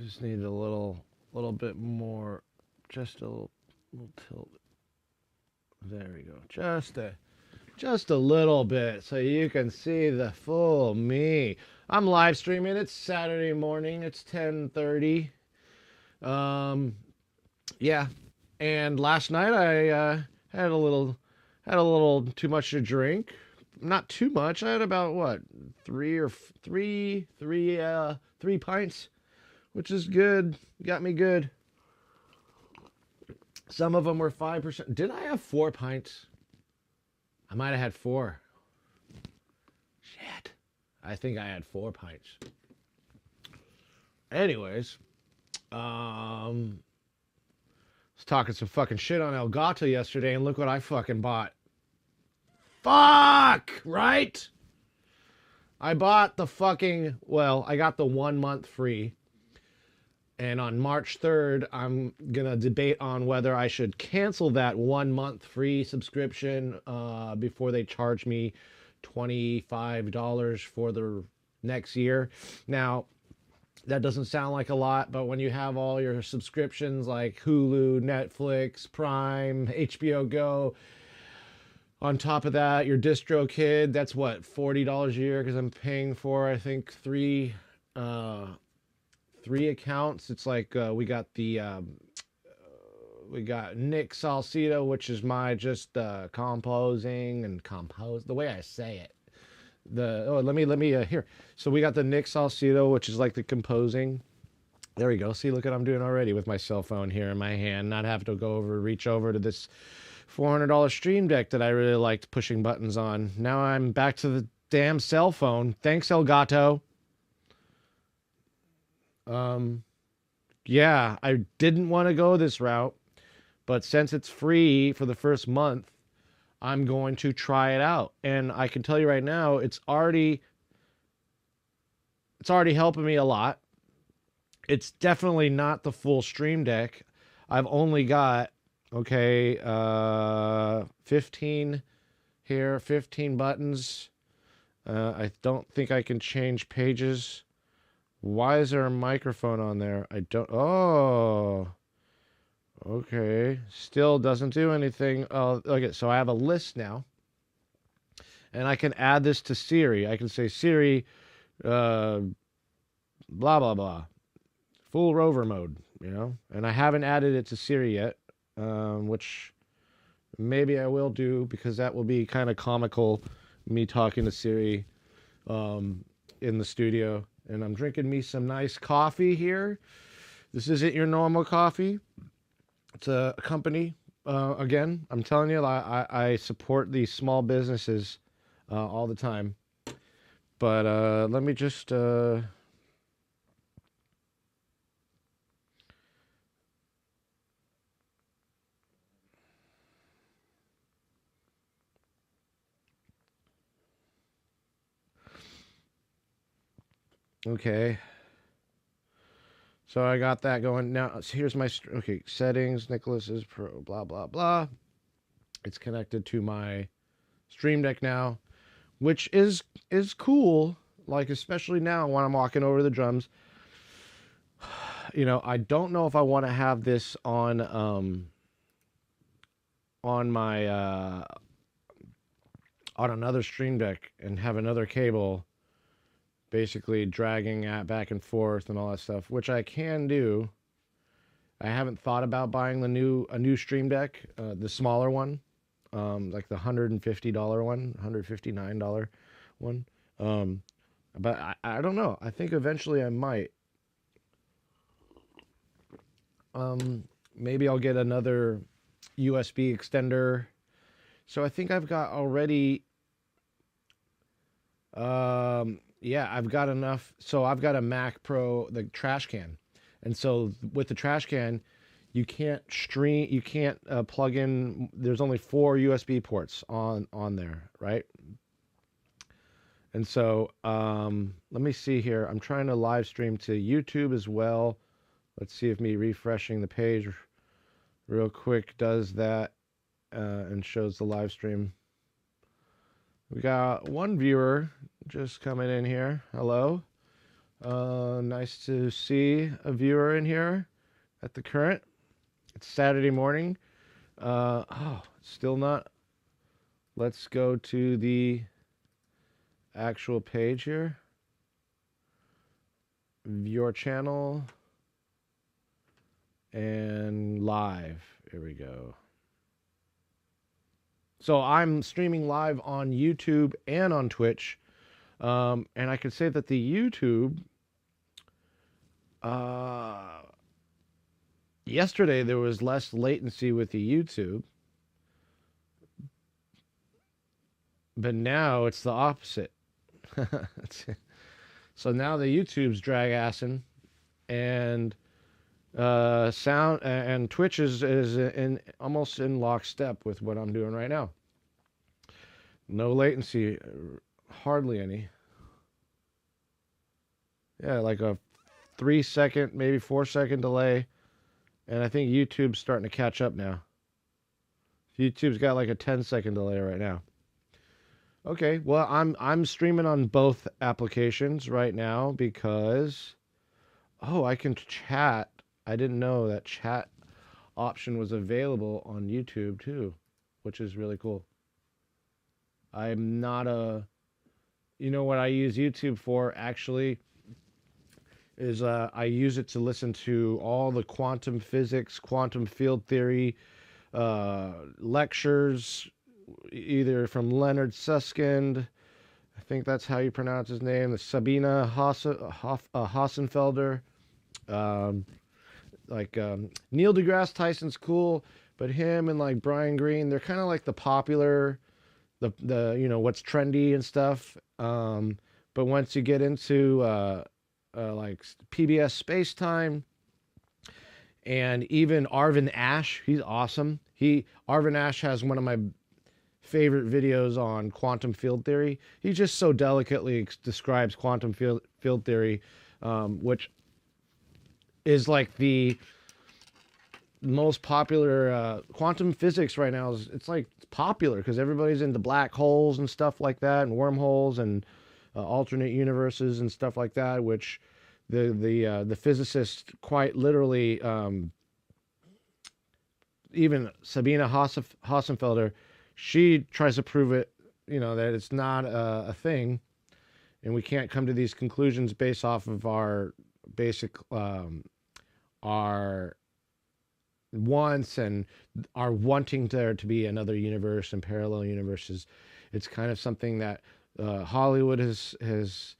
just need a little bit more, just a little tilt. There we go. Just a little bit so you can see the full me. I'm live streaming. It's Saturday morning. It's 10:30. Yeah. And last night I had a little too much to drink. Not too much. I had about what, three pints, which is good. Got me good. Some of them were 5%. Did I have 4 pints? I might have had 4. Shit. I think I had 4 pints. Anyways, was talking some fucking shit on Elgato yesterday, and look what I fucking bought. Fuck! Right? I bought the fucking, well, I got the 1 month free. And on March 3rd, I'm going to debate on whether I should cancel that 1 month free subscription before they charge me $25 for the next year. Now, that doesn't sound like a lot, but when you have all your subscriptions like Hulu, Netflix, Prime, HBO Go, on top of that, your DistroKid, that's what, $40 a year, because I'm paying for, I think, three accounts. It's like we got Nick Salcedo, which is my just composing and compose, the way I say it. Let me here. So we got the Nick Salcedo, which is like the composing. There we go. See, look what I'm doing already with my cell phone here in my hand, not have to reach over to this $400 Stream Deck that I really liked pushing buttons on. Now I'm back to the damn cell phone. Thanks, Elgato. Yeah, I didn't want to go this route, but since it's free for the first month, I'm going to try it out. And I can tell you right now, it's already helping me a lot. It's definitely not the full Stream Deck. I've only got 15 here, 15 buttons. I don't think I can change pages. Why is there a microphone on there? I don't... Oh. Okay. Still doesn't do anything. Oh, okay, so I have a list now. And I can add this to Siri. I can say, Siri, blah, blah, blah. Full rover mode, you know? And I haven't added it to Siri yet, which maybe I will do, because that will be kind of comical, me talking to Siri in the studio. And I'm drinking me some nice coffee here. This isn't your normal coffee. It's a company. Again, I'm telling you, I support these small businesses all the time. But let me just... Okay. So I got that going. Now, here's my... Okay, settings, Nicholas's Pro, blah, blah, blah. It's connected to my Stream Deck now, which is cool. Like, especially now when I'm walking over the drums. You know, I don't know if I want to have this on my... on another Stream Deck and have another cable basically dragging back and forth and all that stuff, which I can do. I haven't thought about buying a new Stream Deck, the smaller one, like the $150 one, $159 one. But I don't know. I think eventually I might. Maybe I'll get another USB extender. So I think I've got already... yeah, I've got enough. So I've got a Mac Pro, the trash can. And so with the trash can, you can't plug in. There's only 4 USB ports on there, right? And so let me see here. I'm trying to live stream to YouTube as well. Let's see if me refreshing the page real quick does that and shows the live stream. We got one viewer just coming in here. Hello. Nice to see a viewer in here at the current. It's Saturday morning. Still not. Let's go to the actual page here. Viewer channel. And live. Here we go. So I'm streaming live on YouTube and on Twitch. And I could say that the YouTube, yesterday there was less latency with the YouTube, but now it's the opposite. So now the YouTube's drag-assing, and sound and Twitch is in almost in lockstep with what I'm doing right now. No latency, hardly any. Yeah, like a 3-second, maybe 4-second delay. And I think YouTube's starting to catch up now. YouTube's got like a 10-second delay right now. Okay, well, I'm streaming on both applications right now because I can chat. I didn't know that chat option was available on YouTube too, which is really cool. I'm not you know what I use YouTube for actually is I use it to listen to all the quantum physics, quantum field theory lectures, either from Leonard Susskind, I think that's how you pronounce his name, the Sabina Hassenfelder, Neil deGrasse Tyson's cool, but him and like Brian Greene, they're kind of like the popular, the you know what's trendy and stuff. But once you get into like PBS Spacetime, and even Arvin Ash, he's awesome. Arvin Ash has one of my favorite videos on quantum field theory. He just so delicately describes quantum field theory, which is like the most popular quantum physics right now. It's like popular because everybody's into black holes and stuff like that, and wormholes and alternate universes and stuff like that, which the physicists quite literally, even Sabina Hassenfelder, she tries to prove it, that it's not a thing, and we can't come to these conclusions based off of our basic our wants and our wanting there to be another universe and parallel universes. It's kind of something that Hollywood has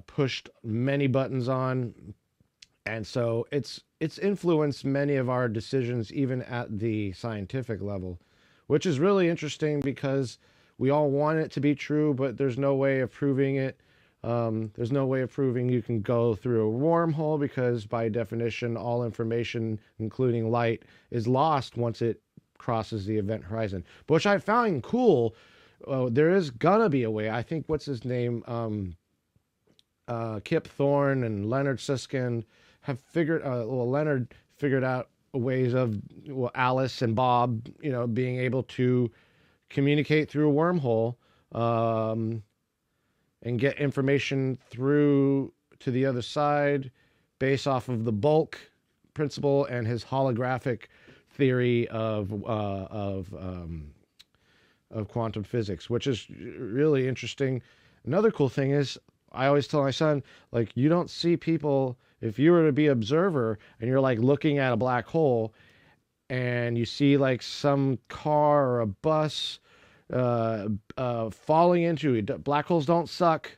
pushed many buttons on, and so it's influenced many of our decisions even at the scientific level, which is really interesting because we all want it to be true, but there's no way of proving it. There's no way of proving you can go through a wormhole because by definition all information, including light, is lost once it crosses the event horizon. But which I found cool. There is gonna be a way. I think what's his name, Kip Thorne and Leonard Susskind have figured. Leonard figured out ways of Alice and Bob, being able to communicate through a wormhole, and get information through to the other side based off of the bulk principle and his holographic theory of quantum physics, which is really interesting. Another cool thing is, I always tell my son, like, you don't see people, if you were to be an observer and you're like looking at a black hole and you see like some car or a bus falling into it. Black holes don't suck.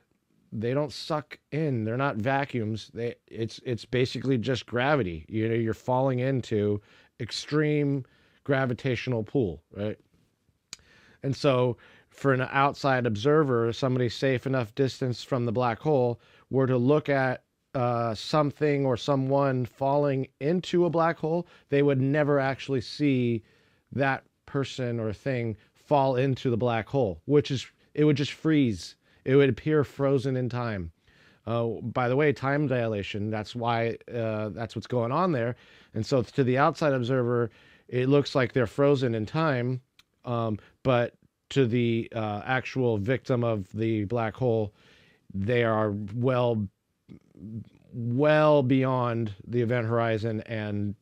They don't suck in. They're not vacuums. It's basically just gravity. You're falling into extreme gravitational pull, right? And so for an outside observer, somebody safe enough distance from the black hole were to look at something or someone falling into a black hole, they would never actually see that person or thing fall into the black hole, it would just freeze. It would appear frozen in time. By the way, time dilation, that's why, that's what's going on there. And so to the outside observer, it looks like they're frozen in time, but to the actual victim of the black hole, they are well beyond the event horizon, and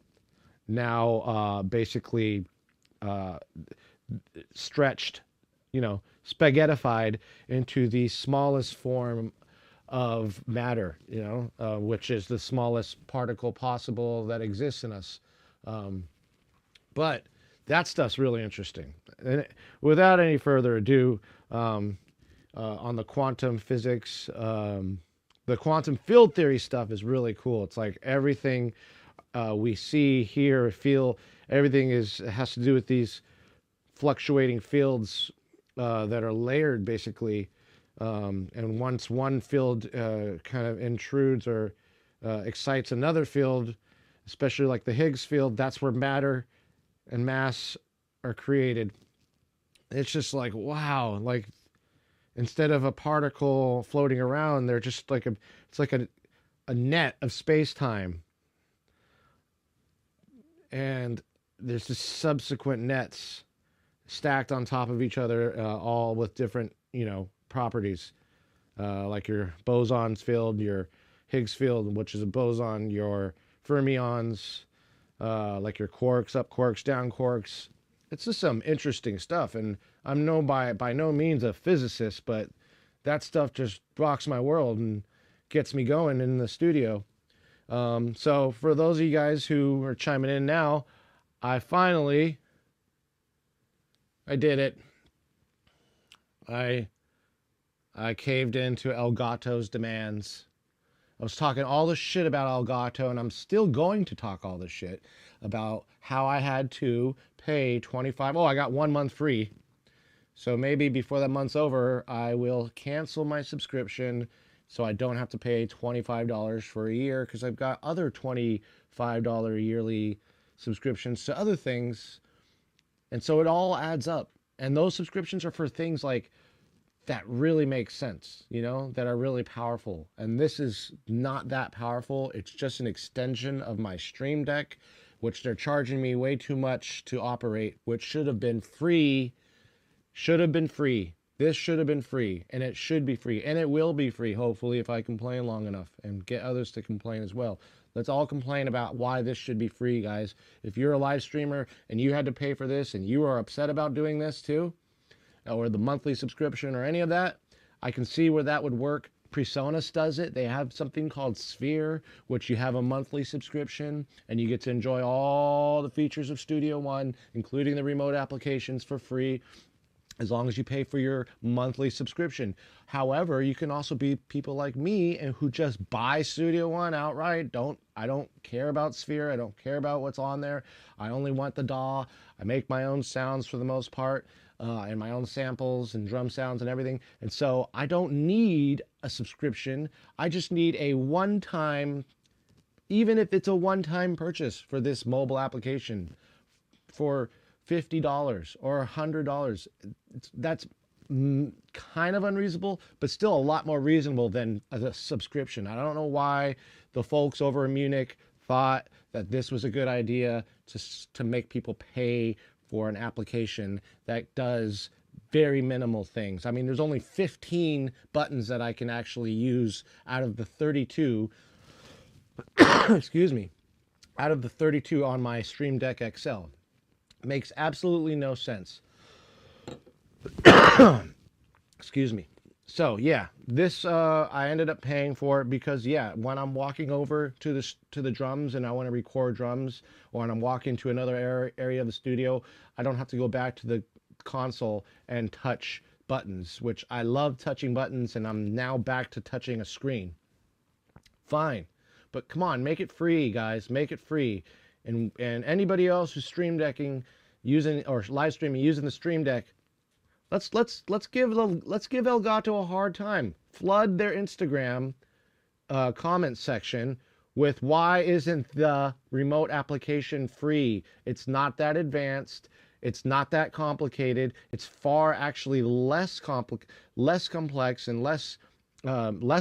now basically stretched, spaghettified into the smallest form of matter, which is the smallest particle possible that exists in us. But that stuff's really interesting. And without any further ado, on the quantum physics, the quantum field theory stuff is really cool. It's like everything we see, hear, feel, everything has to do with these fluctuating fields that are layered, basically. And once one field kind of intrudes or excites another field, especially like the Higgs field, that's where matter and mass are created. It's just like, wow, like instead of a particle floating around, they're just like it's like a net of space-time. And there's just subsequent nets stacked on top of each other, all with different, properties, like your bosons field, your Higgs field, which is a boson, your fermions, like your quarks, up quarks, down quarks. It's just some interesting stuff, and I'm by no means a physicist, but that stuff just rocks my world and gets me going in the studio. So for those of you guys who are chiming in now, I did it. I caved into Elgato's demands. I was talking all this shit about Elgato, and I'm still going to talk all this shit about how I had to pay $25. Oh, I got 1 month free. So maybe before that month's over, I will cancel my subscription so I don't have to pay $25 for a year, because I've got other $25 yearly subscriptions to other things. And so it all adds up. And those subscriptions are for things like that really make sense, that are really powerful. And this is not that powerful. It's just an extension of my Stream Deck, which they're charging me way too much to operate, which should have been free. This should have been free, and it should be free, and it will be free, hopefully, if I complain long enough and get others to complain as well. Let's all complain about why this should be free, guys. If you're a live streamer and you had to pay for this and you are upset about doing this too, or the monthly subscription or any of that, I can see where that would work. PreSonus does it. They have something called Sphere, which you have a monthly subscription and you get to enjoy all the features of Studio One, including the remote applications, for free, as long as you pay for your monthly subscription. However, you can also be people like me and who just buy Studio One outright. I don't care about Sphere. I don't care about what's on there. I only want the DAW. I make my own sounds for the most part, and my own samples and drum sounds and everything. And so I don't need a subscription. I just need a one-time, even if it's a one-time purchase for this mobile application for $50 or $100. That's kind of unreasonable, but still a lot more reasonable than a subscription. I don't know why the folks over in Munich thought that this was a good idea to make people pay for an application that does very minimal things. I mean, there's only 15 buttons that I can actually use out of the 32 excuse me, out of the 32 on my Stream Deck XL. Makes absolutely no sense. Excuse me. So yeah, this I ended up paying for it because, yeah, when I'm walking over to the drums and I want to record drums, or when I'm walking to another area of the studio, I don't have to go back to the console and touch buttons, which I love touching buttons, and I'm now back to touching a screen. Fine, but come on, make it free, guys. Make it free. And anybody else who's stream decking using, or live streaming using the Stream Deck, let's give Elgato a hard time. Flood their Instagram comment section with why isn't the remote application free? It's not that advanced. It's not that complicated. It's far actually less complex and less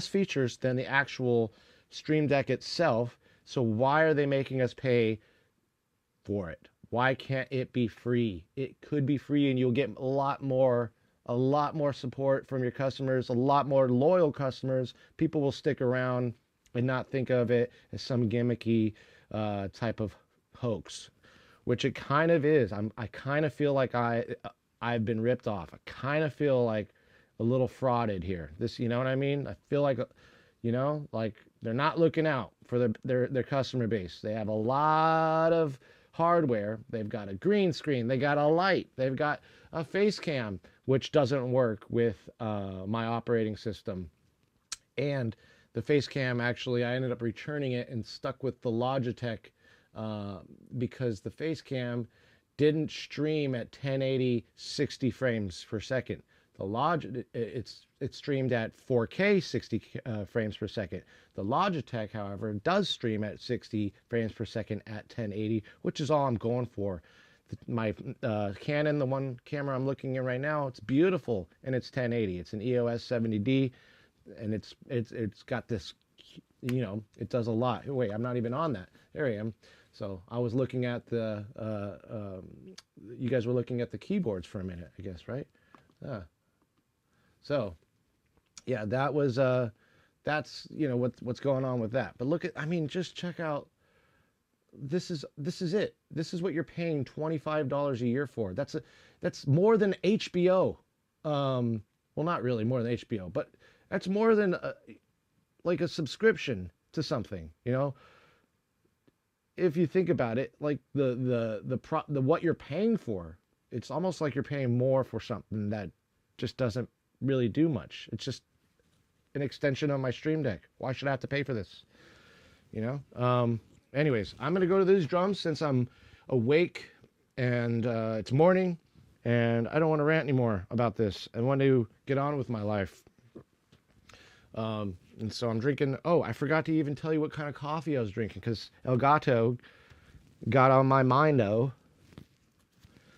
features than the actual Stream Deck itself. So why are they making us pay for it? Why can't it be free? It could be free, and you'll get a lot more a lot more support from your customers, a lot more loyal customers. People will stick around and not think of it as some gimmicky type of hoax, which it kind of is. I kind of feel like I've been ripped off. I kind of feel like a little frauded here. This, you know what I mean? I feel like, you know, like they're not looking out for their customer base. They have a lot of hardware. They've got a green screen. They got a light. They've got a face cam, which doesn't work with my operating system. And the face cam, actually, I ended up returning it and stuck with the Logitech because the face cam didn't stream at 1080 60 frames per second. It's streamed at 4K 60 frames per second. The Logitech, however, does stream at 60 frames per second at 1080, which is all I'm going for. My Canon, the one camera I'm looking at right now, it's beautiful and it's 1080. It's an EOS 70D, and it's got this, you know, it does a lot. Wait, I'm not even on that. There I am. So I was looking at the, you guys were looking at the keyboards for a minute, I guess, right? So, yeah, that was, that's, you know, what's going on with that. But look at, I mean, just check out, this is it. This is what you're paying $25 a year for. That's more than HBO. Well, not really more than HBO, but that's more than like a subscription to something, you know? If you think about it, like the what you're paying for, it's almost like you're paying more for something that just doesn't really do much. It's just an extension of my Stream Deck. Why should I have to pay for this? You know? Anyways, I'm going to go to these drums since I'm awake and it's morning and I don't want to rant anymore about this. I want to get on with my life. And so I'm drinking, oh, I forgot to even tell you what kind of coffee I was drinking because El Gato got on my mind-o.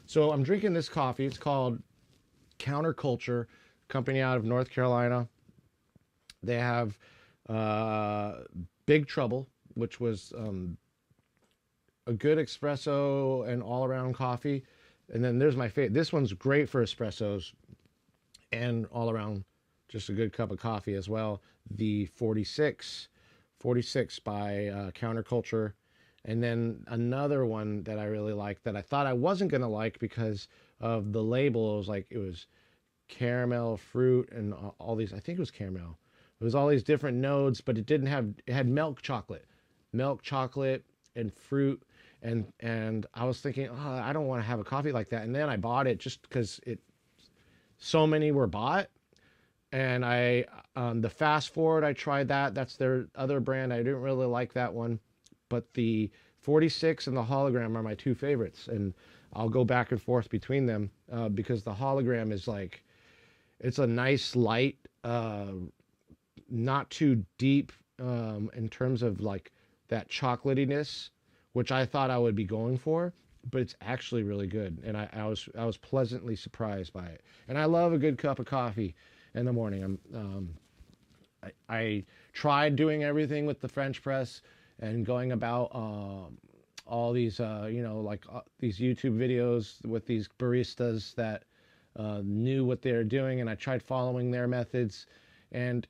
So I'm drinking this coffee. It's called Counterculture, company out of North Carolina. They have Big Trouble, which was a good espresso and all-around coffee. And then there's my favorite. This one's great for espressos and all-around, just a good cup of coffee as well. The 46 by Counterculture. And then another one that I really like that I thought I wasn't going to like because of the label. It was caramel, fruit, and all these, I think it was caramel. It was all these different nodes, but it had milk chocolate and fruit. And I was thinking, oh, I don't want to have a coffee like that. And then I bought it just because so many were bought. And the Fast Forward, I tried that. That's their other brand. I didn't really like that one. But the 46 and the Hologram are my two favorites. And I'll go back and forth between them because the Hologram is like, it's a nice light, not too deep in terms of like that chocolatiness, which I thought I would be going for. But it's actually really good. And I was pleasantly surprised by it. And I love a good cup of coffee in the morning. I tried doing everything with the French press and going about all these, these YouTube videos with these baristas that knew what they were doing, and I tried following their methods. And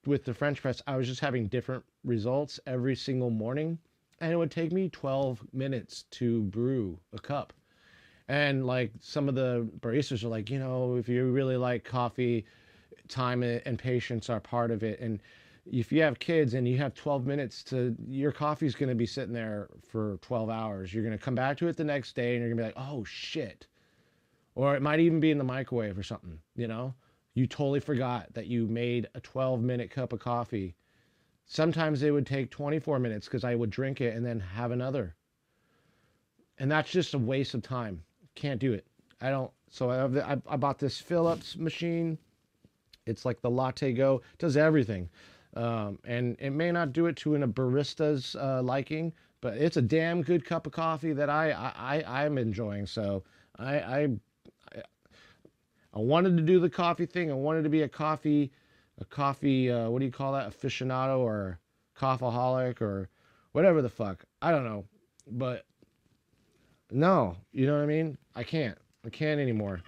with the French press, I was just having different results every single morning, and it would take me 12 minutes to brew a cup. And like some of the baristas are like, you know, if you really like coffee, time and patience are part of it. And if you have kids and you have 12 minutes your coffee's going to be sitting there for 12 hours. You're going to come back to it the next day and you're going to be like, oh shit. Or it might even be in the microwave or something, you know? You totally forgot that you made a 12-minute cup of coffee. Sometimes it would take 24 minutes because I would drink it and then have another. And that's just a waste of time. Can't do it. I don't. So I bought this Philips machine. It's like the Latte Go. It does everything. And it may not do it to a barista's liking, but it's a damn good cup of coffee that I'm enjoying. So I wanted to do the coffee thing. I wanted to be a coffee, what do you call that? Aficionado or coffeeholic or whatever the fuck. I don't know. But no, you know what I mean? I can't anymore.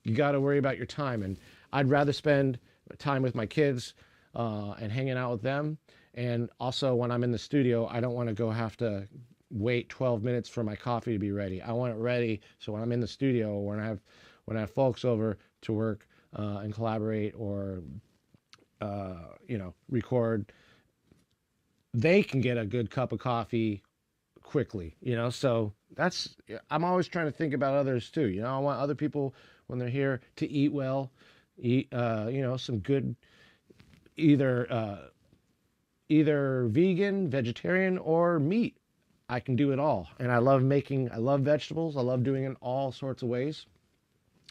You got to worry about your time. And I'd rather spend time with my kids and hanging out with them. And also when I'm in the studio, I don't want to have to wait 12 minutes for my coffee to be ready. I want it ready so when I'm in the studio, when I have folks over to work and collaborate or record, they can get a good cup of coffee quickly, so I'm always trying to think about others too. I want other people when they're here to eat well, eat some good, either vegan, vegetarian, or meat. I can do it all. And I love vegetables. I love doing it in all sorts of ways.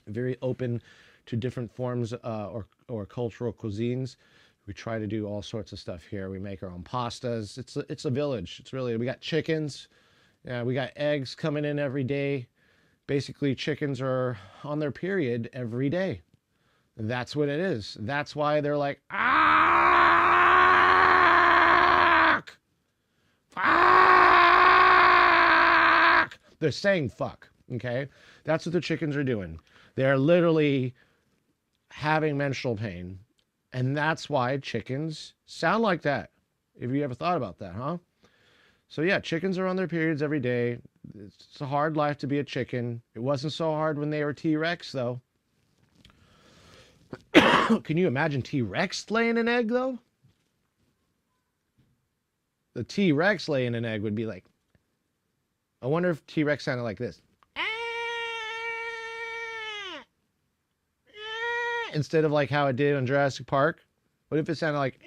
Very open to different forms or cultural cuisines. We try to do all sorts of stuff here. We make our own pastas. It's a village. We got chickens. We got eggs coming in every day. Basically, chickens are on their period every day. That's what it is. That's why they're like, fuck. They're saying fuck, okay? That's what the chickens are doing. They're literally having menstrual pain. And that's why chickens sound like that. If you ever thought about that, huh? So yeah, chickens are on their periods every day. It's a hard life to be a chicken. It wasn't so hard when they were T-Rex, though. Can you imagine T-Rex laying an egg, though? The T-Rex laying an egg would be like... I wonder if T-Rex sounded like this. Instead of like how it did on Jurassic Park. What if it sounded like...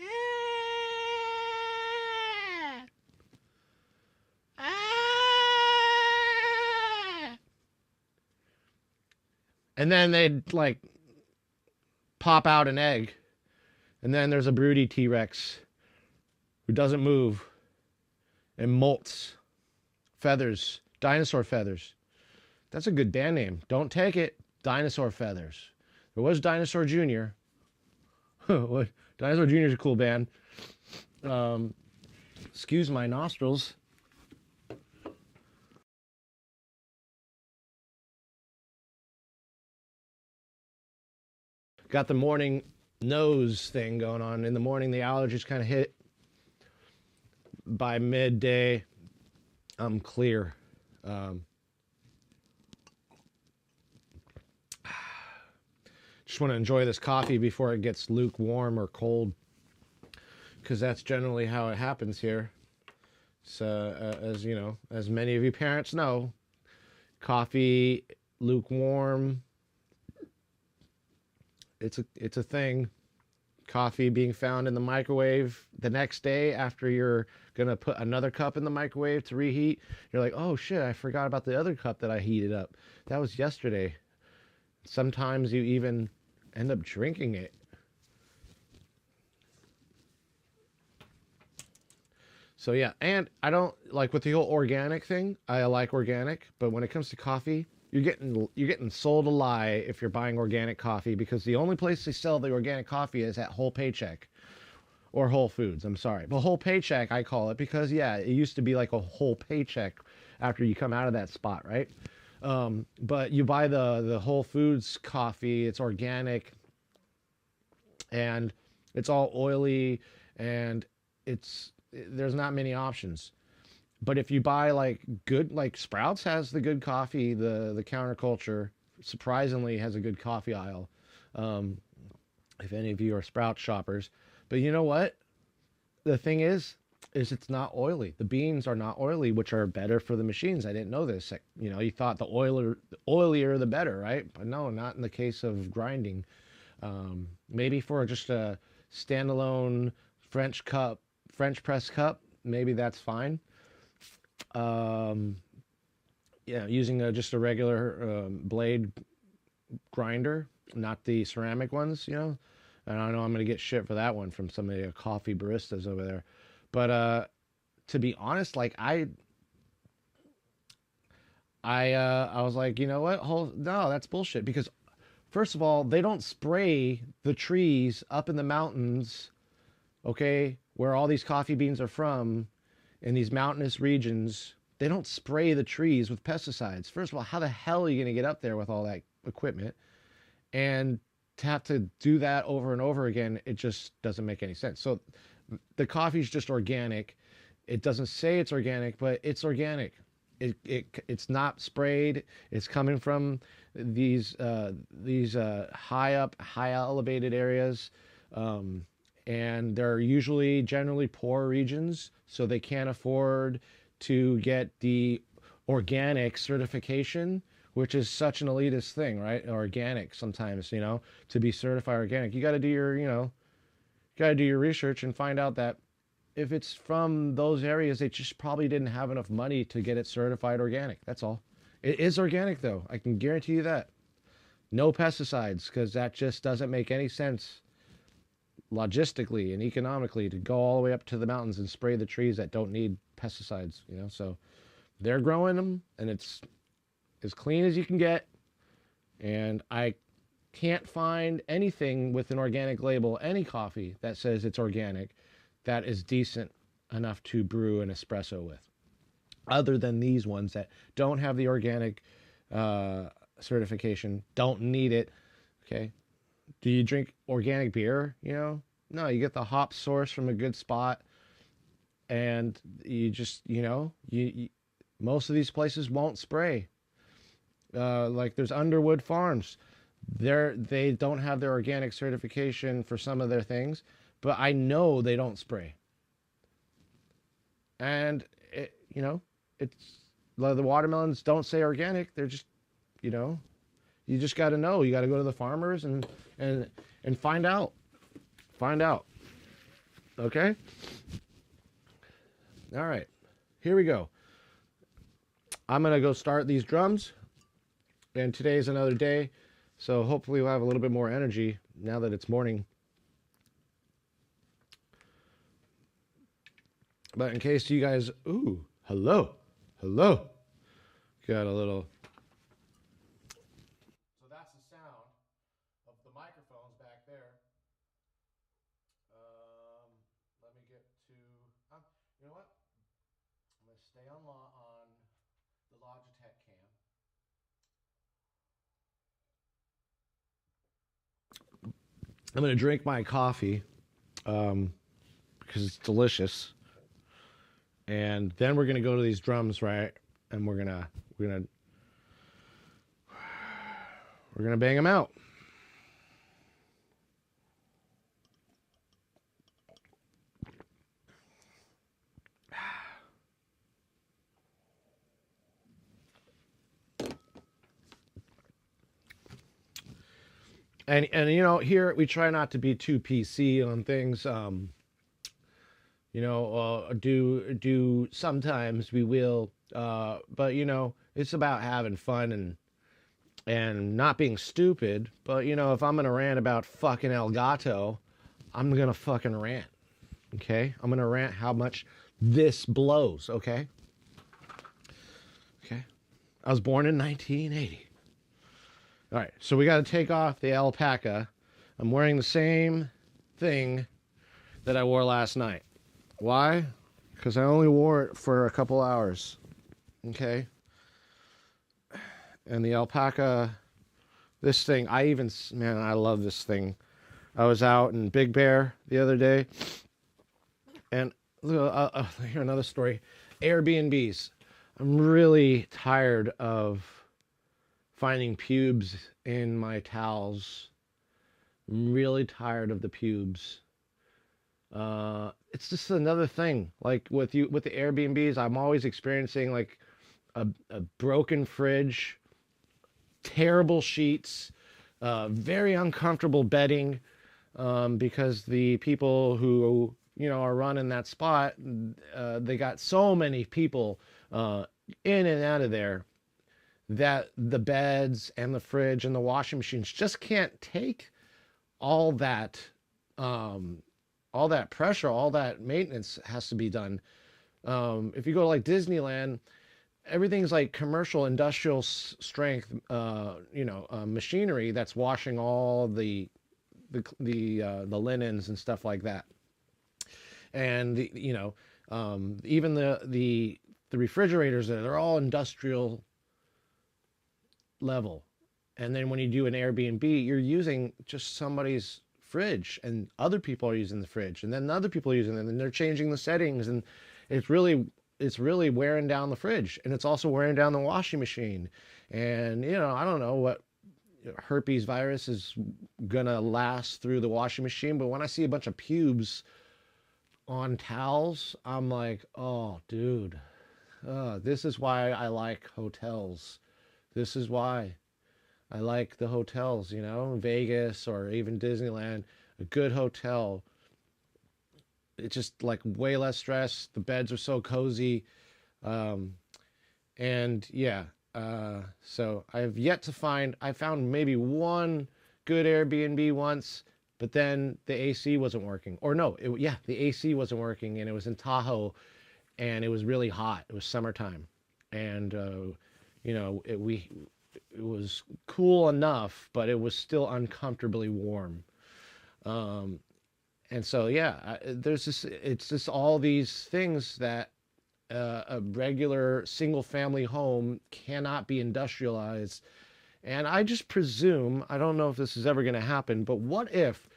And then they'd like pop out an egg. And then there's a broody T-Rex who doesn't move and molts feathers, dinosaur feathers. That's a good band name. Don't take it. Dinosaur Feathers. There was Dinosaur Jr. What? Dinosaur Jr. is a cool band. Excuse my nostrils. Got the morning nose thing going on. In the morning, the allergies kind of hit. By midday, I'm clear. Just want to enjoy this coffee before it gets lukewarm or cold, because that's generally how it happens here. So, as you know, as many of you parents know, coffee lukewarm, it's a thing. Coffee being found in the microwave the next day after you're gonna put another cup in the microwave to reheat. You're like, oh shit, I forgot about the other cup that I heated up. That was yesterday. Sometimes you even end up drinking it. So yeah, and I don't like with the whole organic thing. I like organic, but when it comes to coffee, you're getting sold a lie if you're buying organic coffee, because the only place they sell the organic coffee is at Whole Paycheck or Whole Foods. I'm sorry, but Whole Paycheck I call it, because yeah, it used to be like a whole paycheck after you come out of that spot, right? But you buy the Whole Foods coffee, it's organic, and it's all oily, and there's not many options. But if you buy like good, like Sprouts has the good coffee, the Counterculture surprisingly has a good coffee aisle. If any of you are Sprout shoppers. But you know what? The thing is it's not oily. The beans are not oily, which are better for the machines. I didn't know this. You know, you thought the oilier the better, right? But no, not in the case of grinding. Maybe for just a standalone French press cup, maybe that's fine. Yeah, using just a regular blade grinder, not the ceramic ones, you know. And I know I'm going to get shit for that one from some of the coffee baristas over there. But to be honest, like I was like, you know what? No, that's bullshit. Because first of all, they don't spray the trees up in the mountains, okay, where all these coffee beans are from, in these mountainous regions. They don't spray the trees with pesticides. First of all, how the hell are you going to get up there with all that equipment? And to have to do that over and over again, it just doesn't make any sense. So the coffee's just organic. It doesn't say it's organic, but it's organic. It's not sprayed. It's coming from these high up, high elevated areas, and they're usually generally poor regions, so they can't afford to get the organic certification, which is such an elitist thing, right? Organic sometimes, to be certified organic, you got to do your research and find out that if it's from those areas, they just probably didn't have enough money to get it certified organic. That's all. It is organic, though. I can guarantee you that. No pesticides, because that just doesn't make any sense logistically and economically to go all the way up to the mountains and spray the trees that don't need pesticides, So they're growing them, and it's as clean as you can get. And I can't find anything with an organic label, any coffee that says it's organic, that is decent enough to brew an espresso with, other than these ones that don't have the organic certification, don't need it. Okay. Do you drink organic beer? No, you get the hop source from a good spot, and you just, you most of these places won't spray. Like there's Underwood Farms. They don't have their organic certification for some of their things, but I know they don't spray. And it's the watermelons don't say organic. They're just, you just got to know. You got to go to the farmers and find out. Find out. Okay? All right. Here we go. I'm going to go start these drums. And today's another day. So hopefully we'll have a little bit more energy now that it's morning. But in case you guys, ooh, hello. Got a little. So that's the sound of the microphones back there. Let me get to, you know what? I'm going to stay on the Logitech cam. I'm going to drink my coffee because it's delicious. And then we're going to go to these drums, right? And we're going to bang them out. And here we try not to be too PC on things. Do sometimes we will, but it's about having fun and not being stupid. But if I'm gonna rant about fucking Elgato, I'm gonna fucking rant. Okay, I'm gonna rant how much this blows. Okay. I was born in 1980. All right, so we got to take off the alpaca. I'm wearing the same thing that I wore last night. Why? Because I only wore it for a couple hours. Okay? And the alpaca, this thing, I love this thing. I was out in Big Bear the other day, and hear another story. Airbnbs. I'm really tired of finding pubes in my towels. I'm really tired of the pubes. It's just another thing. Like with the Airbnbs, I'm always experiencing like a broken fridge, terrible sheets, very uncomfortable bedding, because the people who are running that spot, they got so many people in and out of there that the beds and the fridge and the washing machines just can't take all that pressure, all that maintenance has to be done. If you go to like Disneyland, everything's like commercial, industrial strength, machinery that's washing all the linens and stuff like that. And even the refrigerators there, they're all industrial level. And then when you do an Airbnb, you're using just somebody's fridge, and other people are using the fridge, and then other people are using them, and they're changing the settings, and it's really it's really wearing down the fridge, and it's also wearing down the washing machine. And I don't know what herpes virus is gonna last through the washing machine, but when I see a bunch of pubes on towels, I'm like, oh, dude, this is why I like hotels. This is why I like the hotels, Vegas or even Disneyland. A good hotel. It's just like way less stress. The beds are so cozy. Um, and yeah, so I found maybe one good Airbnb once, but then the AC wasn't working. Or no, the AC wasn't working, and it was in Tahoe, and it was really hot. It was summertime. And, it was cool enough, but it was still uncomfortably warm. Um, and so, yeah, it's just all these things that a regular single family home cannot be industrialized. And I just presume, I don't know if this is ever going to happen, but what if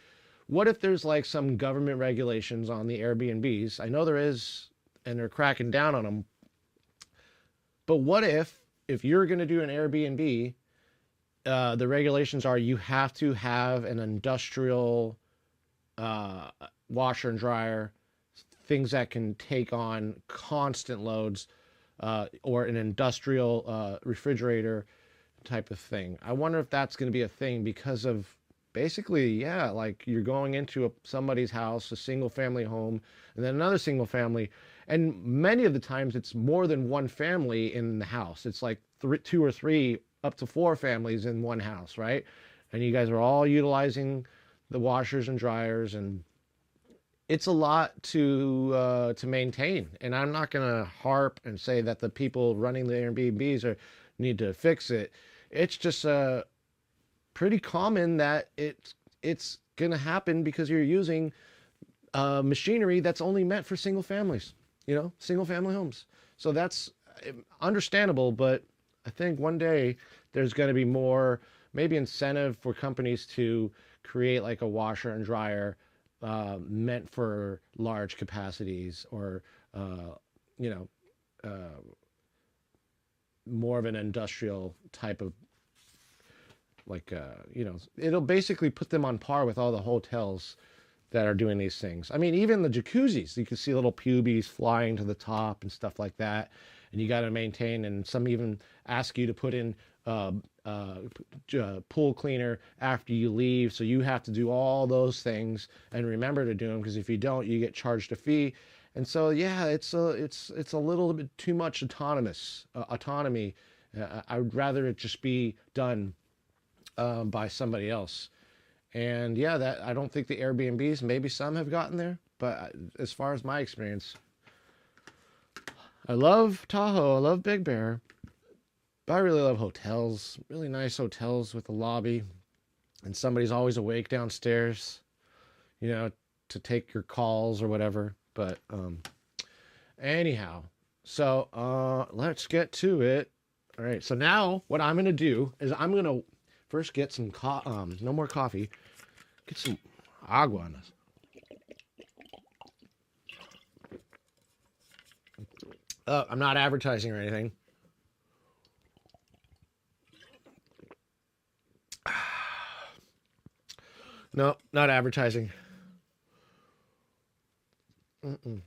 there's like some government regulations on the Airbnbs? I know there is, and they're cracking down on them. But what if you're going to do an Airbnb, the regulations are you have to have an industrial uh, washer and dryer, things that can take on constant loads, or an industrial refrigerator type of thing. I wonder if that's going to be a thing because of basically, yeah, like you're going into somebody's house, a single family home, and then another single family. And many of the times it's more than one family in the house. It's like two or three, up to four families in one house, right? And you guys are all utilizing the washers and dryers, and it's a lot to maintain. And I'm not going to harp and say that the people running the Airbnbs need to fix it. It's just pretty common that it's going to happen because you're using machinery that's only meant for single families, single family homes. So that's understandable, but I think one day there's going to be more maybe incentive for companies to create like a washer and dryer meant for large capacities, or you know more of an industrial type of, like it'll basically put them on par with all the hotels that are doing these things. I mean, even the jacuzzis, you can see little pubies flying to the top and stuff like that, and you got to maintain. And some even ask you to put in pool cleaner after you leave, so you have to do all those things and remember to do them, because if you don't, you get charged a fee. And so, yeah, it's a little bit too much autonomy. I would rather it just be done by somebody else. And yeah, that I don't think the Airbnbs, maybe some have gotten there, but as far as my experience, I love Tahoe, I love Big Bear, but I really love hotels, really nice hotels with a lobby, and somebody's always awake downstairs, to take your calls or whatever. But anyhow, so let's get to it. All right, so now what I'm gonna do is I'm gonna first get some no more coffee. Get some agua on this. I'm not advertising or anything. No, not advertising. Mm-mm.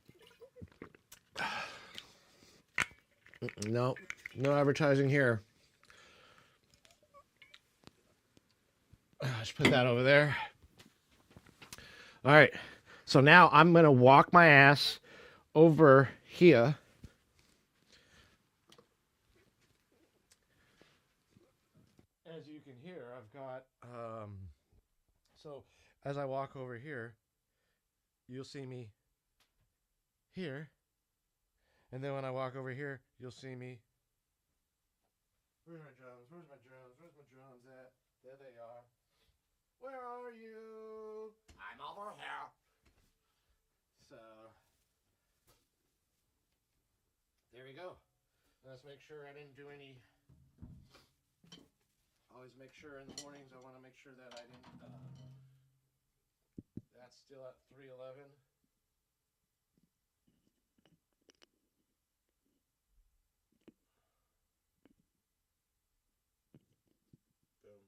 No, no advertising here. Let's put that over there. All right. So now I'm going to walk my ass over here. As you can hear, I've got, so as I walk over here, you'll see me here. And then when I walk over here, you'll see me. Where's my drums? Where's my drums? Where's my drums at? There they are. Where are you? I'm over here. So, there we go. Let's make sure I didn't do any Always make sure in the mornings I want to make sure that I didn't. That's still at 311. Boom.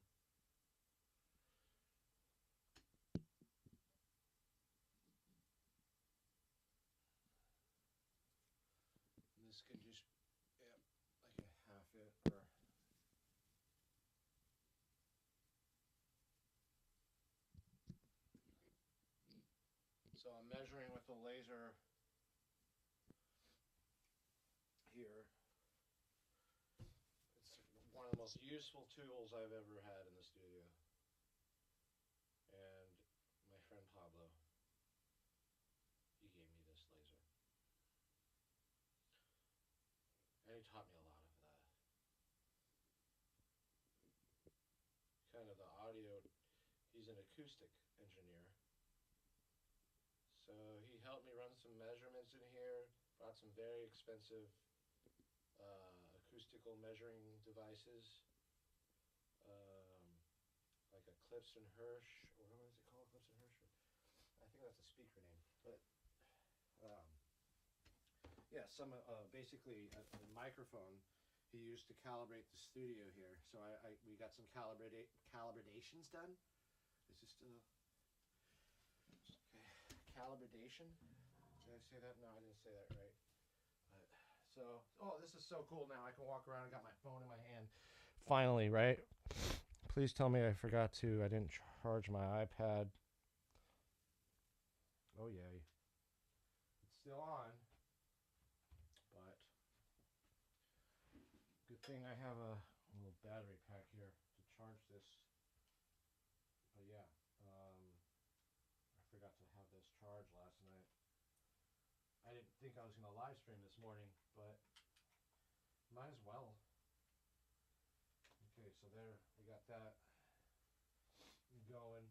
And this could just, yeah, like a half it or. So I'm measuring with the laser here. It's one of the most useful tools I've ever had in the studio. And my friend Pablo, he gave me this laser. And he taught me a lot of that. Kind of the audio, he's an acoustic engineer. So he helped me run some measurements in here, brought some very expensive acoustical measuring devices, like a Clips and Hirsch, or what is it called, Clips and Hirsch? I think that's a speaker name. But yeah, some basically a microphone he used to calibrate the studio here. So we got some calibrations done. Is this still okay? Calibration? Did I say that? No, I didn't say that right. So, oh, this is so cool now. I can walk around. I got my phone in my hand. Finally, right? Please tell me I didn't charge my iPad. Oh, yay. It's still on. But, good thing I have a little battery pack here to charge this. But yeah, I forgot to have this charged last night. I didn't think I was going to live stream this morning, but might as well. Okay, so there, we got that going.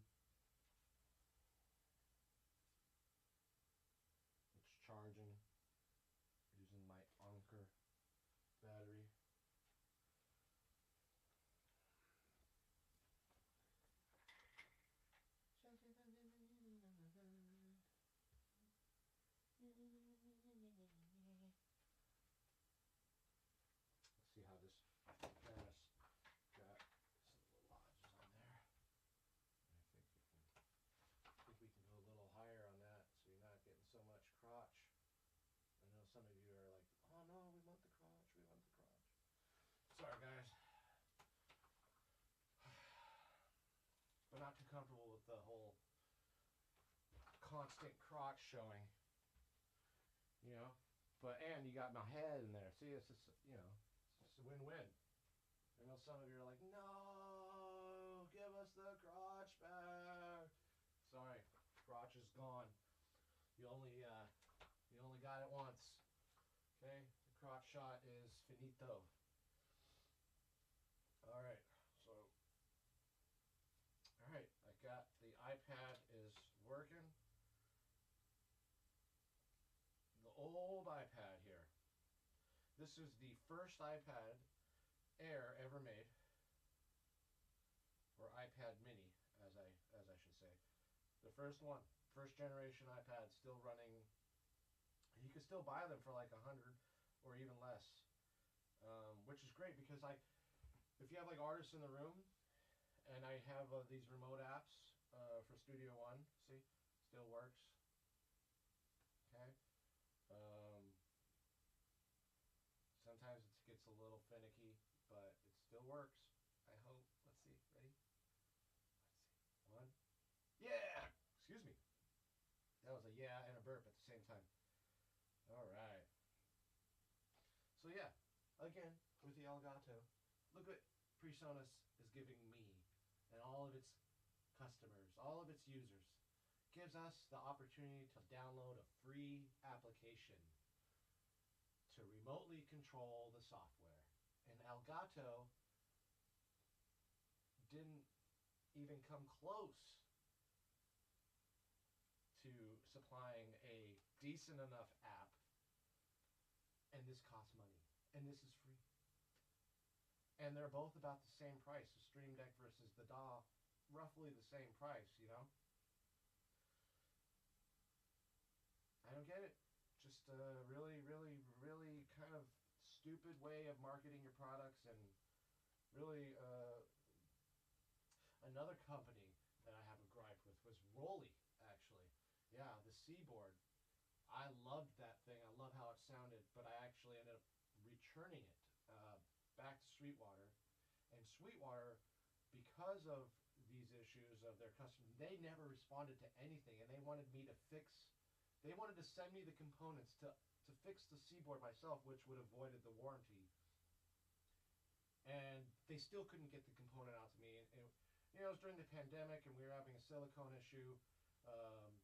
It's charging using my Anker battery. Let's see how this furnace got some little lodges on there. I think we can go a little higher on that so you're not getting so much crotch. I know some of you are like, oh no, we want the crotch, we want the crotch. Sorry guys. But not too comfortable with the whole constant crotch showing. You know? But, and you got my head in there. See, it's just, you know, it's just a win-win. I know some of you are like, no, give us the crotch back. Sorry, crotch is gone. You only got it once. Okay, the crotch shot is finito. All right, so, all right, I got the iPad is working. The old iPad here. This is the first iPad Air ever made, or iPad Mini, as I should say. The first one, first generation iPad, still running. You can still buy them for like $100 or even less, which is great because if you have like artists in the room, and I have these remote apps for Studio One. See, still works. Okay. Sometimes it gets a little finicky, but it still works. I hope. Let's see. Ready? Let's see. One. Yeah! Excuse me. That was a yeah and a burp at the same time. All right. So yeah, again, with the Elgato, look what PreSonus is giving me and all of its customers, all of its users. Gives us the opportunity to download a free application to remotely control the software. And Elgato didn't even come close to supplying a decent enough app, and this costs money, and this is free. and they're both about the same price. The Stream Deck versus the DAW, roughly the same price. I don't get it. Just a really, really, really kind of stupid way of marketing your products, and really another company that I have a gripe with was Rolly, actually. Yeah, the Seaboard. I loved that thing. I love how it sounded, but I actually ended up returning it back to Sweetwater. And Sweetwater, because of these issues of their customer, they never responded to anything, and they wanted me to fix. They wanted to send me the components to fix the Seaboard myself, which would have voided the warranty. And they still couldn't get the component out to me. And it was during the pandemic, and we were having a silicone issue. Um,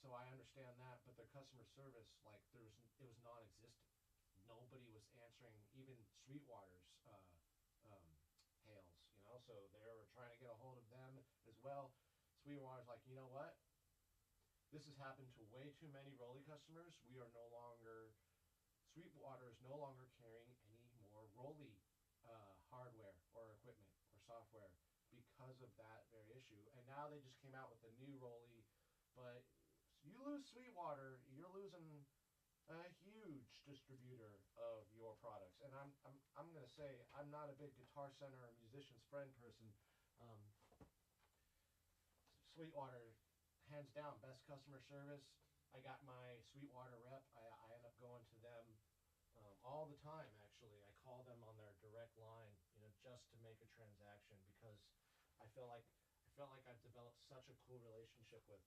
so I understand that, but their customer service, like, it was non-existent. Nobody was answering, even Sweetwater's hails. So they were trying to get a hold of them as well. Sweetwater's like, you know what? This has happened to way too many Rolly customers. We are no longer, Sweetwater is no longer carrying any more Rolly hardware or equipment or software because of that very issue. And now they just came out with a new Rolly, but you lose Sweetwater, you're losing a huge distributor of your products. And I'm gonna say I'm not a big Guitar Center or Musician's Friend person. Um, Sweetwater, hands down, best customer service. I got my Sweetwater rep. I end up going to them all the time. Actually, I call them on their direct line, just to make a transaction, because I feel like I've developed such a cool relationship with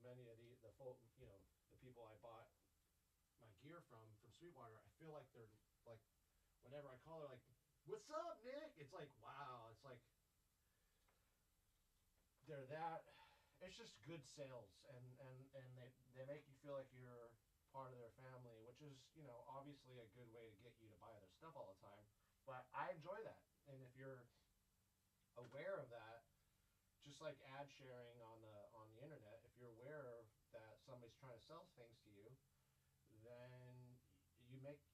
many of the folk, the people I bought my gear from Sweetwater. I feel like they're like, whenever I call, they're like, "What's up, Nick?" It's like, wow. It's like they're that. It's just good sales, and they make you feel like you're part of their family, which is, obviously a good way to get you to buy their stuff all the time. But I enjoy that, and if you're aware of that, just like ad sharing on the internet, if you're aware of that somebody's trying to sell things to you, then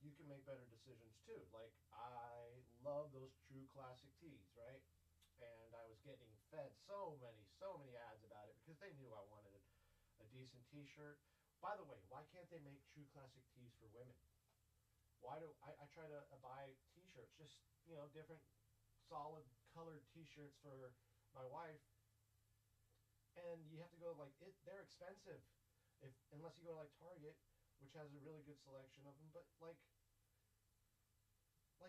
you can make better decisions too. Like, I love those true classic tees, right? And I was getting fed so many ads about it because they knew I wanted a decent t-shirt. By the way, why can't they make true classic tees for women? Why do I try to buy t-shirts, just, different solid colored t-shirts for my wife, and you have to go, like, they're expensive, if unless you go to, like, Target, which has a really good selection of them. But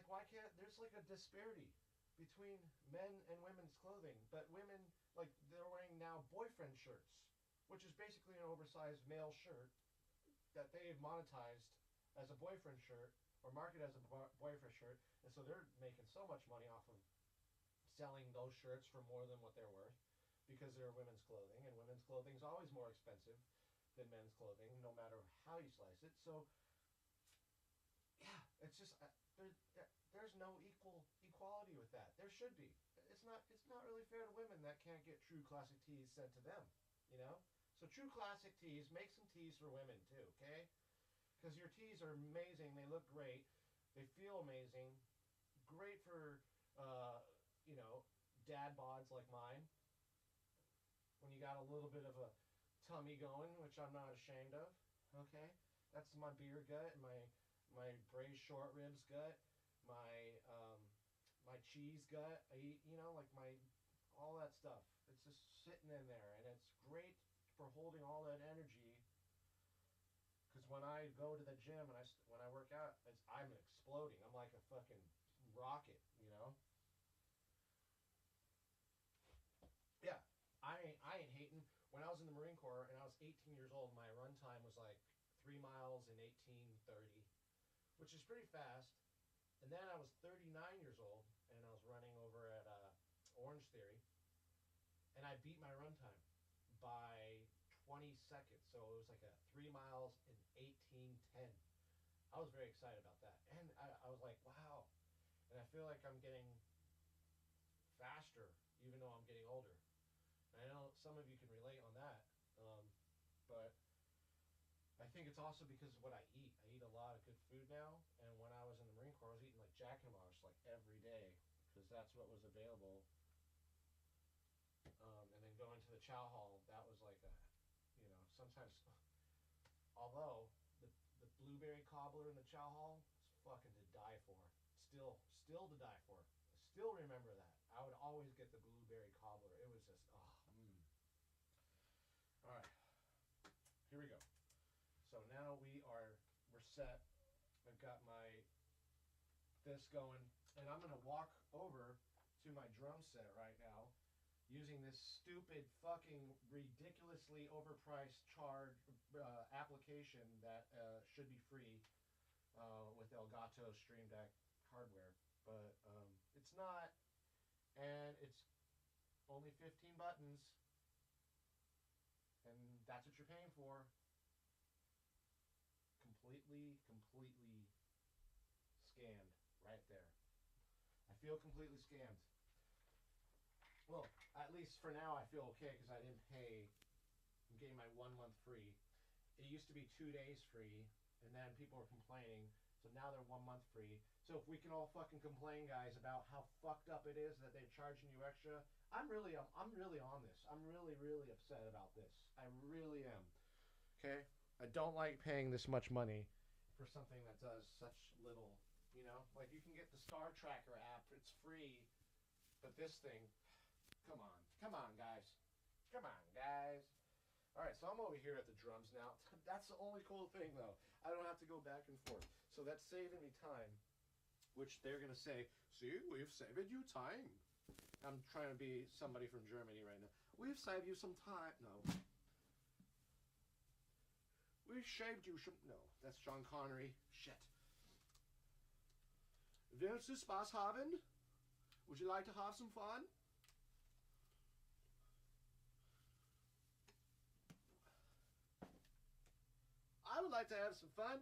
why can't, there's like a disparity between men and women's clothing, but women, like, they're wearing now boyfriend shirts, which is basically an oversized male shirt that they've monetized as a boyfriend shirt, or marketed as a boyfriend shirt, and so they're making so much money off of selling those shirts for more than what they're worth, because they're women's clothing, and women's clothing is always more expensive than men's clothing, no matter how you slice it. So, yeah, it's just there's no equality with that. There should be. It's not really fair to women that can't get true classic tees sent to them, you know. So true classic tees, make some tees for women too, okay? Because your tees are amazing. They look great. They feel amazing. Great for dad bods like mine. When you got a little bit of a tummy going, which I'm not ashamed of. Okay, that's my beer gut, and my braised short ribs gut, my cheese gut. I eat, like my all that stuff. It's just sitting in there, and it's great for holding all that energy. Because when I go to the gym and when I work out, I'm exploding. I'm like a fucking rocket. Yeah, I ain't hating. When I was in the Marine Corps and I was 18 years old, my run time was like 3 miles in 18:30, which is pretty fast. And then I was 39 years old and I was running over at Orange Theory, and I beat my run time by 20 seconds. So it was like a 3 miles in 18:10. I was very excited about that, and I was like, wow. And I feel like I'm getting faster, even though I'm getting older. I know some of you can relate on that, but I think it's also because of what I eat. I eat a lot of good food now, and when I was in the Marine Corps, before. I was eating like Jack in the Box like every day because that's what was available. And then going to the chow hall, that was like a, sometimes, although the blueberry cobbler in the chow hall is fucking to die for. Still to die for. I still remember that. I would always get the blueberry cobbler. It was just, All right, here we go. So now we're set. I've got this going, and I'm gonna walk over to my drum set right now, using this stupid fucking ridiculously overpriced charge application that should be free with Elgato Stream Deck hardware, but it's not, and it's only 15 buttons, and that's what you're paying for. Completely scammed right there. I feel completely scammed. Well, at least for now, I feel okay because I didn't pay. I'm getting my 1 month free. It used to be 2 days free, and then people were complaining. So now they're 1 month free. So if we can all fucking complain, guys, about how fucked up it is that they're charging you extra, I'm really on this. I'm really upset about this. I really am. Okay? I don't like paying this much money for something that does such little. Like you can get the Star Tracker app. It's free. But this thing, come on, guys. Come on, guys. All right, so I'm over here at the drums now. That's the only cool thing, though. I don't have to go back and forth. So that's saving me time, which they're going to say, see, we've saved you time. I'm trying to be somebody from Germany right now. We've saved you some time. No. We shaved you some... No, that's Sean Connery. Shit. Willst du Spaß haben? Would you like to have some fun? I would like to have some fun.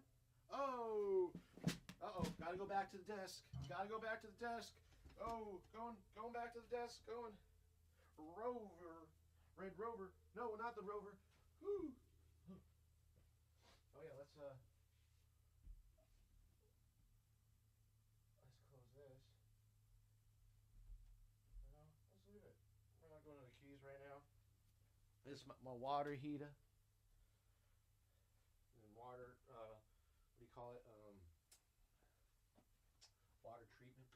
Oh. Uh-oh. Gotta go back to the desk. Gotta go back to the desk. Oh, going back to the desk. Going. Rover. Red Rover. No, not the Rover. Whew. Oh, yeah, let's close this. No, let's leave it. We're not going to the keys right now. This is my water heater. And water, what do you call it? Water treatment.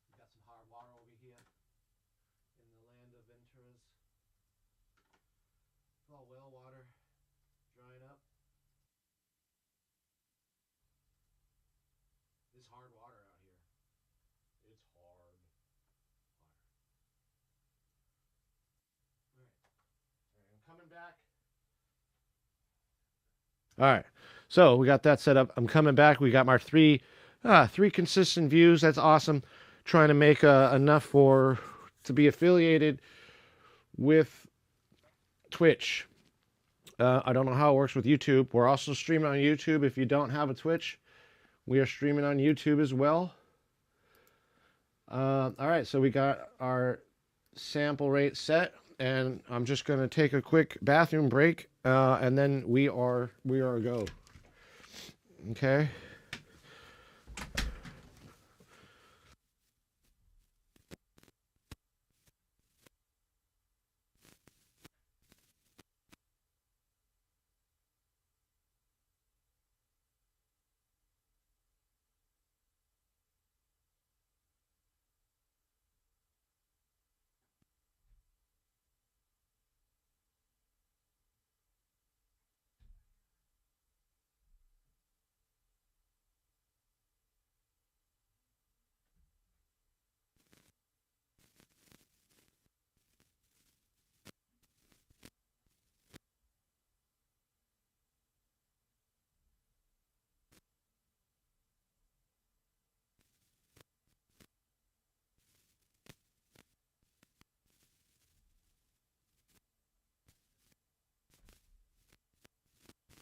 We got some hard water over here in the land of Venturas. It's all well water, drying up. This hard water out here. It's hard water. All right, I'm coming back. All right, so we got that set up. I'm coming back. We got my three consistent views. That's awesome. Trying to make enough to be affiliated with Twitch. I don't know how it works with YouTube. We're also streaming on YouTube. If you don't have a Twitch, we are streaming on YouTube as well. All right, so we got our sample rate set, and I'm just going to take a quick bathroom break, and then we are a go. Okay.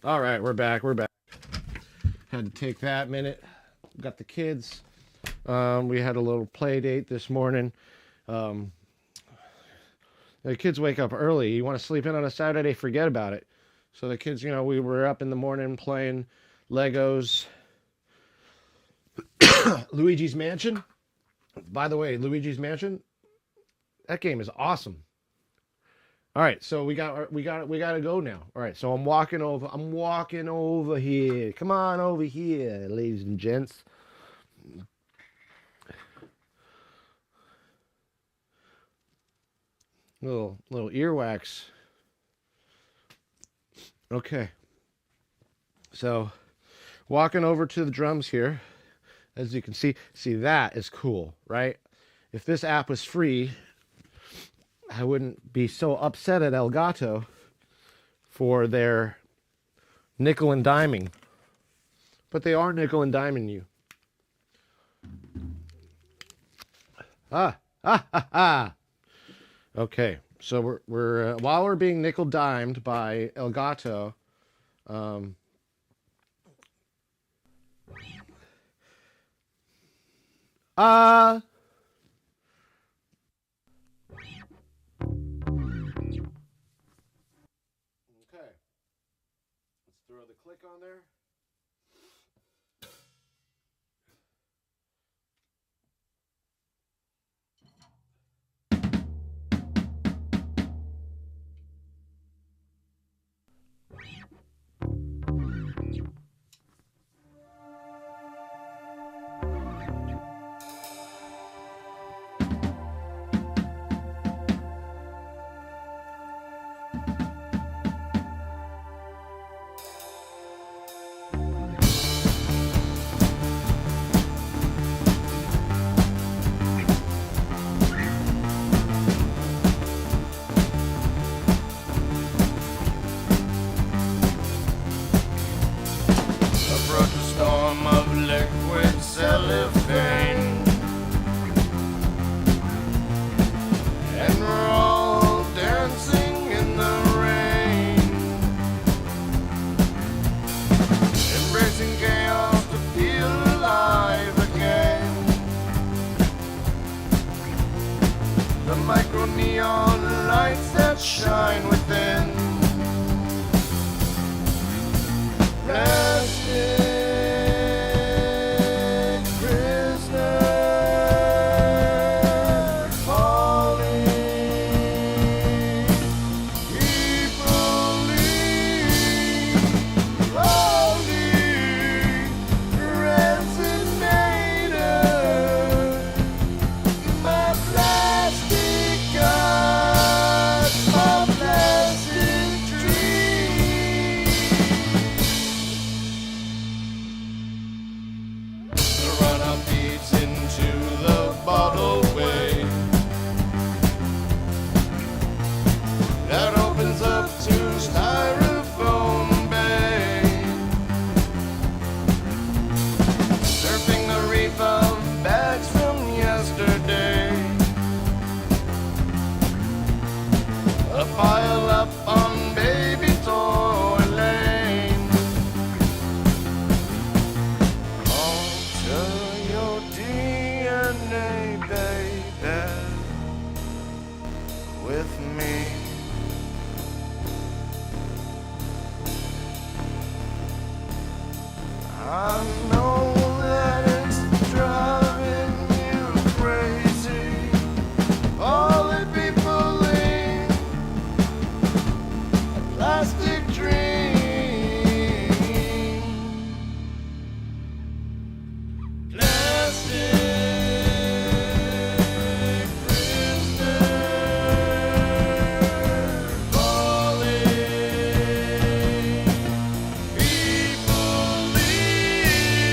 All right, we're back. Had to take that minute. Got the kids. We had a little play date this morning. The kids wake up early. You want to sleep in on a Saturday, forget about it. So the kids, we were up in the morning playing Legos. Luigi's Mansion. By the way, Luigi's Mansion, that game is awesome. All right, so we got to go now. All right, so I'm walking over here. Come on over here, ladies and gents. Little earwax. Okay. So, walking over to the drums here. As you can see that is cool, right? If this app was free, I wouldn't be so upset at Elgato for their nickel and diming. But they are nickel and diming you. Okay, so we're while we're being nickel dimed by Elgato, okay, let's throw the click on there. Shine within. Plastic prisoner falling. People leave slowly. Resonator. My plastic God. My plastic dream. The runner feeds into the bottle way that opens up to styrofoam bay, surfing the reef of bags from yesterday. A pile up on baby toy lane. Alter your DNA, baby, with me. I know that it's driving you crazy. All the people in a plastic dream. Plastic prisoner falling. People leave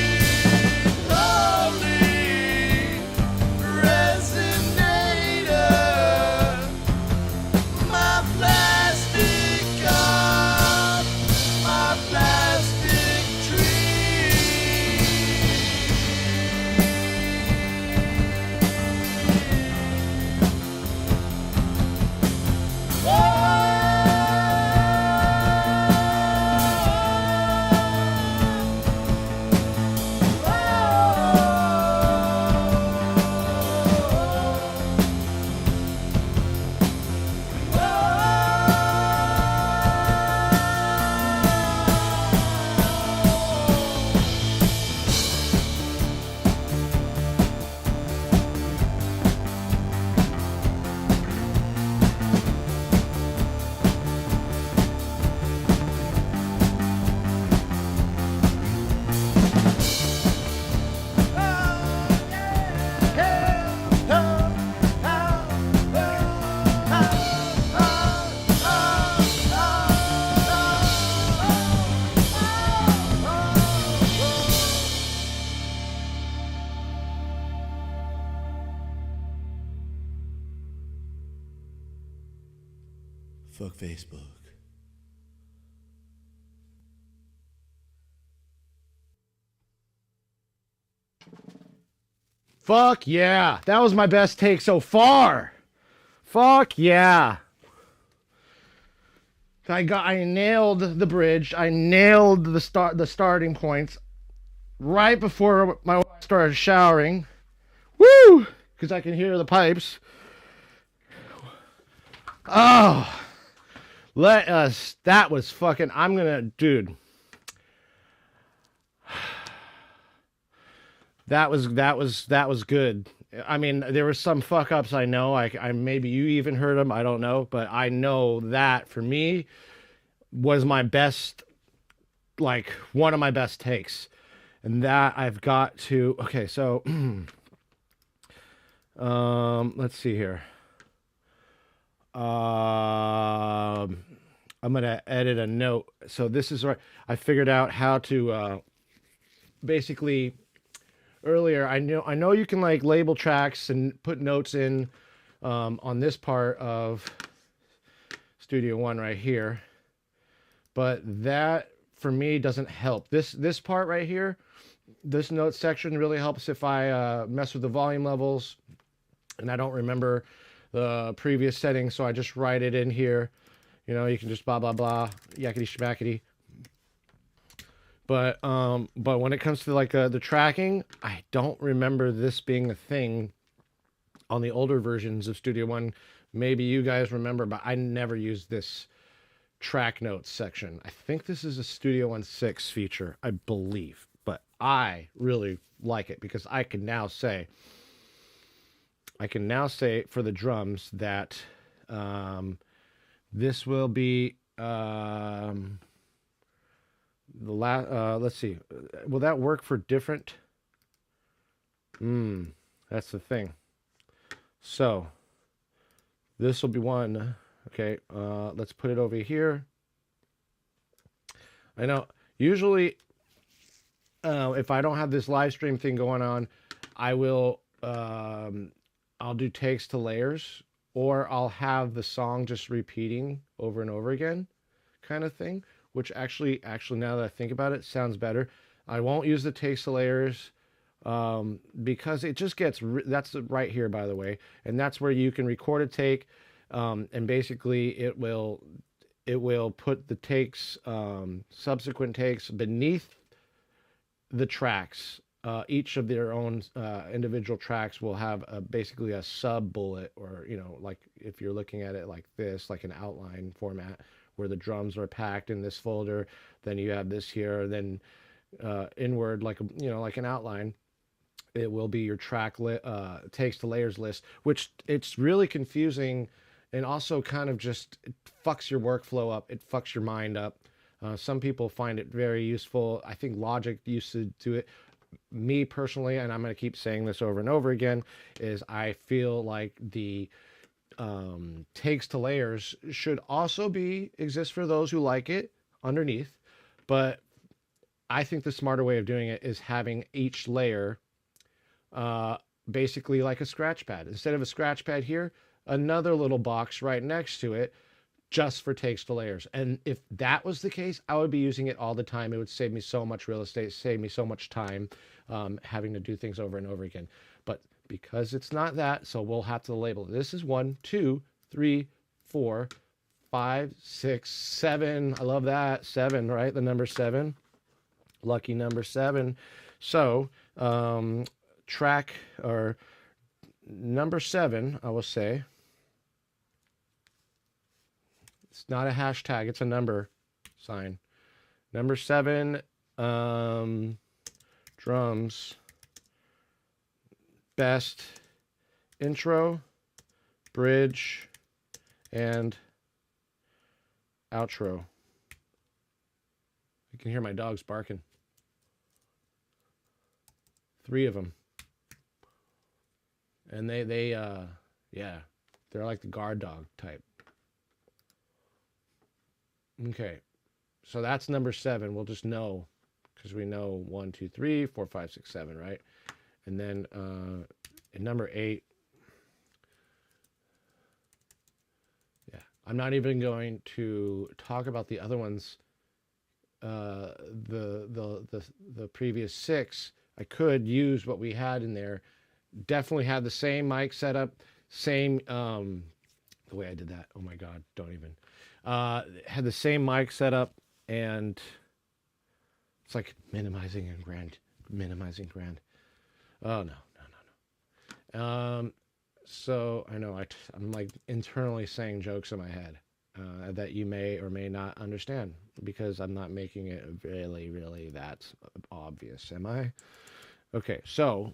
Facebook. Fuck yeah. That was my best take so far. Fuck yeah. I nailed the bridge. I nailed the starting points right before my wife started showering. Woo! Because I can hear the pipes. Oh, let us. That was fucking. I'm gonna, dude. That was good. I mean, there were some fuck ups. I know. I maybe you even heard them. I don't know, but I know that for me was my best, like one of my best takes, and that I've got to. Okay, so let's see here. I'm gonna edit a note. So this is right. I figured out how to basically earlier. I know you can like label tracks and put notes in on this part of Studio One right here, but that for me doesn't help. This part right here, this note section really helps if I mess with the volume levels and I don't remember the previous settings, so I just write it in here. You know, you can just blah blah blah, yakety schmackety. But when it comes to like the tracking, I don't remember this being a thing on the older versions of Studio One. Maybe you guys remember, but I never used this track notes section. I think this is a Studio One 6 feature, I believe, but I really like it because I can now say for the drums that this will be the last. Let's see, will that work for different? That's the thing. So this will be one. Okay, let's put it over here. I know usually if I don't have this live stream thing going on, I will I'll do takes to layers, or I'll have the song just repeating over and over again kind of thing, which actually now that I think about it, sounds better. I won't use the takes to layers because it just gets that's right here, by the way, and that's where you can record a take, and basically it will put the takes, subsequent takes beneath the tracks. Each of their own individual tracks will have basically a sub bullet, or like if you're looking at it like this, like an outline format where the drums are packed in this folder, then you have this here, then inward like like an outline. It will be your track takes to layers list, which it's really confusing, and also kind of just it fucks your workflow up. It fucks your mind up. Some people find it very useful. I think Logic used to do it. Me personally, and I'm going to keep saying this over and over again, is I feel like the takes to layers should also exist for those who like it underneath. But I think the smarter way of doing it is having each layer basically like a scratch pad. Instead of a scratch pad here, another little box right next to it just for takes to layers. And if that was the case, I would be using it all the time. It would save me so much real estate, save me so much time having to do things over and over again. But because it's not that, so we'll have to label it. This is 1, 2, 3, 4, 5, 6, 7. I love that. 7, right? The number 7. Lucky number 7. So track or number 7, I will say. It's not a hashtag, it's a number sign. Number 7, drums, best intro, bridge, and outro. You can hear my dogs barking. 3 of them. And yeah, they're like the guard dog type. Okay, so that's number 7. We'll just know, because we know 1, 2, 3, 4, 5, 6, 7, right? And then in number 8, yeah, I'm not even going to talk about the other ones. The previous 6. I could use what we had in there. Definitely had the same mic setup, same the way I did that. Oh my god, don't even. Had the same mic setup, and it's like minimizing and grand, minimizing grand. Oh no, no, no, no. So I know I'm like internally saying jokes in my head that you may or may not understand because I'm not making it really, really that obvious, am I? Okay, so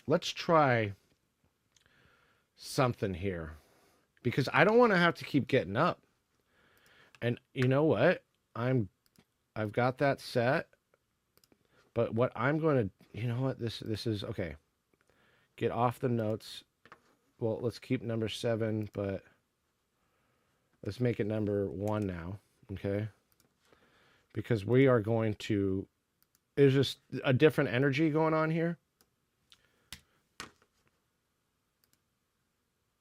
let's try something here because I don't want to have to keep getting up. And you know what? I've got that set, but what I'm going to, you know what? This is okay. Get off the notes. Well, let's keep number 7, but let's make it number 1 now, okay? Because we are going to, there's just a different energy going on here.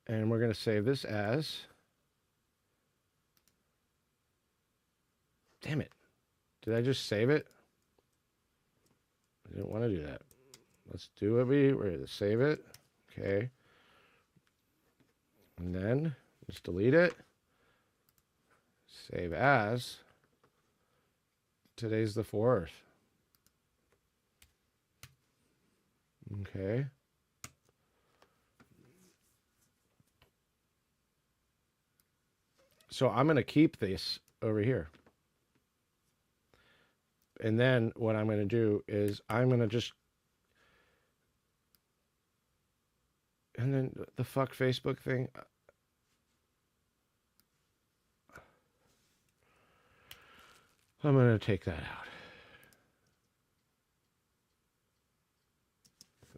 And we're going to save this as, damn it. Did I just save it? I didn't want to do that. Let's do it. We're going to save it. Okay. And then just delete it. Save as. Today's the 4th. Okay. So I'm going to keep this over here. And then what I'm going to do is I'm going to just, and then the fuck Facebook thing. I'm going to take that out.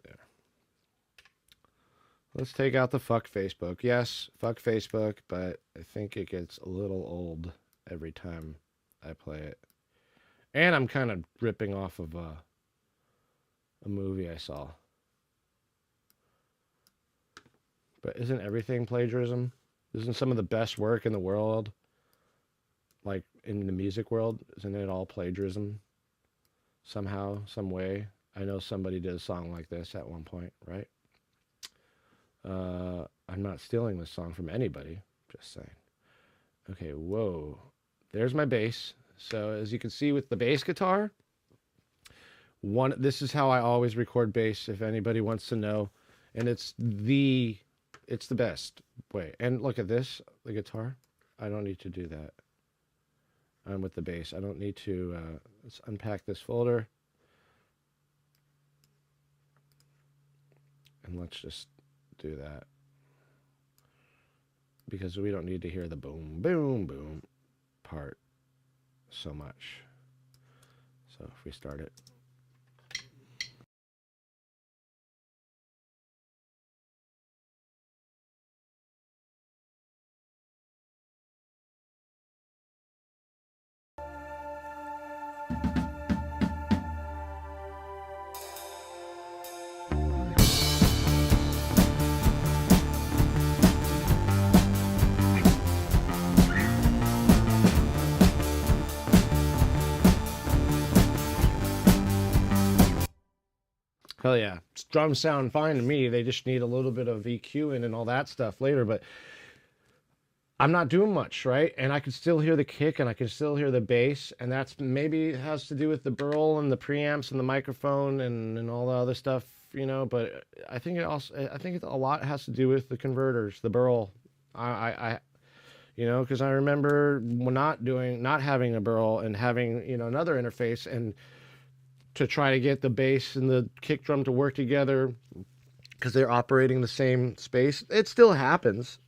There. Let's take out the fuck Facebook. Yes, fuck Facebook, but I think it gets a little old every time I play it. And I'm kind of ripping off of a movie I saw. But isn't everything plagiarism? Isn't some of the best work in the world, like in the music world, isn't it all plagiarism? Somehow, some way. I know somebody did a song like this at one point, right? I'm not stealing this song from anybody, just saying. Okay, whoa. There's my bass. So as you can see with the bass guitar, this is how I always record bass if anybody wants to know. And it's the best way. And look at this, the guitar. I don't need to do that. I'm with the bass. I don't need to, let's unpack this folder. And let's just do that. Because we don't need to hear the boom, boom, boom part so much. So if we start it. Hell yeah. Drums sound fine to me. They just need a little bit of EQ in and all that stuff later, but I'm not doing much, right? And I can still hear the kick and I can still hear the bass, and that's maybe it has to do with the BURL and the preamps and the microphone and all the other stuff, you know, but I think a lot has to do with the converters, the BURL. I you know, because I remember not having a BURL and having, you know, another interface, and to try to get the bass and the kick drum to work together because they're operating the same space. It still happens.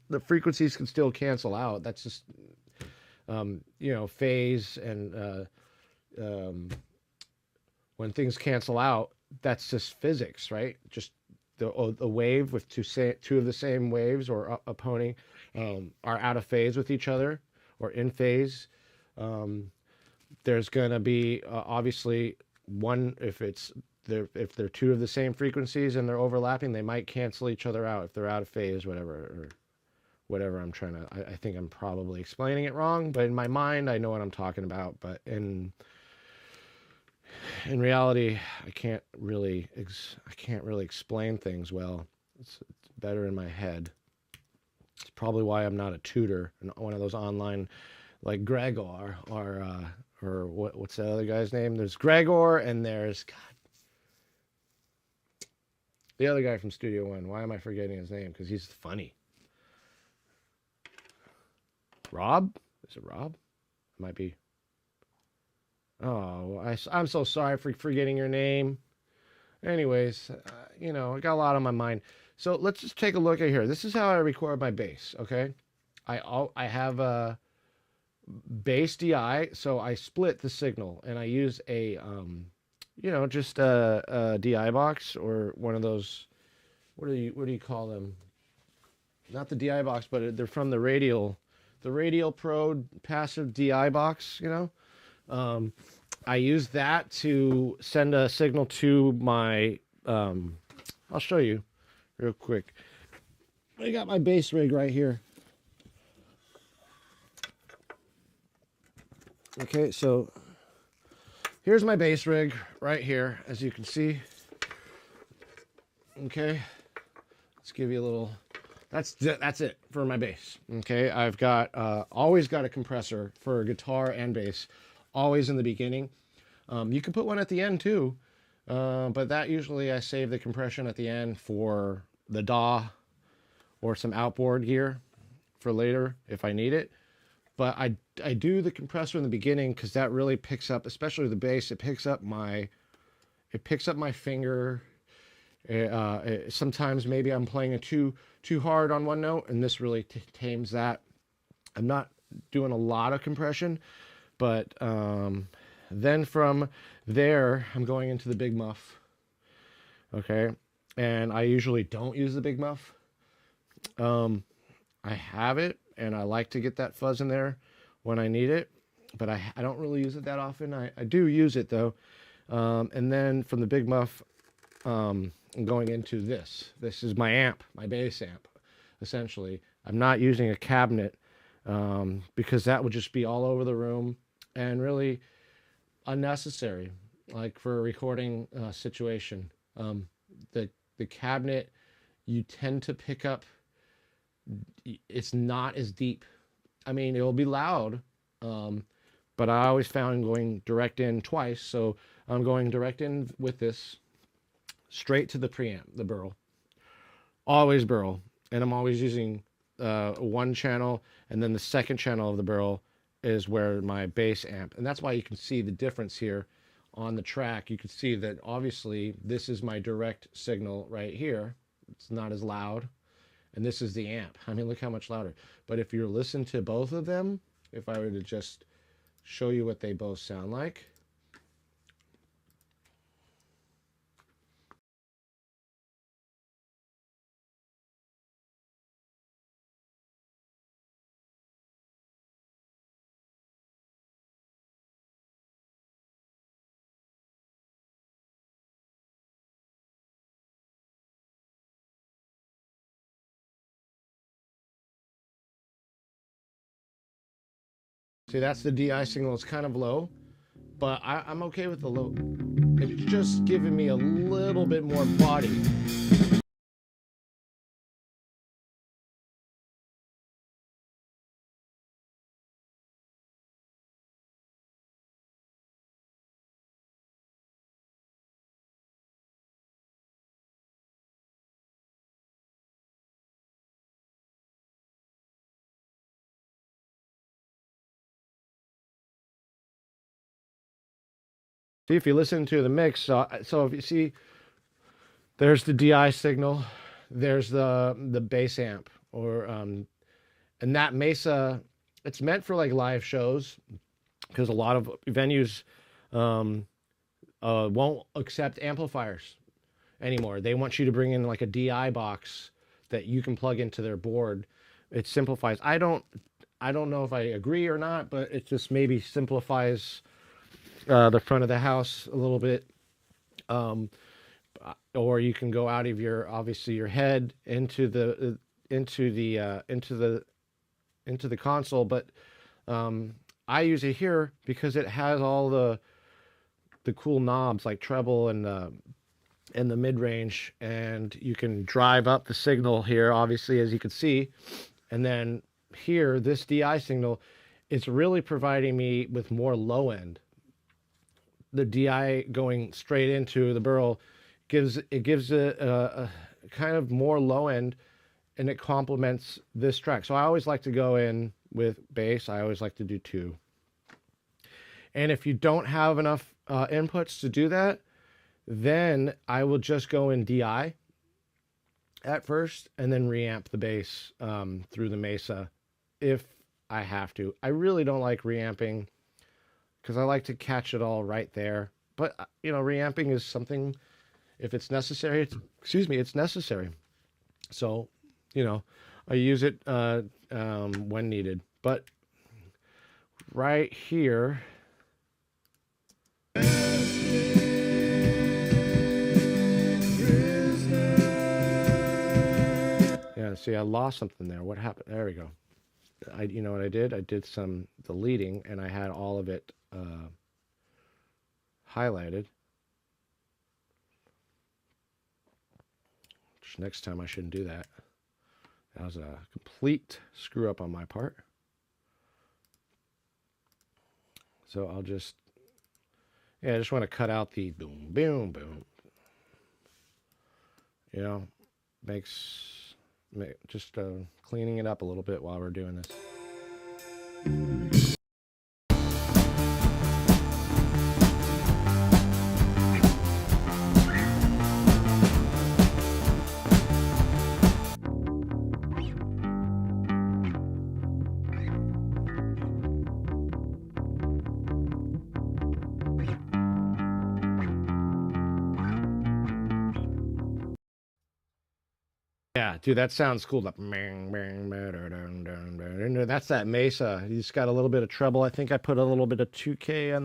The frequencies can still cancel out. That's just, you know, phase and when things cancel out, that's just physics, right? Just the wave with two of the same waves or opposing are out of phase with each other or in phase. There's going to be obviously one, if they're two of the same frequencies and they're overlapping, they might cancel each other out if they're out of phase, whatever whatever I'm trying to, I think I'm probably explaining it wrong, but in my mind, I know what I'm talking about. But in reality, I can't really explain things well. It's better in my head. It's probably why I'm not a tutor and one of those online like Gregor or what's the other guy's name? There's Gregor and there's God, the other guy from Studio One. Why am I forgetting his name? Because he's funny. Rob? Is it Rob? It might be. Oh, I'm so sorry for forgetting your name. Anyways, you know, I got a lot on my mind. So let's just take a look at here. This is how I record my bass, okay? I have a bass DI, so I split the signal, and I use a, you know, just a DI box or one of those, what do you call them? Not the DI box, but they're from the Radial Pro passive DI box, you know? I use that to send a signal to my, I'll show you real quick. I got my bass rig right here. Okay, so here's my bass rig right here, as you can see. Okay, let's give you a little, that's it for my bass. Okay, I've got, always got a compressor for guitar and bass, always in the beginning. You can put one at the end too, but that usually I save the compression at the end for the DAW or some outboard gear for later if I need it. But I do the compressor in the beginning because that really picks up, especially the bass. It picks up my finger. Sometimes maybe I'm playing it too hard on one note, and this really tames that. I'm not doing a lot of compression, but then from there I'm going into the big muff. Okay, and I usually don't use the big muff. I have it, and I like to get that fuzz in there when I need it, but I don't really use it that often. I do use it though. And then from the big muff, I'm going into this. This is my amp, my bass amp, essentially. I'm not using a cabinet because that would just be all over the room and really unnecessary, like for a recording situation. The cabinet, you tend to pick up, it's not as deep. I mean, it will be loud, but I always found going direct in twice, so I'm going direct in with this straight to the preamp, the BURL. Always BURL, and I'm always using one channel, and then the second channel of the BURL is where my bass amp, and that's why you can see the difference here on the track. You can see that obviously this is my direct signal right here. It's not as loud. And this is the amp. I mean, look how much louder. But if you're listening to both of them, if I were to just show you what they both sound like. See, that's the DI signal. It's kind of low, but I'm okay with the low. It's just giving me a little bit more body. See, if you listen to the mix, so if you see, there's the DI signal, there's the bass amp, or and that Mesa, it's meant for like live shows because a lot of venues won't accept amplifiers anymore. They want you to bring in like a DI box that you can plug into their board. It simplifies. I don't know if I agree or not, but it just maybe simplifies the front of the house a little bit. Or you can go out of your, obviously your head into into the console, but I use it here because it has all the cool knobs like treble and the mid range, and you can drive up the signal here, obviously, as you can see, and then here this DI signal is really providing me with more low end. The DI going straight into the BURL gives a kind of more low end, and it complements this track. So I always like to go in with bass. I always like to do 2. And if you don't have enough inputs to do that, then I will just go in DI at first and then reamp the bass through the Mesa if I have to. I really don't like reamping because I like to catch it all right there. But, you know, reamping is something, if it's necessary, it's necessary. So, you know, I use it when needed. But right here, yeah, see, I lost something there. What happened? There we go. You know what I did? I did some deleting, and I had all of it highlighted. Which next time I shouldn't do that. That was a complete screw up on my part. So I'll just, yeah, I just want to cut out the boom, boom, boom. You know, just cleaning it up a little bit while we're doing this. Yeah, dude, that sounds cool. That's that Mesa. You just got a little bit of treble. I think I put a little bit of 2K on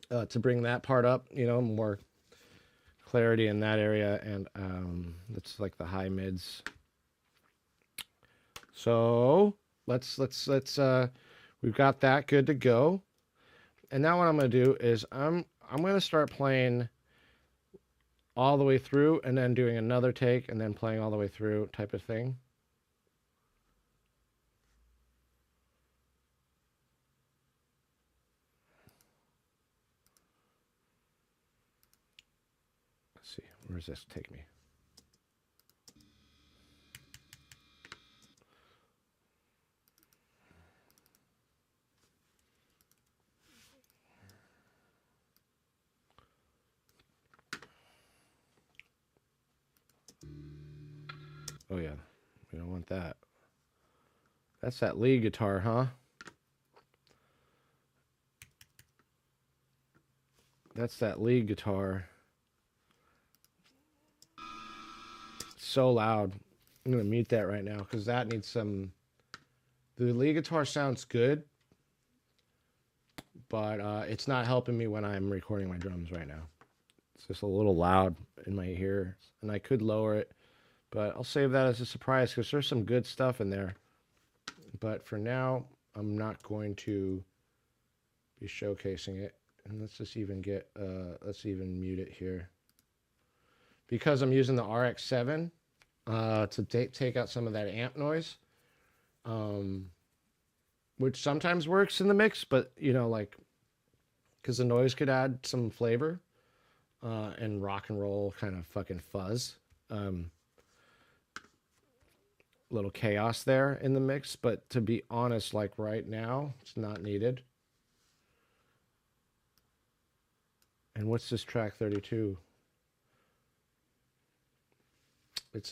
that to bring that part up, you know, more clarity in that area. And that's like the high mids. So let's we've got that good to go. And now what I'm going to do is I'm going to start playing all the way through and then doing another take and then playing all the way through type of thing. Let's see, where does this take me? Oh yeah, we don't want that. That's that lead guitar, huh? That's that lead guitar. It's so loud. I'm gonna mute that right now because that needs some. The lead guitar sounds good, but it's not helping me when I'm recording my drums right now. It's just a little loud in my ears, and I could lower it, but I'll save that as a surprise because there's some good stuff in there. But for now, I'm not going to be showcasing it. And let's just even get, let's even mute it here. Because I'm using the RX-7 to take out some of that amp noise, which sometimes works in the mix, but, you know, like, because the noise could add some flavor and rock and roll kind of fucking fuzz. Little chaos there in the mix, but to be honest, like right now, it's not needed. And what's this track 32? It's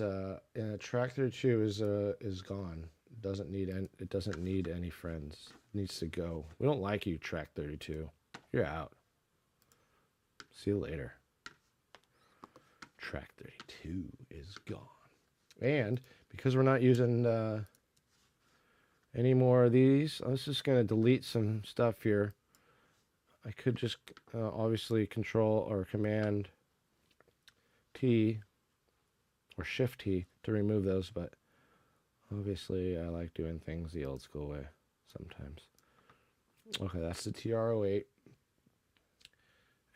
track 32 is gone. It doesn't need any friends. It needs to go. We don't like you, track 32. You're out. See you later. Track 32 is gone. And because we're not using any more of these, I was just going to delete some stuff here. I could just obviously Control or Command T or Shift T to remove those, but obviously I like doing things the old school way sometimes. Okay, that's the TR-08.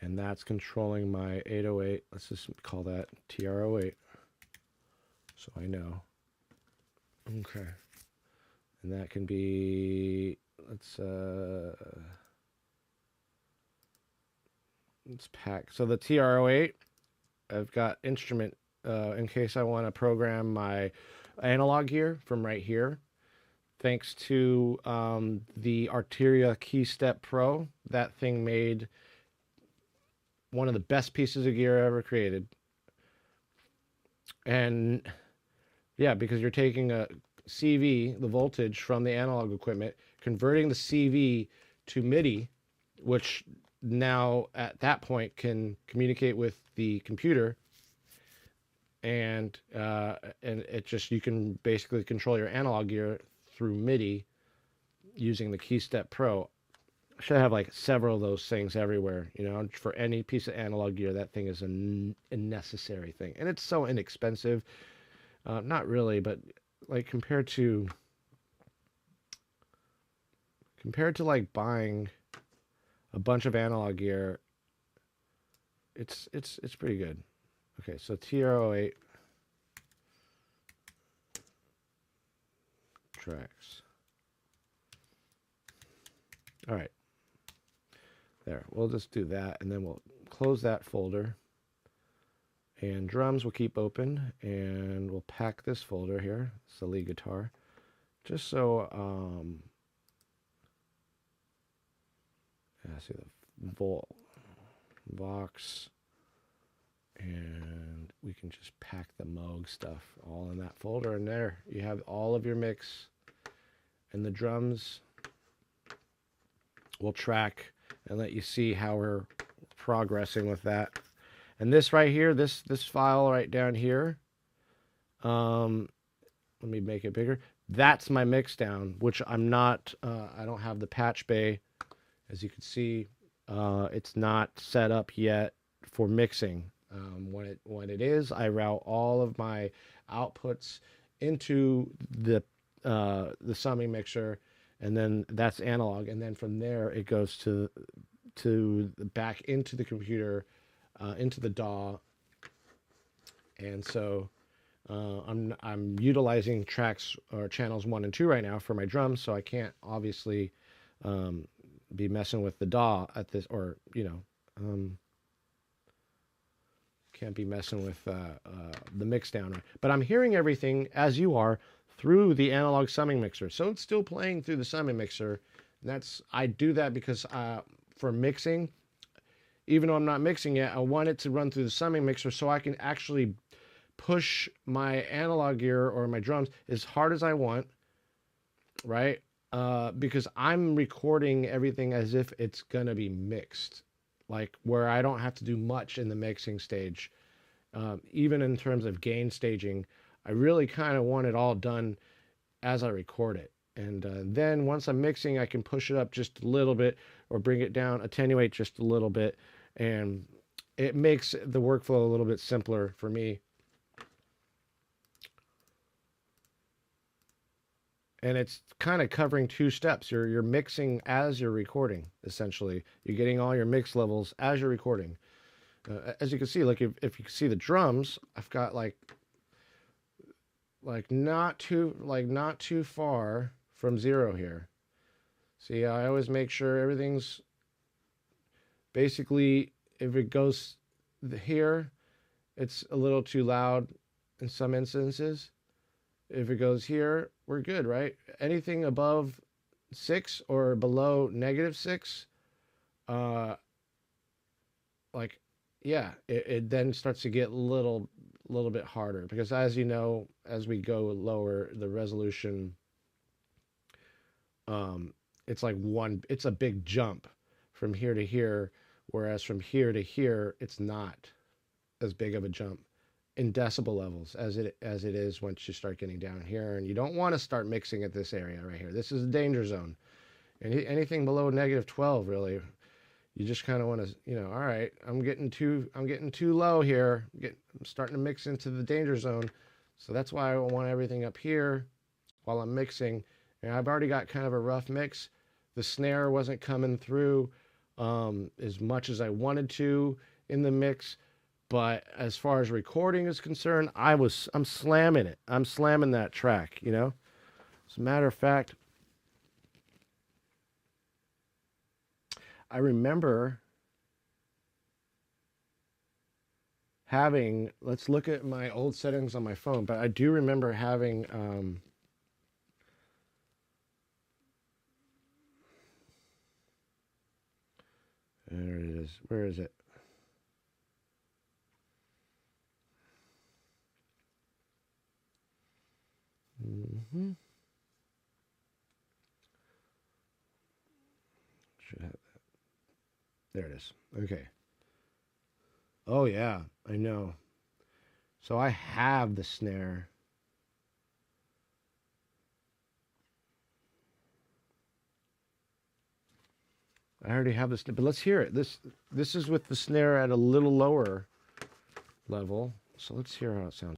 And that's controlling my 808. Let's just call that TR-08. So I know. Okay. And that can be, let's pack. So the TR-08, I've got instrument in case I want to program my analog gear from right here. Thanks to the Arteria KeyStep Pro, that thing made one of the best pieces of gear ever created. And yeah, because you're taking a CV, the voltage from the analog equipment, converting the CV to MIDI, which now at that point can communicate with the computer, and it just, you can basically control your analog gear through MIDI using the KeyStep Pro. I should have like several of those things everywhere, you know, for any piece of analog gear. That thing is a necessary thing, and it's so inexpensive. Not really, but like compared to like buying a bunch of analog gear, it's pretty good. Okay, so TR-08 tracks. All right, there. We'll just do that, and then we'll close that folder. And drums will keep open, and we'll pack this folder here. It's the lead guitar, just so see the Vox, and we can just pack the Moog stuff all in that folder, and there you have all of your mix. And the drums will track and let you see how we're progressing with that. And this right here, this file right down here, let me make it bigger. That's my mix down, which I'm not, I don't have the patch bay. As you can see, it's not set up yet for mixing. When it is, I route all of my outputs into the summing mixer, and then that's analog, and then from there it goes to back into the computer, into the DAW. And so I'm utilizing tracks or channels 1 and 2 right now for my drums, so I can't obviously be messing with the DAW at this, or you know, can't be messing with the mix down. But I'm hearing everything as you are through the analog summing mixer, so it's still playing through the summing mixer. And I do that because for mixing, even though I'm not mixing yet, I want it to run through the summing mixer so I can actually push my analog gear or my drums as hard as I want, right? Because I'm recording everything as if it's gonna be mixed, like where I don't have to do much in the mixing stage. Even in terms of gain staging, I really kind of want it all done as I record it. And then once I'm mixing, I can push it up just a little bit or bring it down, attenuate just a little bit. And it makes the workflow a little bit simpler for me. And it's kind of covering 2 steps. You're mixing as you're recording, essentially. You're getting all your mix levels as you're recording. As you can see, like if you can see the drums, I've got like not too far from 0 here. See, I always make sure everything's basically, if it goes here, it's a little too loud in some instances. If it goes here, we're good, right? Anything above 6 or below -6, like, yeah, it then starts to get a little bit harder, because as you know, as we go lower, the resolution, it's like it's a big jump from here to here, whereas from here to here, it's not as big of a jump in decibel levels as it is once you start getting down here. And you don't want to start mixing at this area right here. This is a danger zone. And anything below -12, really, you just kind of want to, you know, all right, I'm getting too low here. I'm starting to mix into the danger zone. So that's why I want everything up here while I'm mixing. And I've already got kind of a rough mix. The snare wasn't coming through as much as I wanted to in the mix. But as far as recording is concerned, I'm slamming it. I'm slamming that track, you know. As a matter of fact, I remember having, let's look at my old settings on my phone, but I do remember having there it is. Where is it? Should have that. There it is. Okay. Oh yeah, I know. So I have the snare. I already have this, but let's hear it. This is with the snare at a little lower level. So let's hear how it sounds.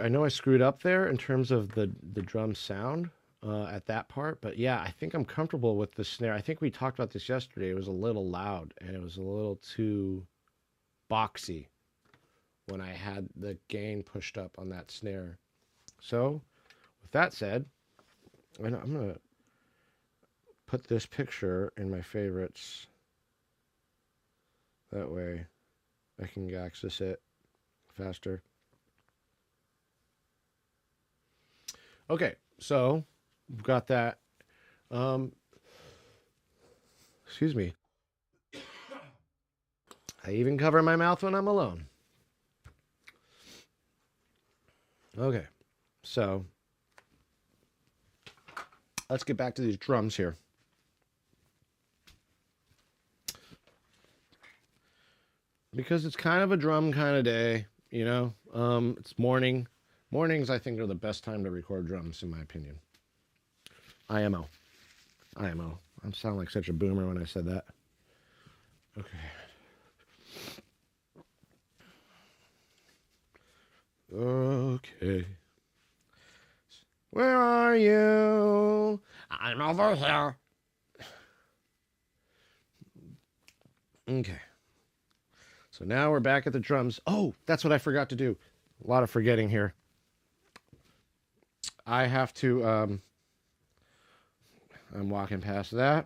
I know I screwed up there in terms of the drum sound at that part, but yeah, I think I'm comfortable with the snare. I think we talked about this yesterday. It was a little loud and it was a little too boxy when I had the gain pushed up on that snare. So, with that said, I'm gonna put this picture in my favorites. That way, I can access it faster. Okay, so we've got that. Excuse me. I even cover my mouth when I'm alone. Okay, so let's get back to these drums here. Because it's kind of a drum kind of day, you know. It's morning. Mornings, I think, are the best time to record drums, in my opinion. IMO. I sound like such a boomer when I said that. Okay. Okay. Where are you? I'm over here. Okay. So now we're back at the drums. Oh, that's what I forgot to do. A lot of forgetting here. I have to, I'm walking past that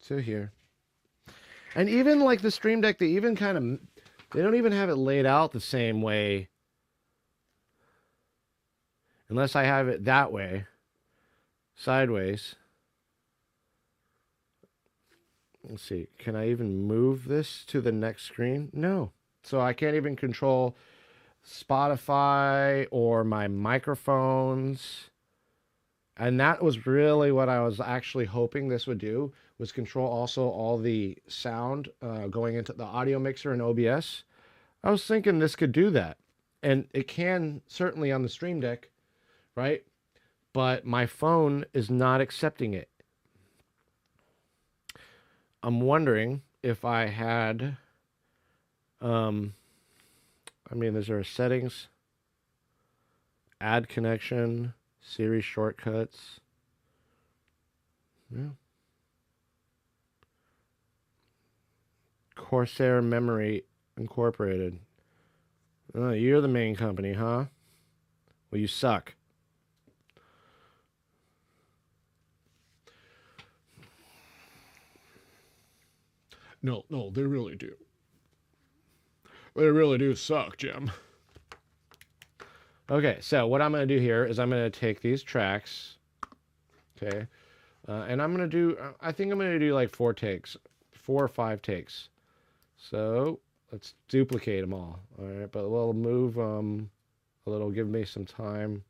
to here. And even like the Stream Deck, they even kind of, they don't even have it laid out the same way. Unless I have it that way, sideways. Let's see, can I even move this to the next screen? No. So I can't even control Spotify or my microphones. And that was really what I was actually hoping this would do, was control also all the sound going into the audio mixer in OBS. I was thinking this could do that. And it can certainly on the Stream Deck, right? But my phone is not accepting it. I'm wondering if I had, I mean, is there a settings? Add connection, Siri shortcuts. Yeah. Corsair Memory Incorporated. Oh, you're the main company, huh? Well, you suck. No, they really do. They really do suck, Jim. Okay, so what I'm going to do here is I'm going to take these tracks, okay, and I'm going to do, I think I'm going to do like 4 or 5 takes. So let's duplicate them all right, but we'll move a little, give me some time.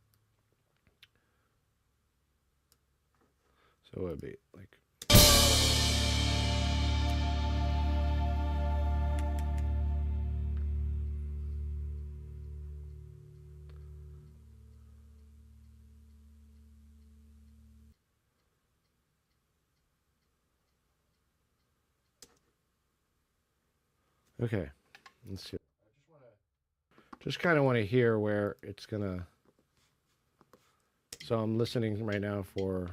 it would be like. Okay, let's see. Just kind of want to hear where it's gonna. So I'm listening right now for.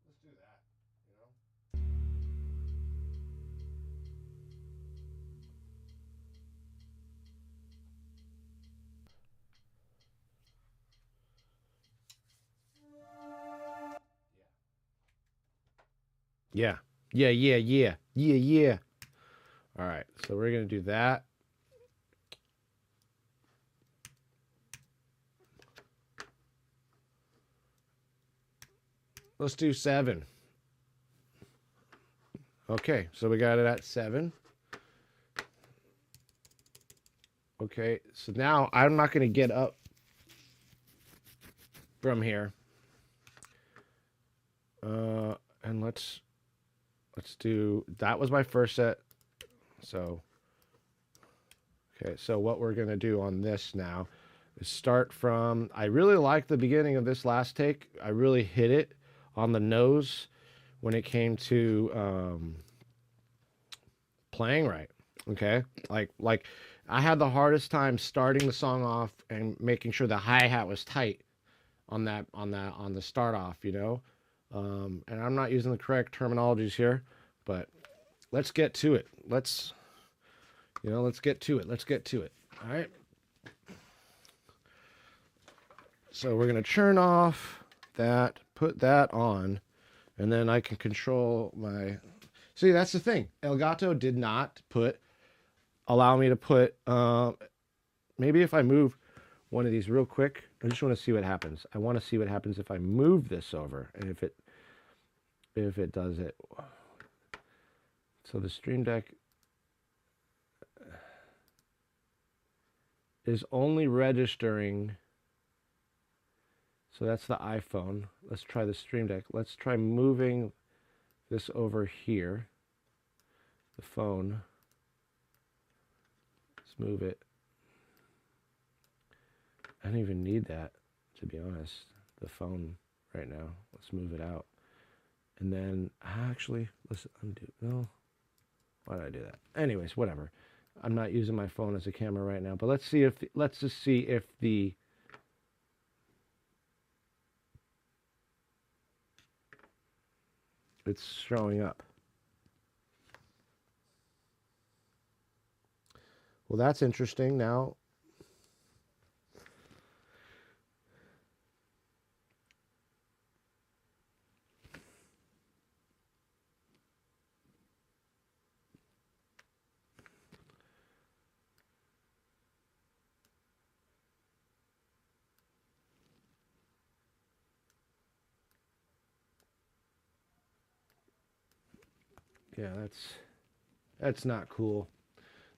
Let's do that. You know. Yeah. Yeah, yeah, yeah. Yeah, yeah. All right. So we're going to do that. Let's do 7. Okay. So we got it at 7. Okay. So now I'm not going to get up from here. And let's do, that was my first set. So, okay. So what we're going to do on this now is start from, I really like the beginning of this last take. I really hit it on the nose when it came to playing right. Okay, like I had the hardest time starting the song off and making sure the hi-hat was tight on the start off, you know. And I'm not using the correct terminologies here, but let's get to it. Let's get to it. Let's get to it. All right. So we're gonna churn off that, put that on, and then I can control my. See, that's the thing. Elgato did not allow me to put. Maybe if I move one of these real quick, I just want to see what happens. I want to see what happens if I move this over, and if it does it. So the Stream Deck is only registering. So that's the iPhone. Let's try the Stream Deck. Let's try moving this over here. The phone. Let's move it. I don't even need that, to be honest. The phone right now. Let's move it out. And then, actually, let's undo. No. Why did I do that? Anyways, whatever. I'm not using my phone as a camera right now. But let's just see if the it's showing up. Well, that's interesting. Now, yeah, that's not cool.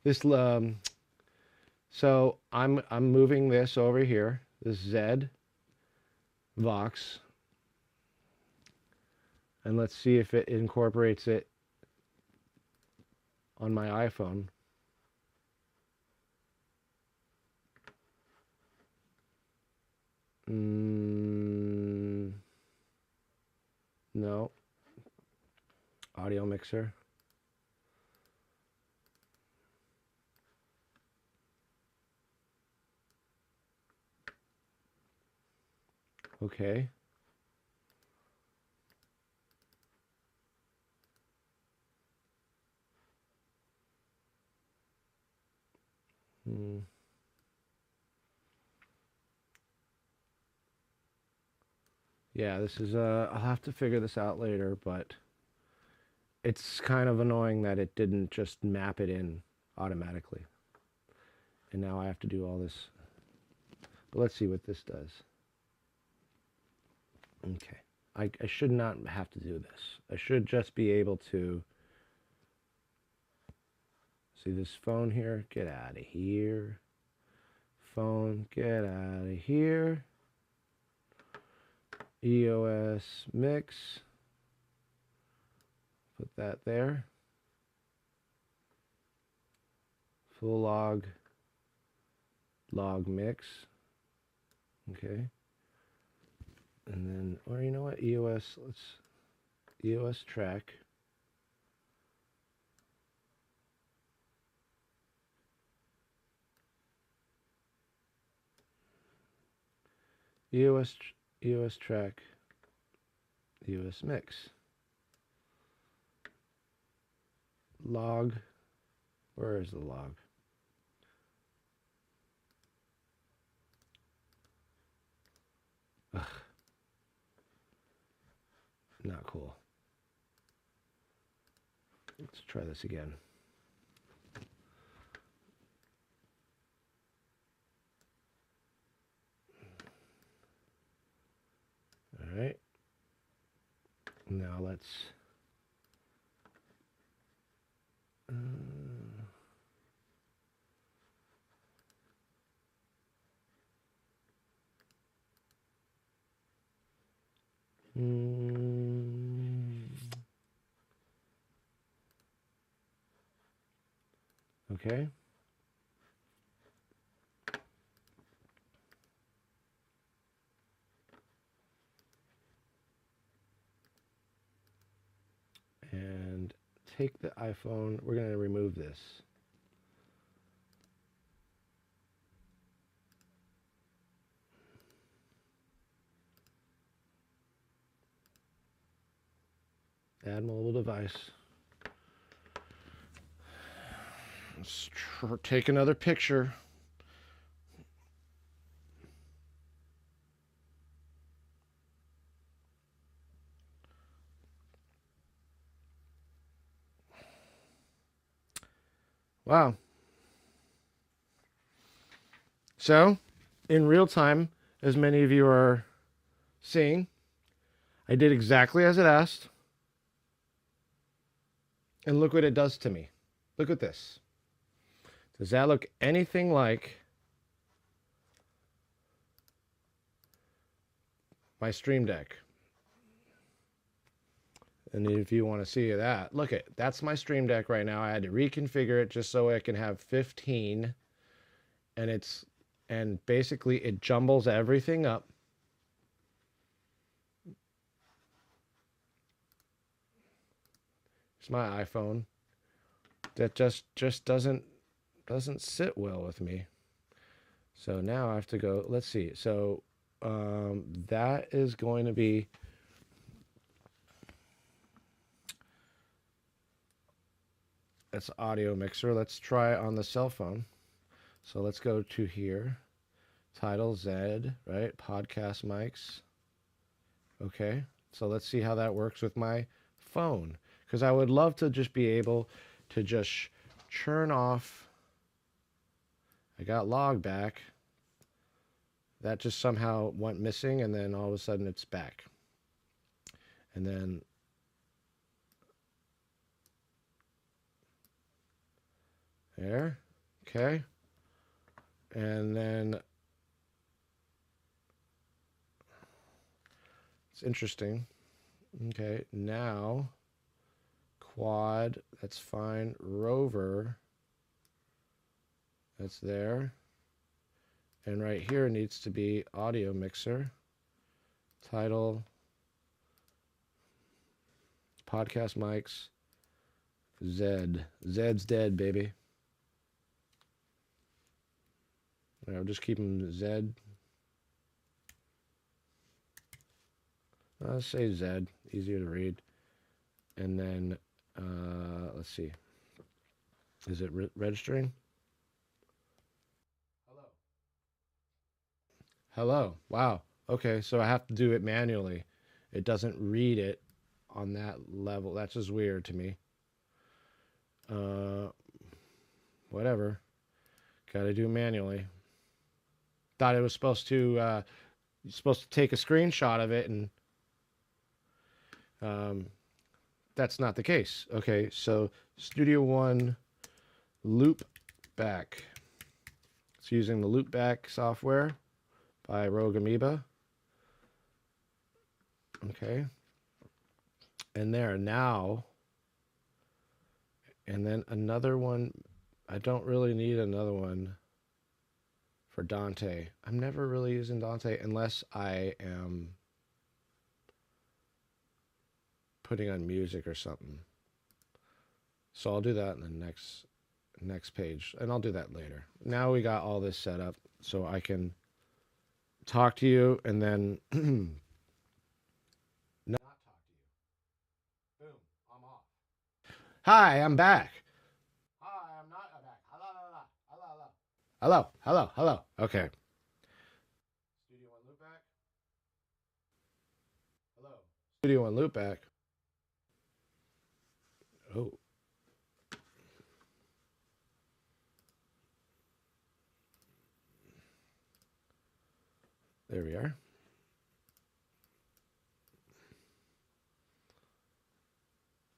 This so I'm moving this over here. This Z Vox, and let's see if it incorporates it on my iPhone. No. Audio mixer. Okay. Yeah, this is, I'll have to figure this out later, but it's kind of annoying that it didn't just map it in automatically. And now I have to do all this. But let's see what this does. Okay. I should not have to do this. I should just be able to see this phone here. Get out of here. Phone, get out of here. EOS mix. Put that there. Full log mix. Okay. And then, or you know what, EOS, let's EOS track. EOS track, EOS mix. Log, where is the log? Ugh. Not cool. Let's try this again. All right. Now let's okay. And take the iPhone. We're going to remove this. Add mobile device. Let's take another picture. Wow. So, in real time, as many of you are seeing, I did exactly as it asked. And look what it does to me. Look at this. Does that look anything like my Stream Deck? And if you want to see that, look at that's my Stream Deck right now. I had to reconfigure it just so I can have 15, and basically it jumbles everything up. It's my iPhone. That just doesn't sit well with me. So now I have to go. Let's see. So that is going to be. That's audio mixer. Let's try on the cell phone. So let's go to here. Title Z, right? Podcast mics. Okay. So let's see how that works with my phone. Because I would love to just be able to just churn off. I got log back. That just somehow went missing, and then all of a sudden it's back. And then there. Okay. And then it's interesting. Okay, now quad, that's fine. Rover, that's there. And right here needs to be audio mixer. Title, podcast mics, Z. Zed's dead, baby. I'll just keep them Z. Let's say Z, easier to read. And then, let's see. Is it registering? Hello. Wow. Okay, so I have to do it manually. It doesn't read it on that level. That's just weird to me. Uh, Whatever. Got to do it manually. Thought it was supposed to. You're supposed to take a screenshot of it, and um, that's not the case. Okay, so Studio One Loop Back. It's using the Loopback software by Rogue Amoeba. Okay. And there now. And then another one. I don't really need another one for Dante. I'm never really using Dante unless I am putting on music or something. So I'll do that in the next page, and I'll do that later. Now we got all this set up so I can talk to you and then not talk to you. Boom, I'm off. Hi, I'm back. Hi, I'm not back. Hello, hello, hello, hello. Hello, hello, hello. Okay. Studio One loop back. Hello. Studio One loop back. Oh. There we are.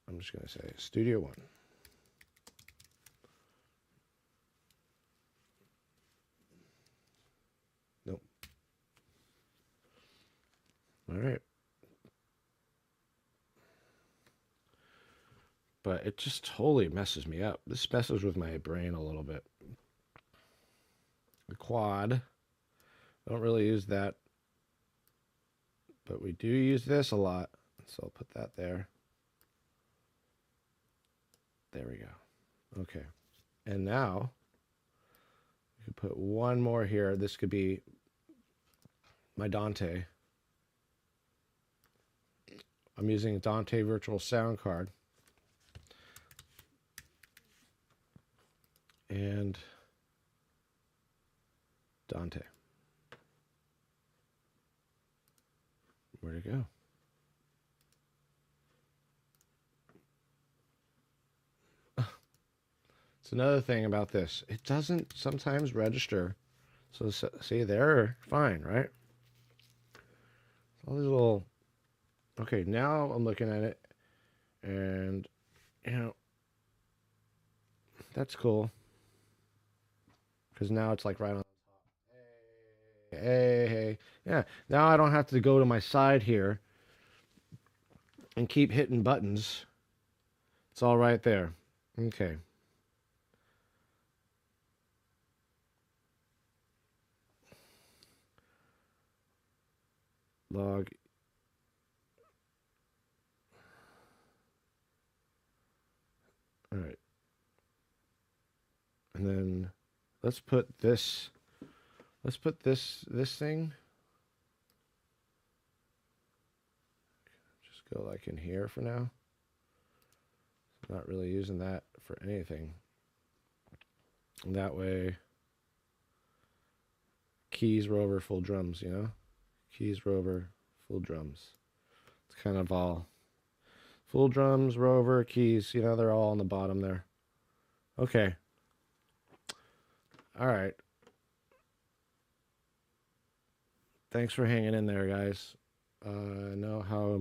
I'm just going to say Studio One. Nope. All right. But it just totally messes me up. This messes with my brain a little bit. The quad. I don't really use that. But we do use this a lot. So I'll put that there. There we go. Okay. And now we could put one more here. This could be my Dante. I'm using a Dante virtual sound card. And Dante. Where'd it go? It's another thing about this. It doesn't sometimes register. So see, they're fine, right? All these little... Okay, now I'm looking at it. And, you know, that's cool. Because now it's like right on top. Hey. Yeah, now I don't have to go to my side here and keep hitting buttons. It's all right there. Okay. Log. All right. And then let's put this thing. Just go like in here for now. Not really using that for anything. And that way, keys, rover, full drums, you know? Keys, rover, full drums. It's kind of all full drums, rover, keys, you know, they're all on the bottom there. Okay. All right. Thanks for hanging in there, guys. I know how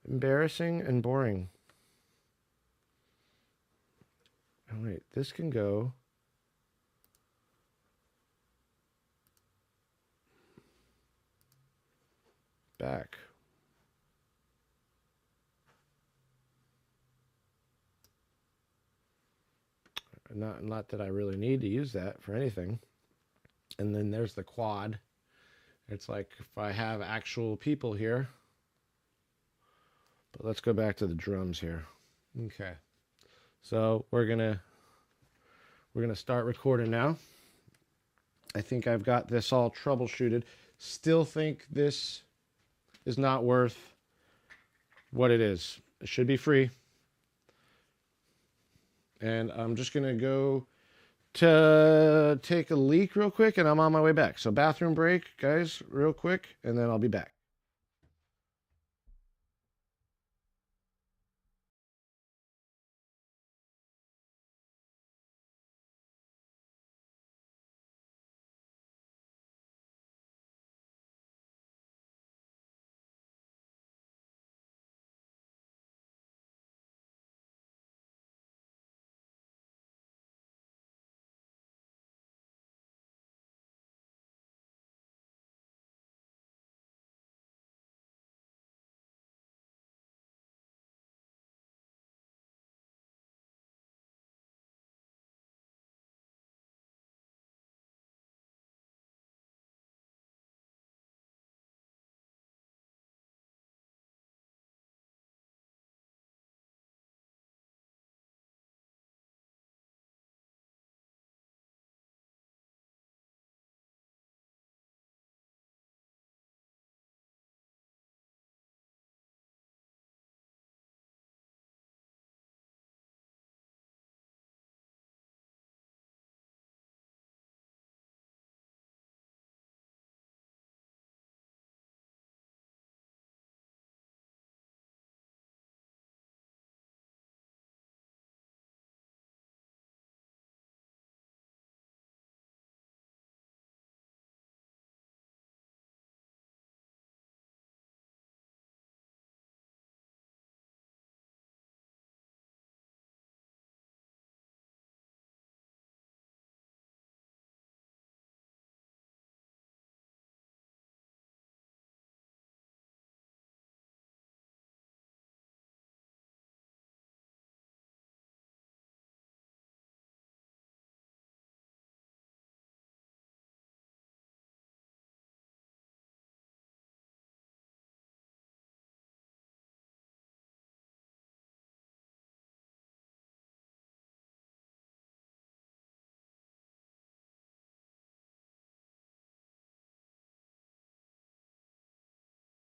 embarrassing and boring. Oh, wait, this can go. Back. Not that I really need to use that for anything. And then there's the quad. It's like if I have actual people here. But let's go back to the drums here. Okay. So we're gonna start recording now. I think I've got this all troubleshooted. Still think this is not worth what it is. It should be free. And I'm just gonna go to take a leak real quick, and I'm on my way back. So bathroom break, guys, real quick, and then I'll be back.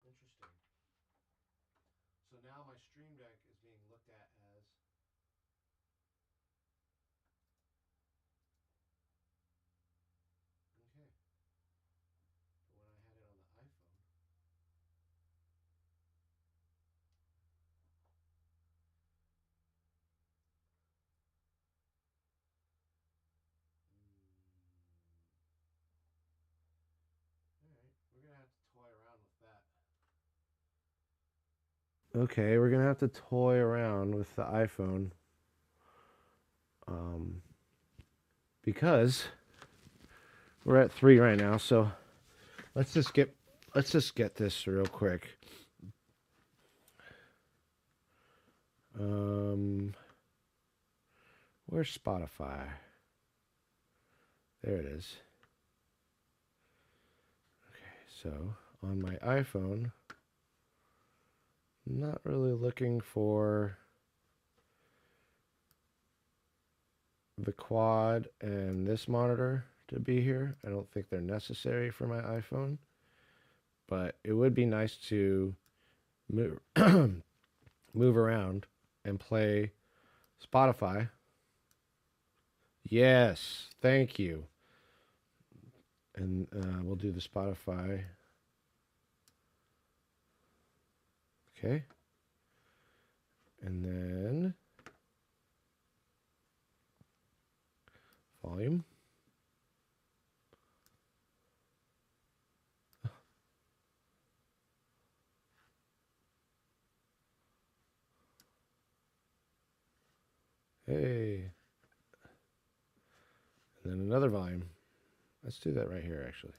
Interesting. So now my Stream Deck is being looked at as okay. But when I had it on the iPhone, all right, we're gonna have to toy around with that. Okay, we're gonna have to toy around with the iPhone, because we're at 3 right now. So let's just get this real quick. Where's Spotify? There it is. Okay, so on my iPhone, I'm not really looking for the quad and this monitor to be here. I don't think they're necessary for my iPhone, but it would be nice to move, move around and play Spotify. Yes, thank you. And we'll do the Spotify. Okay. And then volume. Hey. And then another volume. Let's do that right here, actually.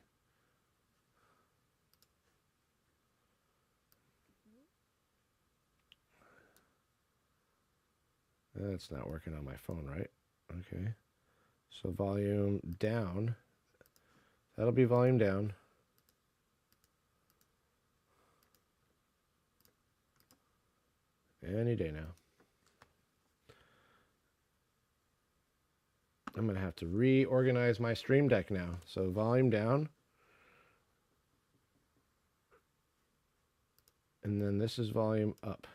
That's not working on my phone, right? Okay. So volume down. That'll be volume down. Any day now. I'm going to have to reorganize my Stream Deck now. So volume down. And then this is volume up.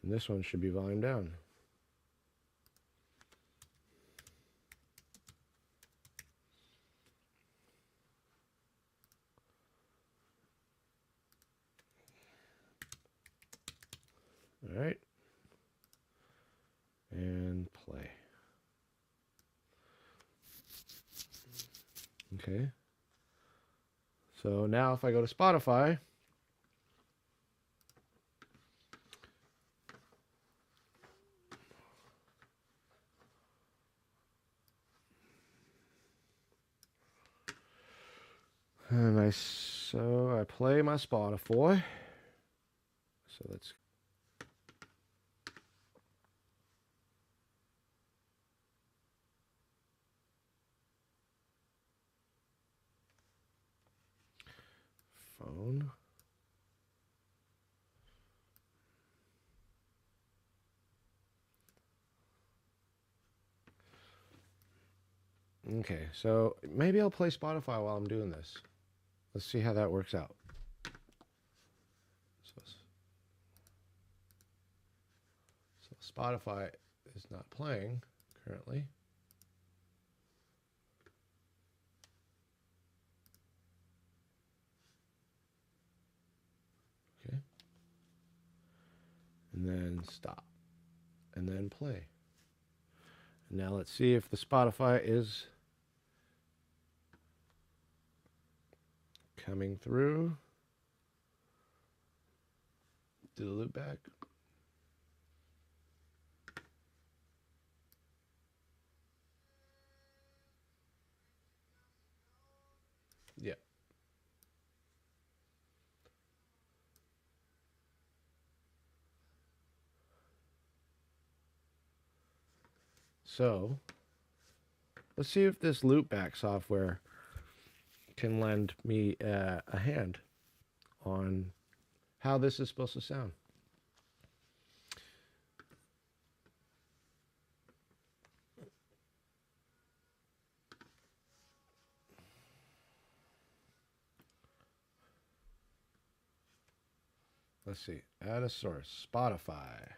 And this one should be volume down. All right. And play. Okay. So now if I go to Spotify, and I play my Spotify. So let's phone. Okay, so maybe I'll play Spotify while I'm doing this. Let's see how that works out. So Spotify is not playing currently. Okay. And then stop. And then play. And now let's see if the Spotify is coming through. Do the loop back. Yeah. So let's see if this loopback software can lend me a hand on how this is supposed to sound. Let's see. Add a source. Spotify.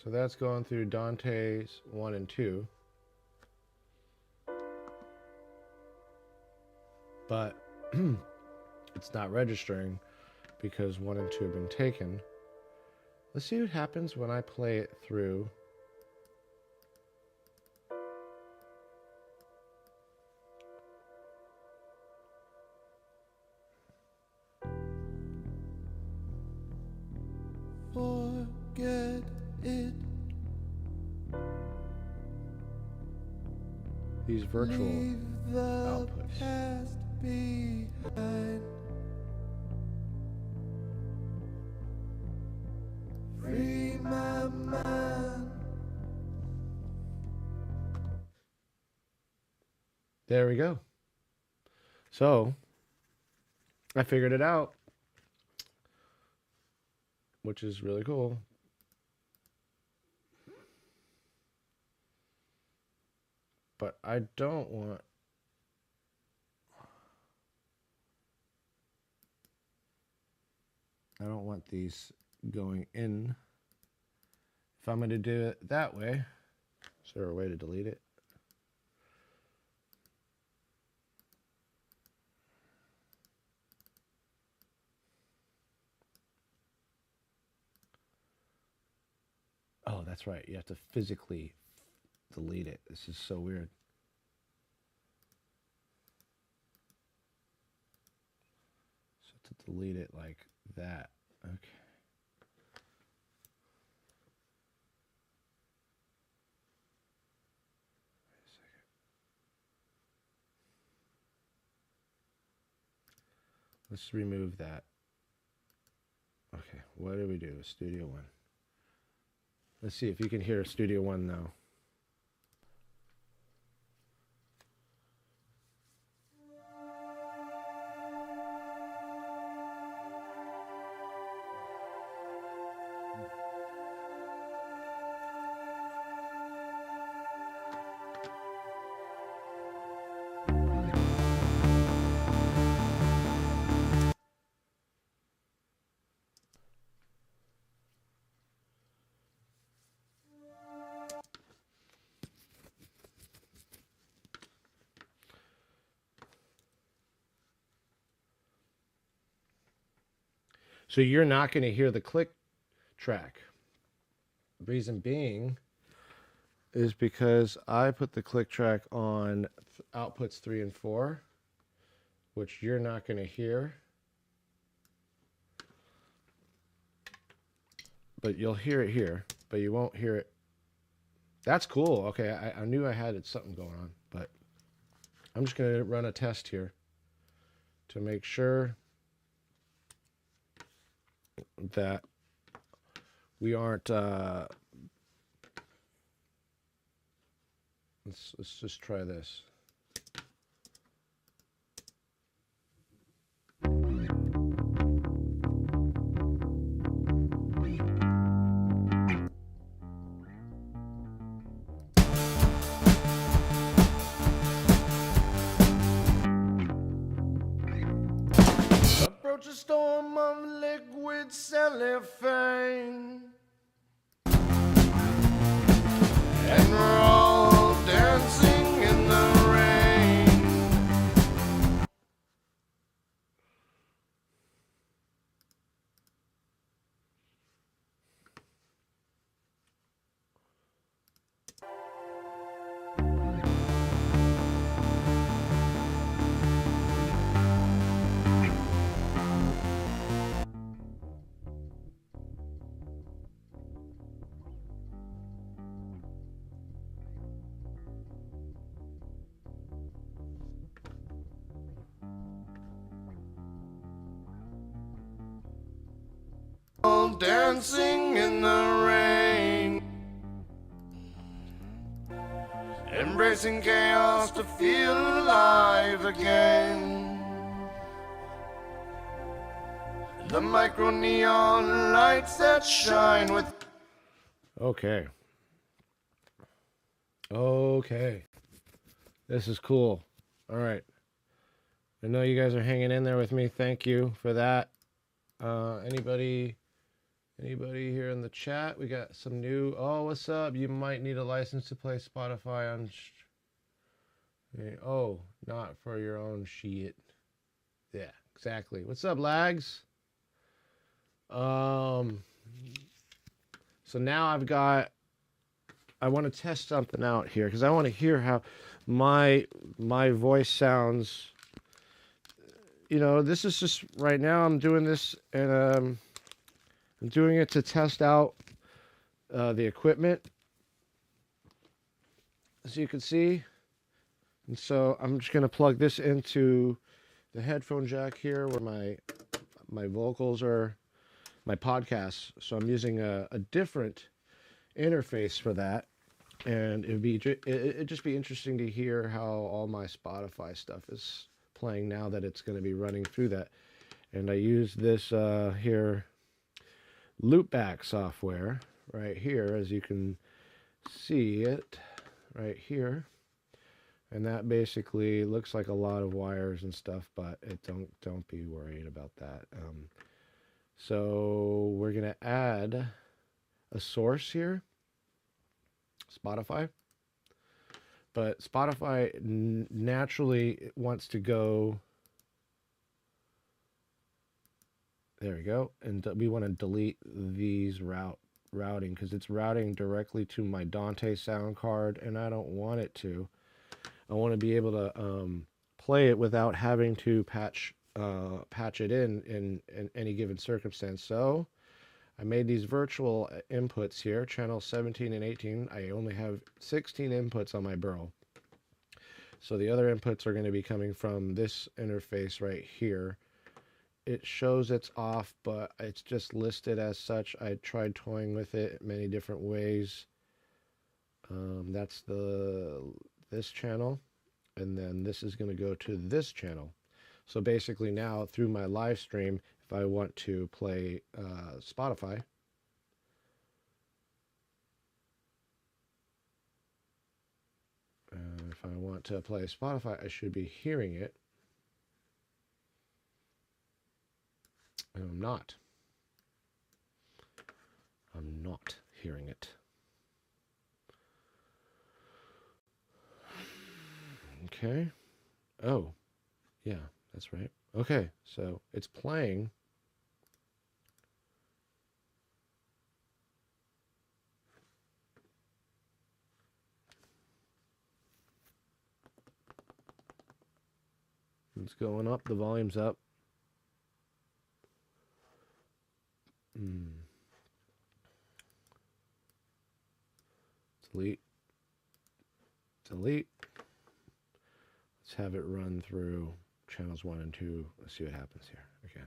So that's going through Dante's 1 and 2. But it's not registering because 1 and 2 have been taken. Let's see what happens when I play it through. Forget it. These virtual Leave the outputs. past behind. Free my mind. There we go. So I figured it out, which is really cool. But I don't want these going in. If I'm going to do it that way, is there a way to delete it? Oh, that's right. You have to physically delete it. This is so weird. So to delete it like that. Okay. Wait a second. Let's remove that. Okay, what do we do? Studio One. Let's see if you can hear Studio One now. So you're not going to hear the click track. Reason being is because I put the click track on outputs 3 and 4, which you're not going to hear. But you'll hear it here, but you won't hear it. That's cool. Okay, I knew I had something going on, but I'm just going to run a test here to make sure that we aren't let's just try this. Approach a storm of liquid cellophane, and we're all dancing in the rain. All dancing in the rain, embracing chaos to feel alive again. The micro neon lights that shine with. Okay. Okay. This is cool. All right. I know you guys are hanging in there with me. Thank you for that. Anybody here in the chat? We got some new. Oh, what's up? You might need a license to play Spotify on. Oh, not for your own shit. Yeah, exactly. What's up, lags? So now I want to test something out here because I want to hear how my voice sounds. You know, this is just right now. I'm doing this and I'm doing it to test out the equipment, as you can see. And so I'm just going to plug this into the headphone jack here where my vocals are, my podcasts. So I'm using a different interface for that. And it'd just be interesting to hear how all my Spotify stuff is playing now that it's going to be running through that. And I use this here loopback software right here, as you can see it right here, and that basically looks like a lot of wires and stuff, but don't be worried about that. So we're gonna add a source here, Spotify, but Spotify naturally wants to go. There we go. And we want to delete these routing because it's routing directly to my Dante sound card, and I don't want it to. I want to be able to play it without having to patch it in any given circumstance. So I made these virtual inputs here, channel 17 and 18. I only have 16 inputs on my BURL. So the other inputs are going to be coming from this interface right here. it shows it's off, but it's just listed as such. I tried toying with it many different ways. That's this channel, and then this is going to go to this channel. So basically now through my live stream, if I want to play Spotify, if I want to play Spotify, I should be hearing it. And I'm not. I'm not hearing it. Okay. Oh, yeah, that's right. Okay, so it's playing. It's going up. The volume's up. Delete. Delete. Let's have it run through channels 1 and 2. Let's see what happens here again.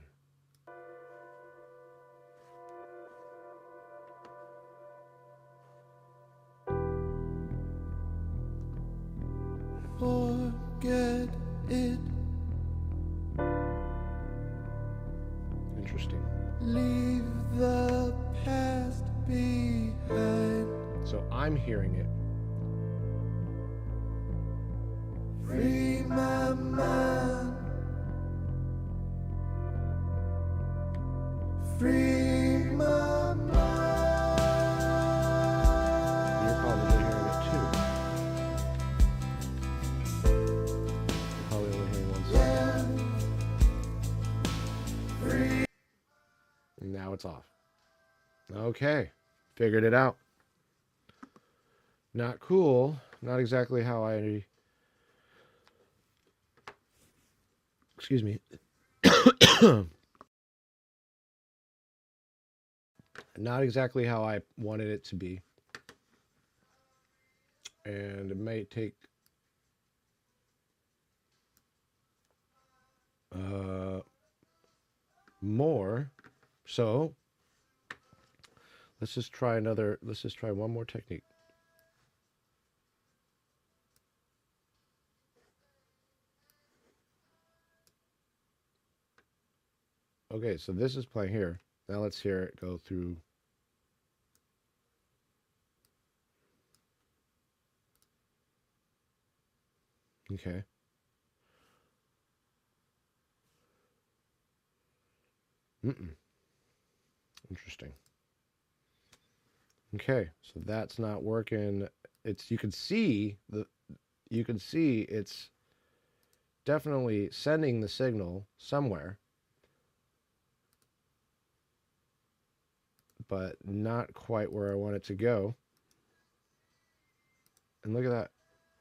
Forget it. Interesting. Leave the past behind. So I'm hearing it. Free my mind. Free my mind. You're probably hearing it too. You're probably only hearing one side. Free. And now it's off. Okay. Figured it out. Not cool. Not exactly how I... Excuse me. Not exactly how I wanted it to be. And it may take more. So let's just try one more technique. Okay, so this is playing here. Now let's hear it go through. Okay. Interesting. Okay, so that's not working. You can see it's definitely sending the signal somewhere, but not quite where I want it to go. And look at that.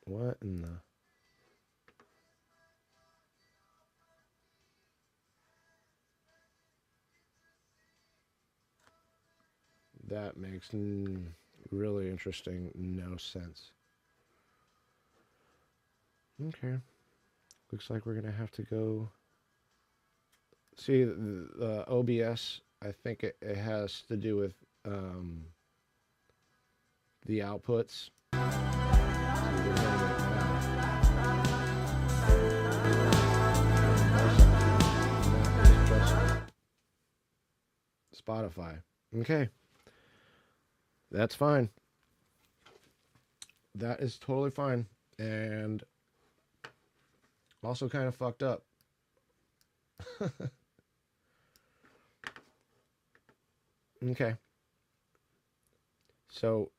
What in the... That makes really interesting no sense. Okay. Looks like we're going to have to go... See, the OBS, I think it has to do with the outputs. Spotify. Okay. That's fine. That is totally fine. And also kind of fucked up. Okay. So,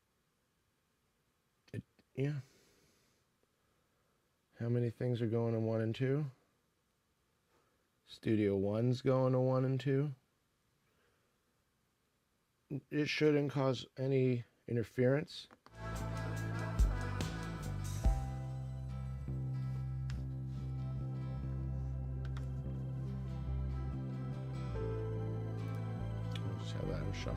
yeah. How many things are going to 1 and 2? Studio 1's going to 1 and 2. It shouldn't cause any interference. I'll just have that in shuffle.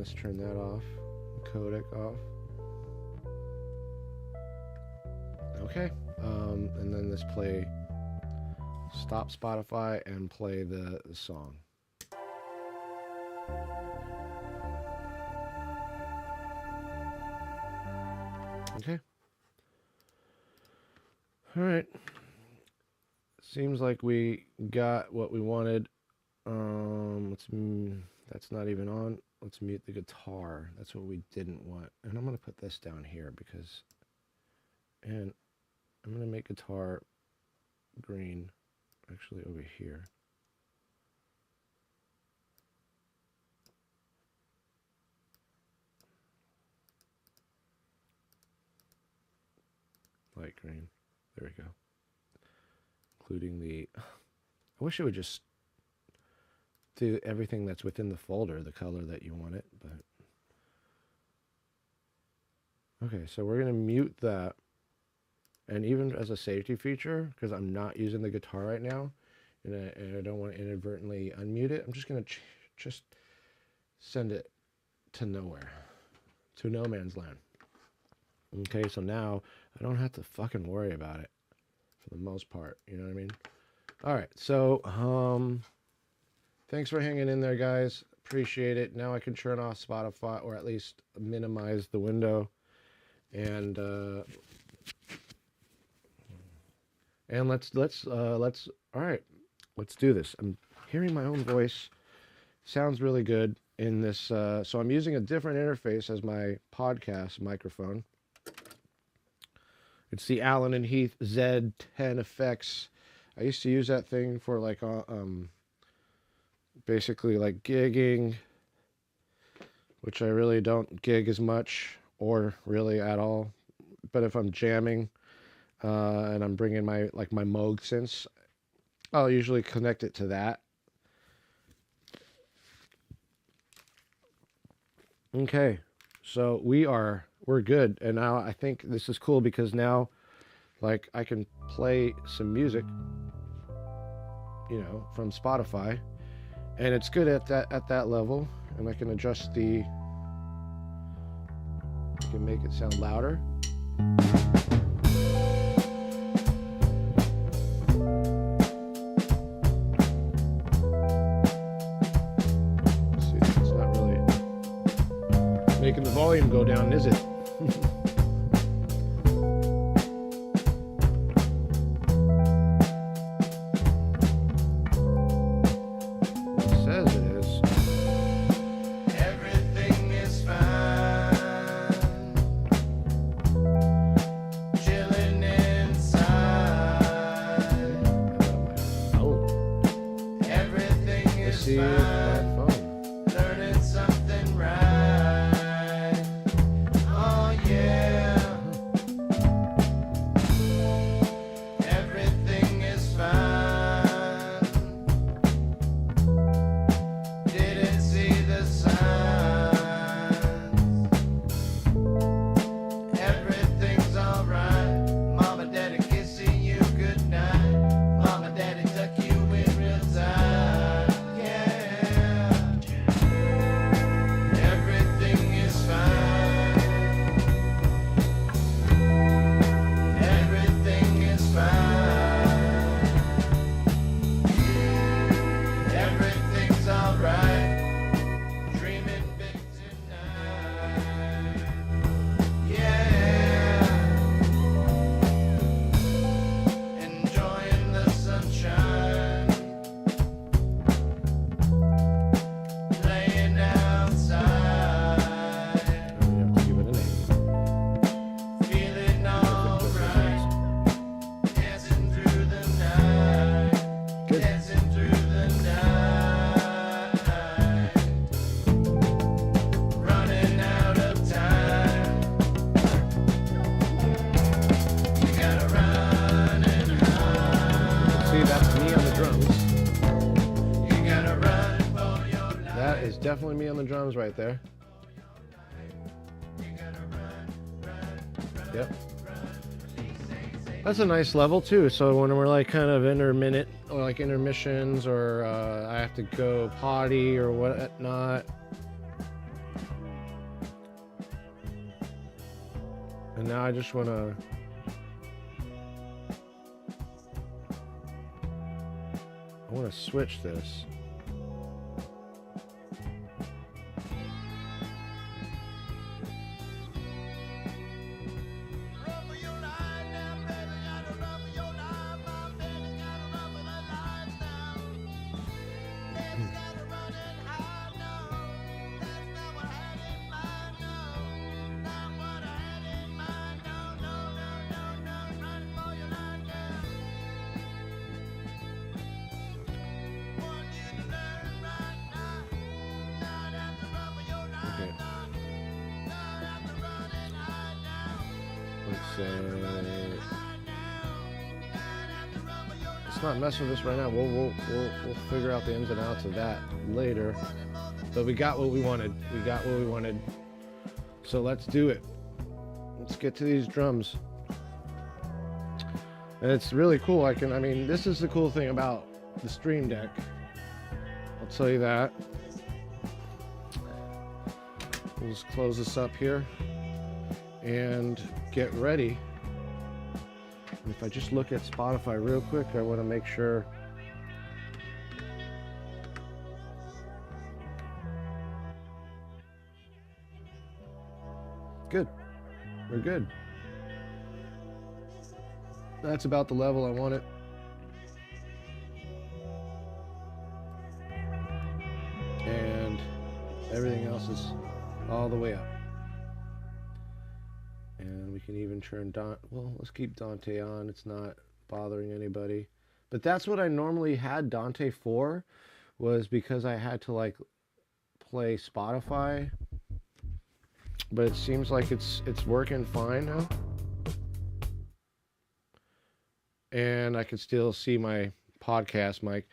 let's turn that off. Codec off. Okay. And then let's play. Stop Spotify and play the song. Okay. All right. Seems like we got what we wanted. That's not even on. Let's mute the guitar. That's what we didn't want. And I'm going to put this down here because, and I'm going to make guitar green actually over here. Light green. There we go. Including the, I wish it would just do everything that's within the folder, the color that you want it, but. Okay, so we're going to mute that. And even as a safety feature, because I'm not using the guitar right now, and I don't want to inadvertently unmute it, I'm just going to just send it to nowhere, to no man's land. Okay, so now I don't have to fucking worry about it for the most part, you know what I mean? All right, so thanks for hanging in there, guys. Appreciate it. Now I can turn off Spotify, or at least minimize the window, and let's all right, let's do this. I'm hearing my own voice. Sounds really good in this. So I'm using a different interface as my podcast microphone. It's the Allen and Heath Z10 Effects. I used to use that thing for like basically like gigging, which I really don't gig as much or really at all. But if I'm jamming and I'm bringing my Moog synths, I'll usually connect it to that. Okay, so we're good, and now I think this is cool because now, like, I can play some music, you know, from Spotify, and it's good at that level, and I can adjust I can make it sound louder. See, it's not really making the volume go down, is it? Definitely me on the drums right there. Yep. That's a nice level too. So when we're like kind of intermittent or like intermissions, or I have to go potty or whatnot, And now I just want to switch this. Let's not mess with this right now. We'll figure out the ins and outs of that later. But we got what we wanted. We got what we wanted. So let's do it. Let's get to these drums. And it's really cool. I mean, this is the cool thing about the Stream Deck. I'll tell you that. We'll just close this up here and get ready. And if I just look at Spotify real quick, I want to make sure. Good. We're good. That's about the level I want it. And everything else is all the way up. And we can even turn well, let's keep Dante on. It's not bothering anybody. But that's what I normally had Dante for, was because I had to like play Spotify. But it seems like it's working fine now. And I can still see my podcast mic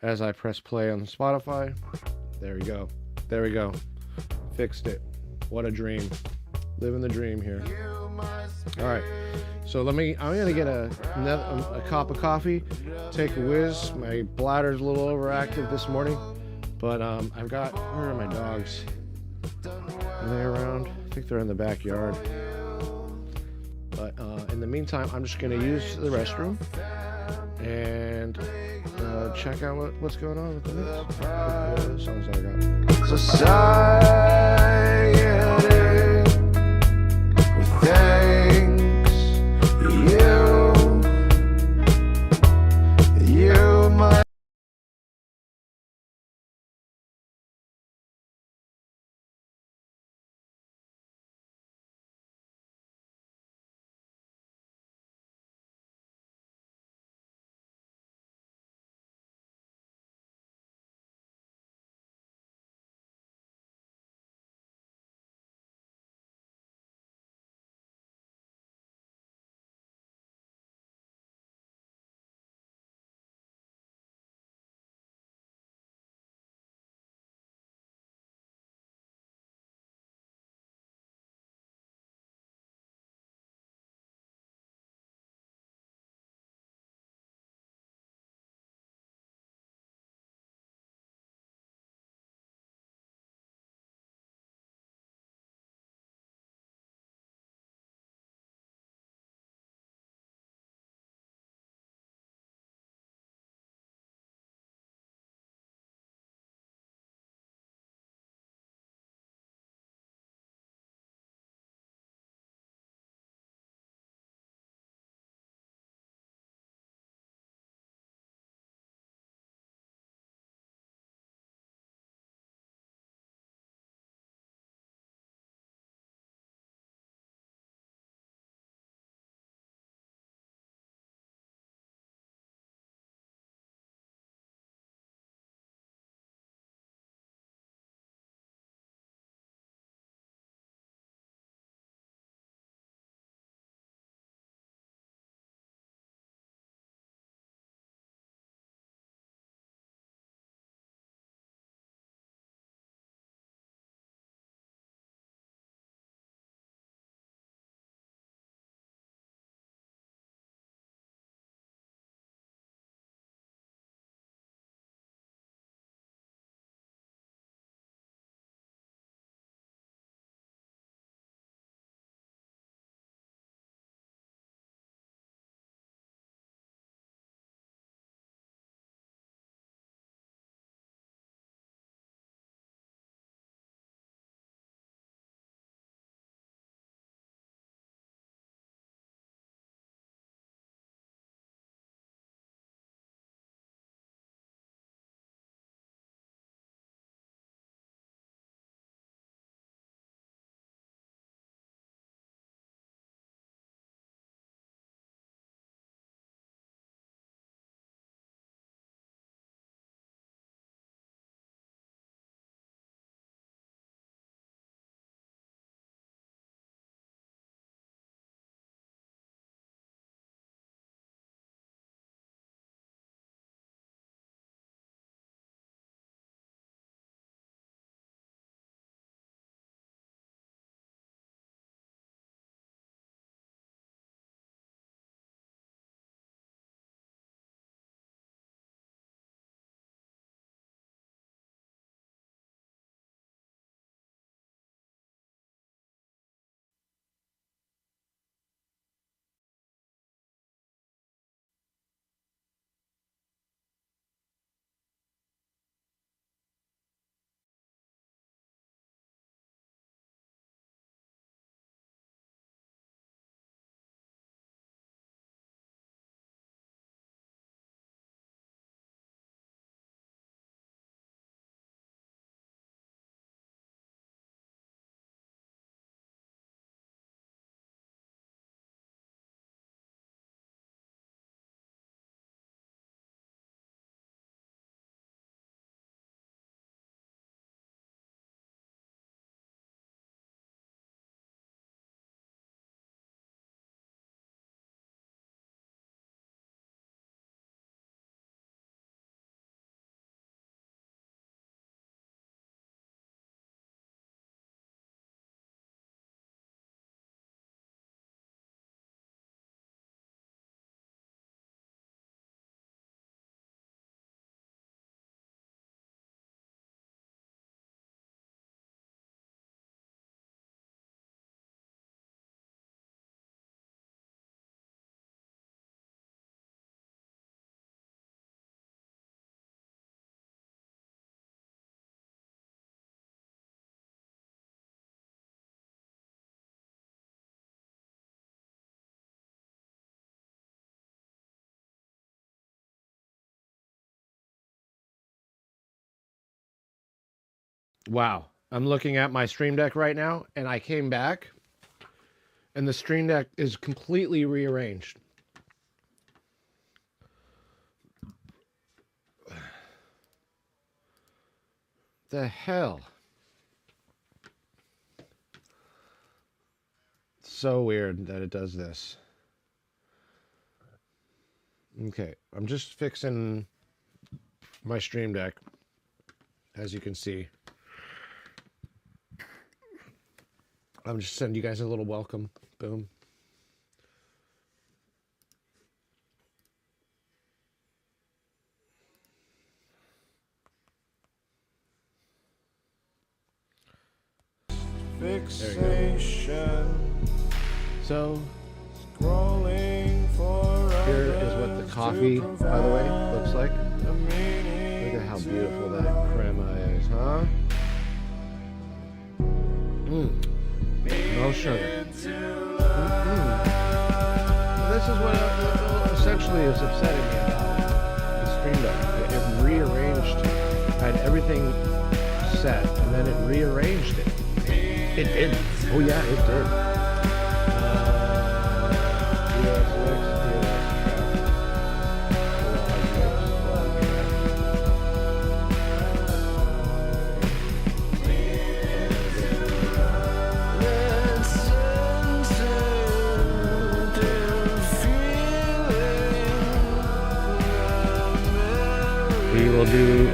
as I press play on Spotify. There we go. There we go. Fixed it. What a dream. Living the dream here. All right. So I'm gonna get a cup of coffee, take a whiz. My bladder's a little overactive this morning, but I've got, where are my dogs? Are they around? I think they're in the backyard. But in the meantime, I'm just gonna use the restroom and check out what's going on with the songs that I got. Society. Wow. I'm looking at my Stream Deck right now, and I came back, and the Stream Deck is completely rearranged. The hell? So weird that it does this. Okay, I'm just fixing my Stream Deck, as you can see. I'm just sending you guys a little welcome. Boom. Fixation. So Scrolling for here is what the coffee, by the way, looks like. Look at how beautiful that crema is, huh? No sugar. This is what essentially is upsetting me about the Stream Deck. It rearranged. I had everything set, and then it rearranged it. It did. Oh yeah, it did. We will do.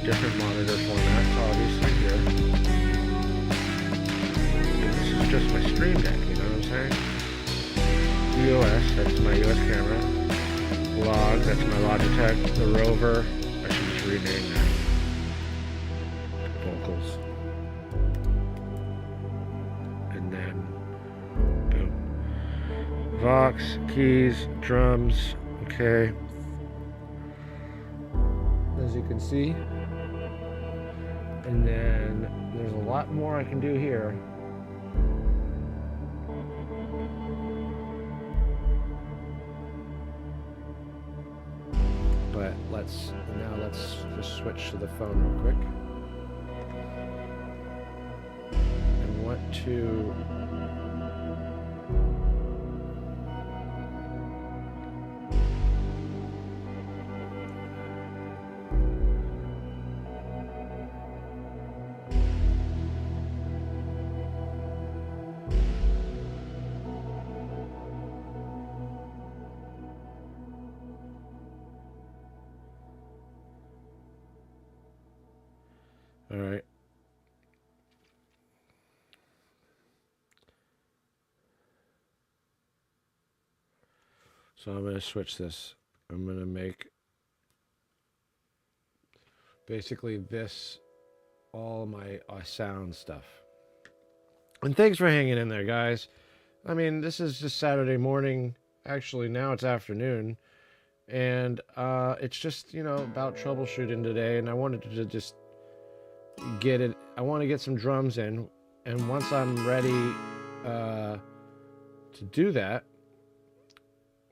Different monitor formats, obviously, here. This is just my Stream Deck, you know what I'm saying? EOS, that's my US camera. Log, that's my Logitech. The Rover, I should just rename that. Vocals. And then, boom. Vox, keys, drums, okay. As you can see. And then there's a lot more I can do here. But let's just switch to the phone real quick. And want to all right. So I'm going to switch this. I'm going to make basically this all my sound stuff. And thanks for hanging in there, guys. I mean, this is just Saturday morning. Actually, now it's afternoon. And it's just, you know, about troubleshooting today. And I wanted to just get it. I want to get some drums in, and once I'm ready to do that,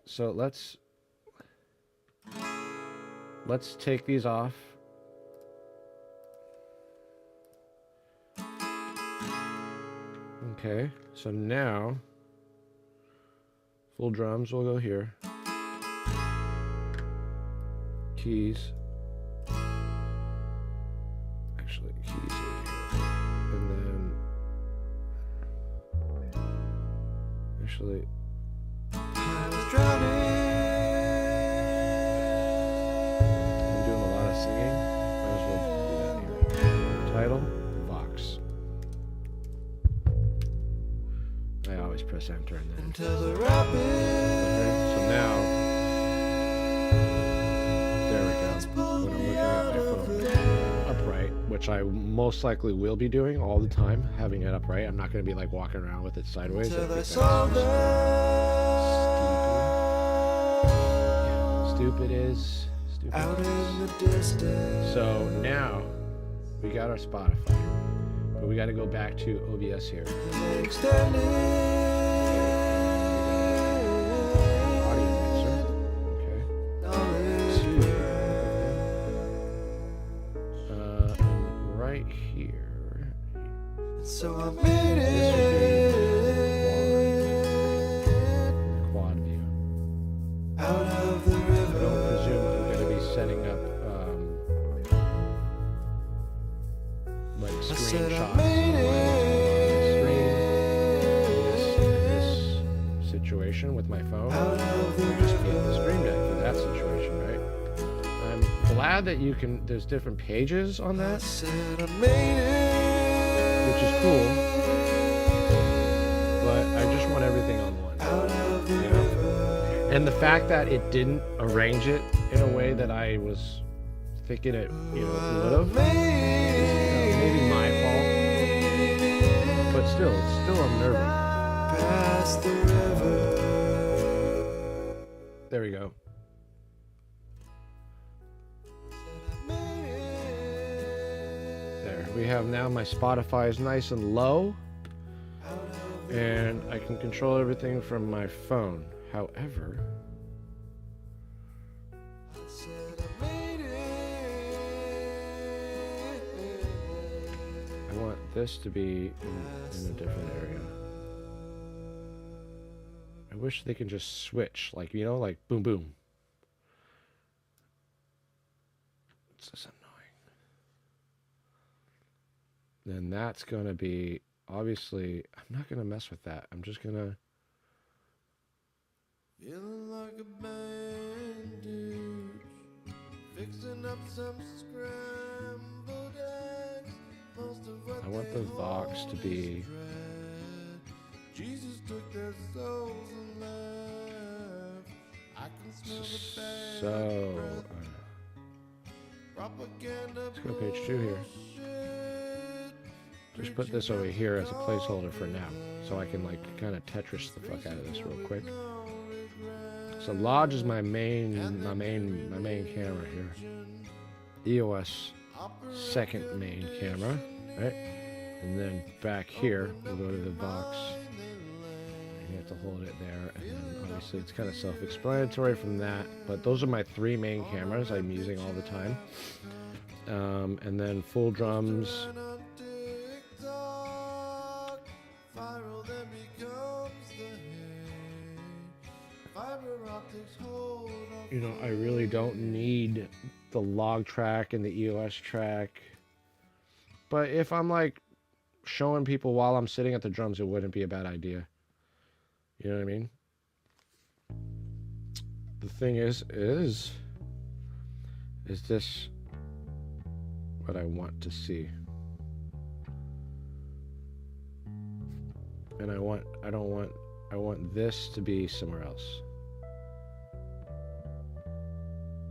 so let's take these off. Okay, so now full drums will go here. Keys. Actually, keys are here. And then actually I was drowning. I'm doing a lot of singing. Might as well do that here. Title, Vox. I always press enter and then Into the rapids. okay, so now there we go. When I'm looking at my phone upright which I most likely will be doing all the time, having it upright. I'm not going to be like walking around with it sideways. I think that's stupid is stupid. Out in the distance. So now we got our Spotify, but we got to go back to OBS here. Extended. Audio mixer. Okay. And right here. So I made it. Quad view. Out of the I river. don't presume I'm going to be setting up like I said screenshots. I made This situation with my phone. Out of the Or just be the Stream Deck for that situation, right? I'm glad that you can. There's different pages on I that, said I made it. which is cool. But I just want everything on one. Out of the You know? river. And the fact that it didn't arrange it in a way that I was thinking it, would have, maybe my fault. But still, it's still unnerving. Past the river. There we go. There. We have now my Spotify is nice and low. And I can control everything from my phone. However, I want this to be in a different area. I wish they can just switch, like, like boom, boom. It's just annoying. Then that's going to be, obviously, I'm not going to mess with that. I'm just going to, Feeling like a bandage, fixing up some scrambled eggs. Most of what I want they the Vox to be, dread. Jesus took their souls and left. I can smell the bad so, breath. Propaganda let's go page 2 here. Just put this over here as a placeholder for now, so I can like kind of Tetris the fuck out of this real quick. So Lodge is my main camera here. EOS second main camera, right? And then back here we'll go to the Vox. You have to hold it there, and then obviously it's kind of self-explanatory from that. But those are my 3 main cameras I'm using all the time. And then full drums. I really don't need the log track and the EOS track. But if I'm like showing people while I'm sitting at the drums, it wouldn't be a bad idea. You know what I mean? The thing is this what I want to see? And I want this to be somewhere else.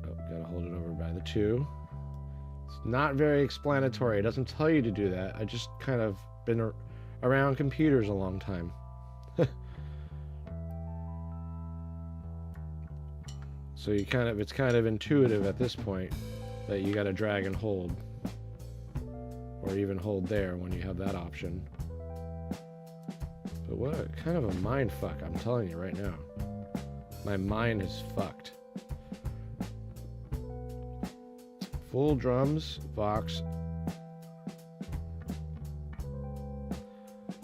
Oh, gotta hold it over by the 2. It's not very explanatory. It doesn't tell you to do that. I just kind of been around computers a long time. So it's kind of intuitive at this point that you gotta drag and hold. Or even hold there when you have that option. But what a kind of a mind fuck, I'm telling you right now. My mind is fucked. Full drums, Vox.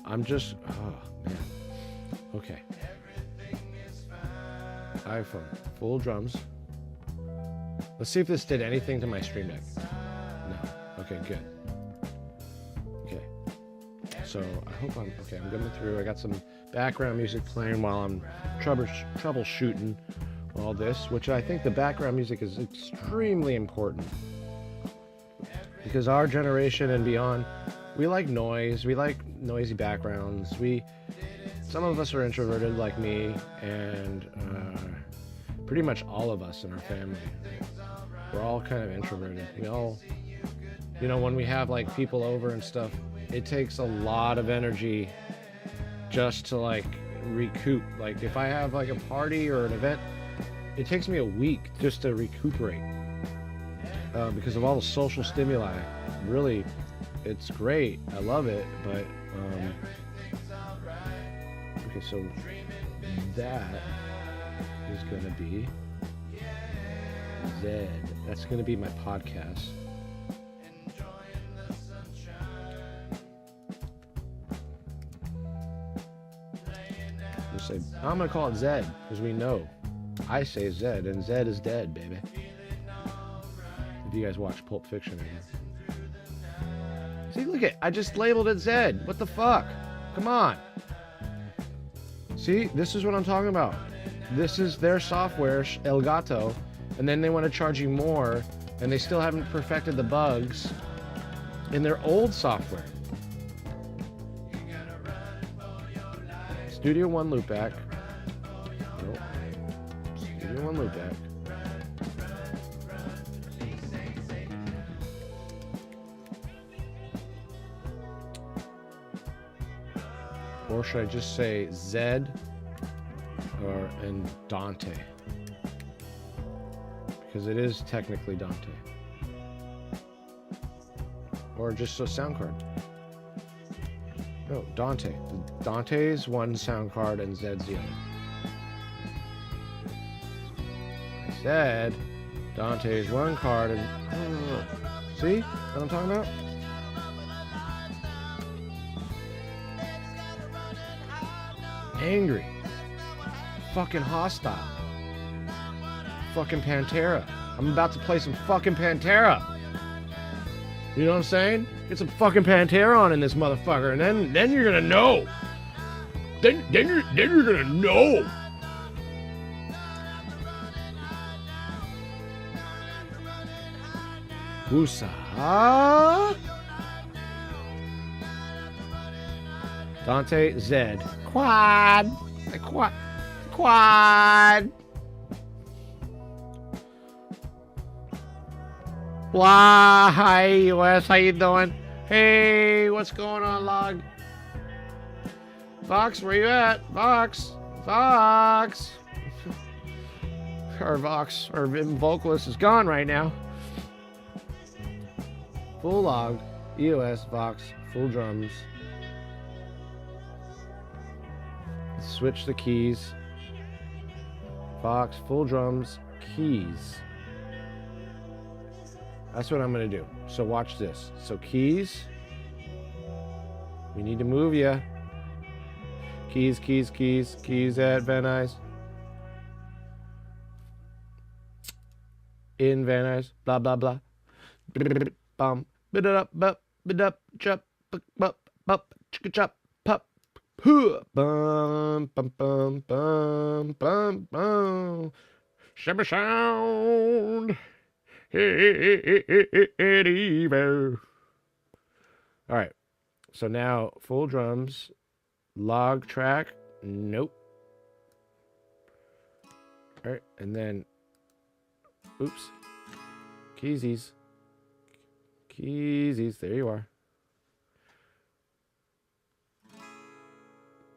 I'm just, oh man. Okay. iPhone, full drums. Let's see if this did anything to my Stream Deck. No. Okay, good. Okay. So I hope I'm going through. I got some background music playing while I'm troubleshooting all this, which I think the background music is extremely important. Because our generation and beyond, we like noise, we like noisy backgrounds. Some of us are introverted like me, and pretty much all of us in our family. We're all kind of introverted. You know, when we have like people over and stuff, it takes a lot of energy just to like recoup. Like if I have like a party or an event, it takes me a week just to recuperate because of all the social stimuli. Really, it's great. I love it, but okay, so that is going to be Zed. That's going to be my podcast. I'm going to call it Zed because we know. I say Zed, and Zed is dead, baby. If you guys watch Pulp Fiction right now. See, look at, I just labeled it Zed. What the fuck? Come on. See, this is what I'm talking about. This is their software, El Gato, and then they want to charge you more, and they still haven't perfected the bugs in their old software. Studio One loopback. Nope. Studio One loopback. Or should I just say Zed and Dante? Because it is technically Dante. Or just a sound card. No, Dante. Dante's one sound card and Zed's the other. I said Dante's one card and... see what I'm talking about? Angry. Fucking hostile. Fucking Pantera. I'm about to play some fucking Pantera. You know what I'm saying? Get some fucking Pantera on in this motherfucker, and then you're gonna know. Then you're gonna know. Woosah. Dante, Zed. Quad. Quad. Blah. Hi, US. How you doing? Hey, what's going on, Log? Vox, where you at? Vox. Our Vox, our vocalist is gone right now. Full Log, EOS, Vox, full drums. Switch the keys. Vox, full drums, keys. That's what I'm going to do. So watch this. So keys. We need to move ya. Keys at Van Nuys. In Van Nuys. Blah, blah, blah. Bum. Bum. Chop. Chop. Pop. Bum. Bum. Shimmer sound. All right, so now full drums, log track, nope. All right, and then, oops, keysies, there you are.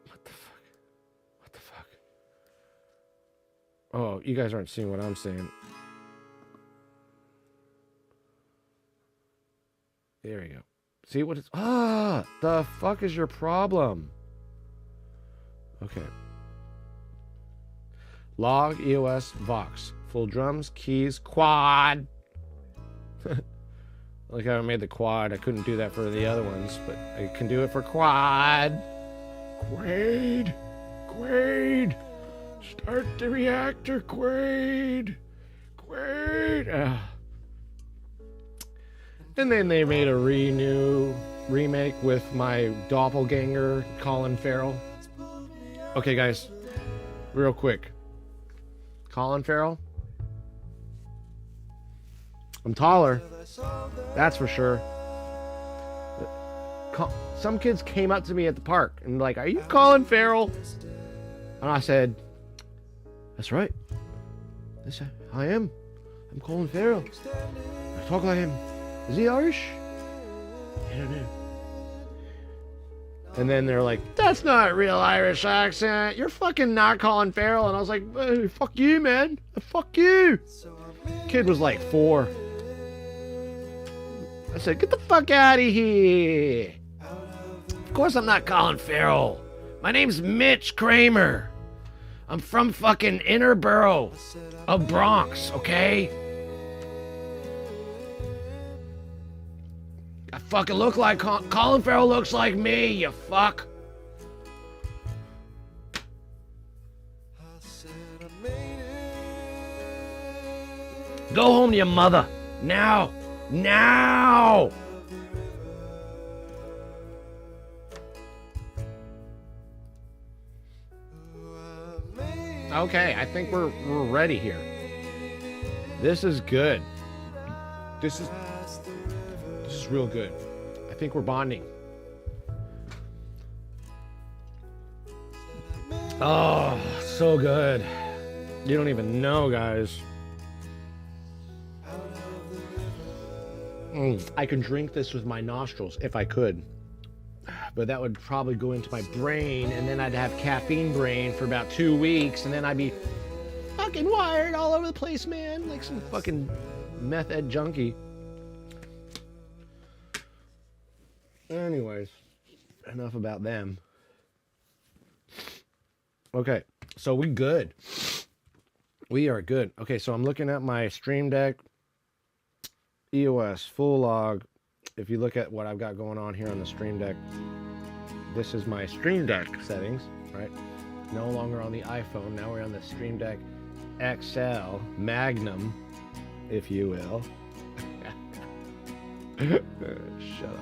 What the fuck? Oh, you guys aren't seeing what I'm saying. There you go. See what it's... the fuck is your problem? Okay. Log, EOS, Vox. Full drums, keys, quad. Like how I made the quad. I couldn't do that for the other ones, but I can do it for quad. Quaid. Start the reactor, Quaid. And then they made a remake with my doppelganger, Colin Farrell. Okay, guys, real quick. Colin Farrell. I'm taller, that's for sure. Some kids came up to me at the park and like, "Are you Colin Farrell?" And I said, "That's right. I am. I'm Colin Farrell. I talk like him. Is he Irish? And then they're like, that's not a real Irish accent. You're fucking not Colin Farrell. And I was like, hey, fuck you, man. Fuck you. Kid was like 4. I said, get the fuck out of here. Of course I'm not Colin Farrell. My name's Mitch Kramer. I'm from fucking inner borough of Bronx, okay? I fucking look like Colin Farrell looks like me, you fuck. Go home to your mother. Now. Now. Okay, I think we're ready here. This is good. This is real good. I think we're bonding. Oh, so good. You don't even know, guys. I can drink this with my nostrils if I could. But that would probably go into my brain, and then I'd have caffeine brain for about 2 weeks, and then I'd be fucking wired all over the place, man. Like some fucking meth ed junkie. Anyways, enough about them. Okay, so we good. We are good. Okay, so I'm looking at my Stream Deck EOS full log. If you look at what I've got going on here on the Stream Deck, this is my Stream Deck settings, right? No longer on the iPhone. Now we're on the Stream Deck XL Magnum, if you will. Shut up.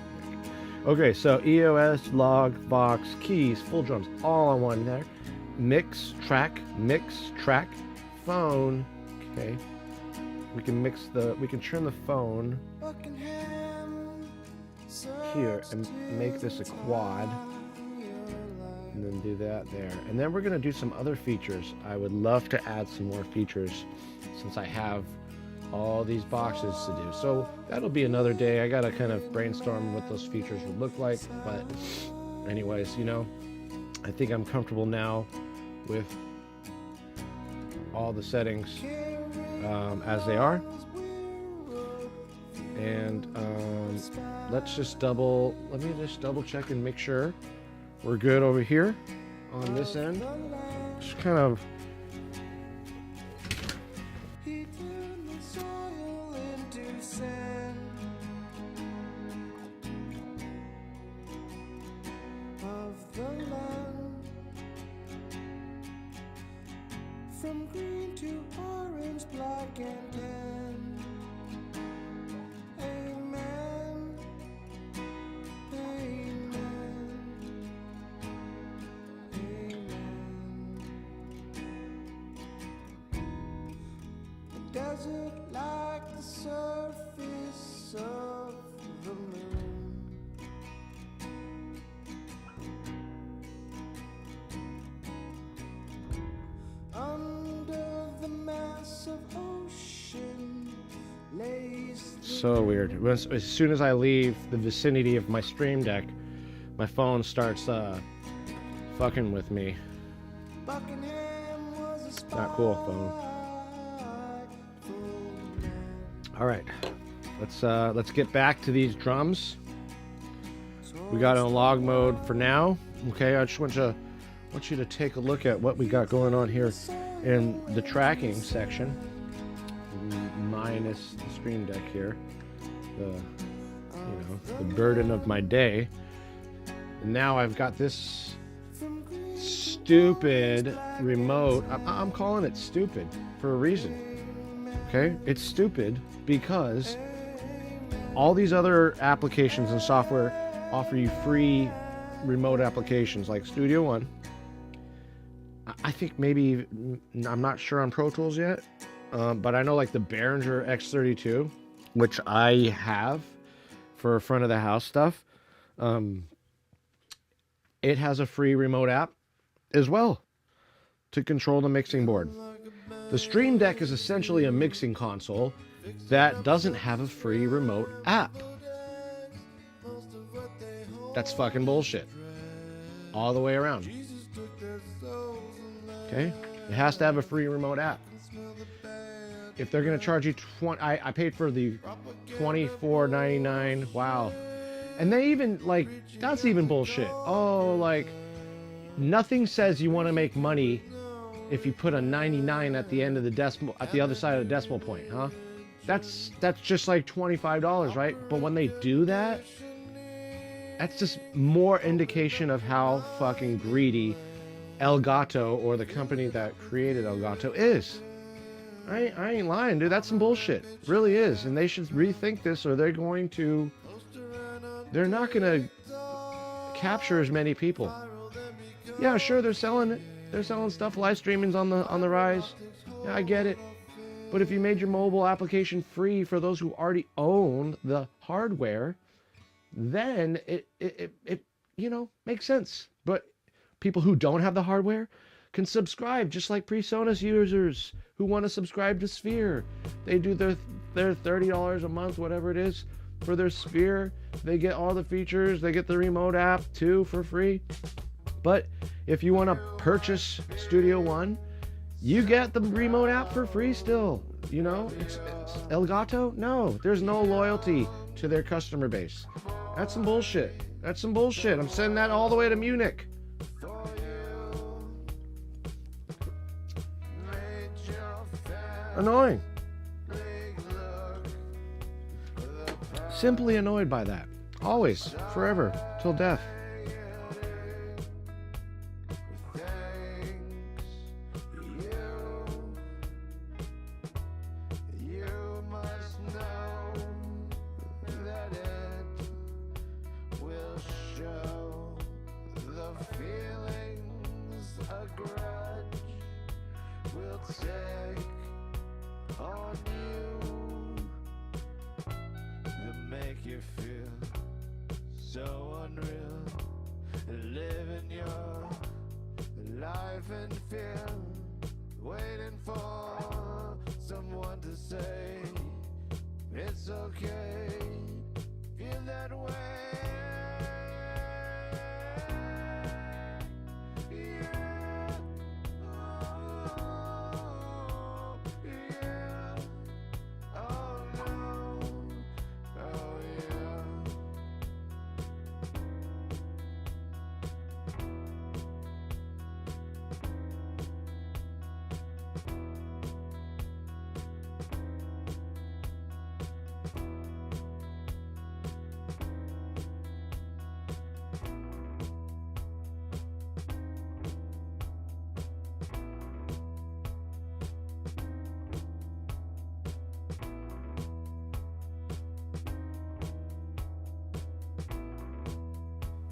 Okay, so EOS, log, box, keys, full drums, all on one there. Mix, track, phone. Okay. We can turn the phone here and make this a quad. And then do that there. And then we're gonna do some other features. I would love to add some more features since I have all these boxes to do. So that'll be another day. I gotta kind of brainstorm what those features would look like. But anyways, you know, I think I'm comfortable now with all the settings as they are. And let me just double check and make sure we're good over here on this end. Just kind of from green to orange, black and tan. Amen. Amen. Amen. The desert like the surface of the moon. Under the massive ocean lays the so weird. As soon as I leave the vicinity of my Stream Deck, my phone starts fucking with me. Buckingham was a Not cool, phone. All right, let's get back to these drums. We got it in log mode for now. Okay, I just want you to take a look at what we got going on here in the tracking section, minus the Stream Deck here, the burden of my day. And now I've got this stupid remote. I'm calling it stupid for a reason. Okay, it's stupid because all these other applications and software offer you free remote applications like Studio One. I think maybe, I'm not sure on Pro Tools yet, but I know like the Behringer X32, which I have for front of the house stuff. It has a free remote app as well to control the mixing board. The Stream Deck is essentially a mixing console that doesn't have a free remote app. That's fucking bullshit. All the way around. Okay? It has to have a free remote app. If they're gonna charge you I paid for the $24.99. Wow. And they even, like, that's even bullshit. Oh, like, nothing says you want to make money if you put a 99 at the end of the decimal, at the other side of the decimal point, huh? That's just like $25, right? But when they do that, that's just more indication of how fucking greedy Elgato, or the company that created Elgato, is. I ain't lying, dude. That's some bullshit. Really is. And they should rethink this, or they're not gonna capture as many people. Yeah, sure, they're selling it. They're selling stuff. Live streaming's on the rise. Yeah, I get it. But if you made your mobile application free for those who already own the hardware, then it you know, makes sense. But people who don't have the hardware can subscribe, just like PreSonus users who want to subscribe to Sphere. They do their $30 a month, whatever it is, for their Sphere. They get all the features. They get the remote app too for free. But if you want to purchase Studio One, you get the remote app for free still. You know, it's Elgato. No, there's no loyalty to their customer base. That's some bullshit. That's some bullshit. I'm sending that all the way to Munich. Annoying. Simply annoyed by that. Always. Forever. Till death.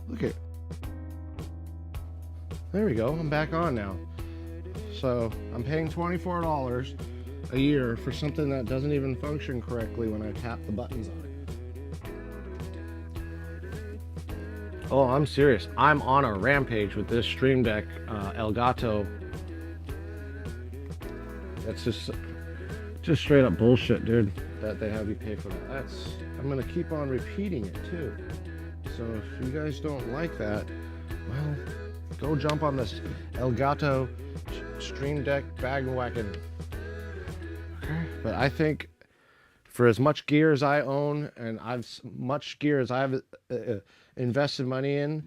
Look at, there we go. I'm back on now. So I'm paying $24 a year for something that doesn't even function correctly when I tap the buttons on it. Oh, I'm serious. I'm on a rampage with this Stream Deck Elgato. That's just straight up bullshit, dude, that they have you pay for that. I'm gonna keep on repeating it too. So if you guys don't like that, well, go jump on this Elgato Stream Deck bandwagon. But I think for as much gear as I own, and much gear as I've invested money in,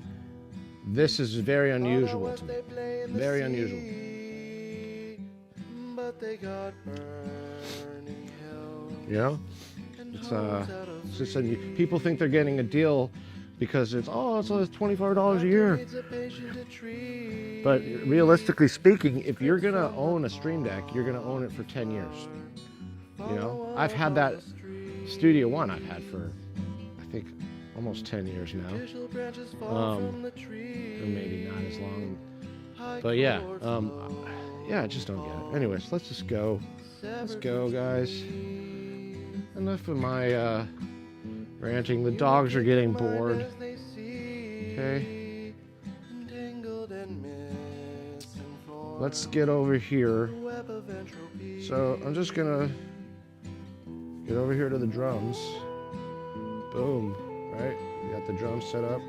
this is very unusual to me. Very unusual. You know? It's just people think they're getting a deal because it's $24 a year. But realistically speaking, if you're gonna own a Stream Deck, you're gonna own it for 10 years. You know, I've had that Studio One. I've had for, I think, almost 10 years now. Or maybe not as long. But yeah, I just don't get it. Anyways, let's just go. Let's go, guys. Enough of my ranting. The dogs are getting bored. Okay. Let's get over here. So I'm just gonna get over here to the drums. Boom. Right? We got the drums set up.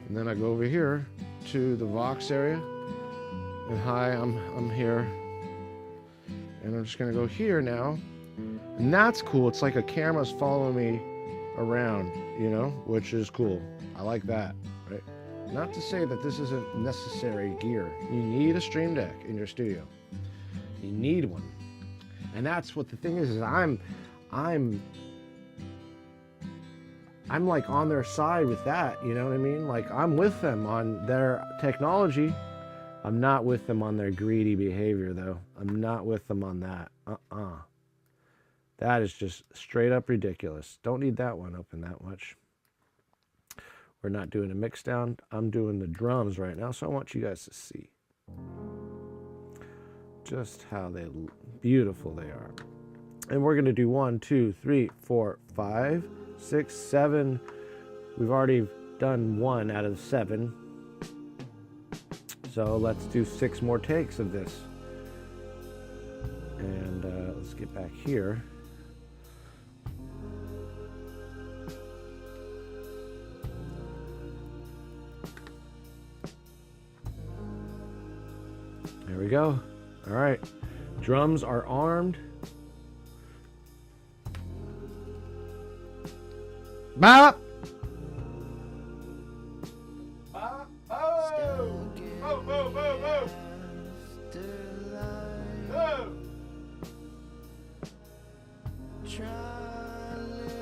And then I go over here to the Vox area. And hi, I'm here. And I'm just gonna go here now. And that's cool. It's like a camera's following me around, you know, which is cool. I like that, right? Not to say that this isn't necessary gear. You need a Stream Deck in your studio. You need one. And that's what the thing is I'm like on their side with that, you know what I mean? Like I'm with them on their technology. I'm not with them on their greedy behavior though. I'm not with them on that. That is just straight up ridiculous. Don't need that one open that much. We're not doing a mix down. I'm doing the drums right now, so I want you guys to see just how beautiful they are. And we're gonna do 1, 2, 3, 4, 5, 6, 7. We've already done 1 out of 7. So let's do 6 more takes of this. And let's get back here. There we go. All right. Drums are armed. Bop! Bop! Oh! Oh, oh, oh, oh!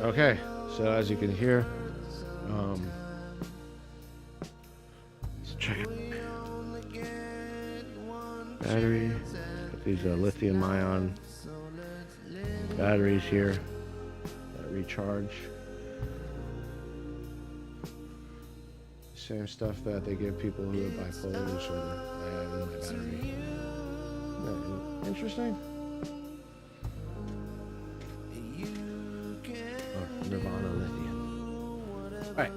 Okay, so as you can hear, let's check it. Battery, got these lithium ion batteries here that recharge. Same stuff that they give people who have bipolar disorder. I have in my battery. Isn't that interesting? Oh, Nirvana lithium. All right.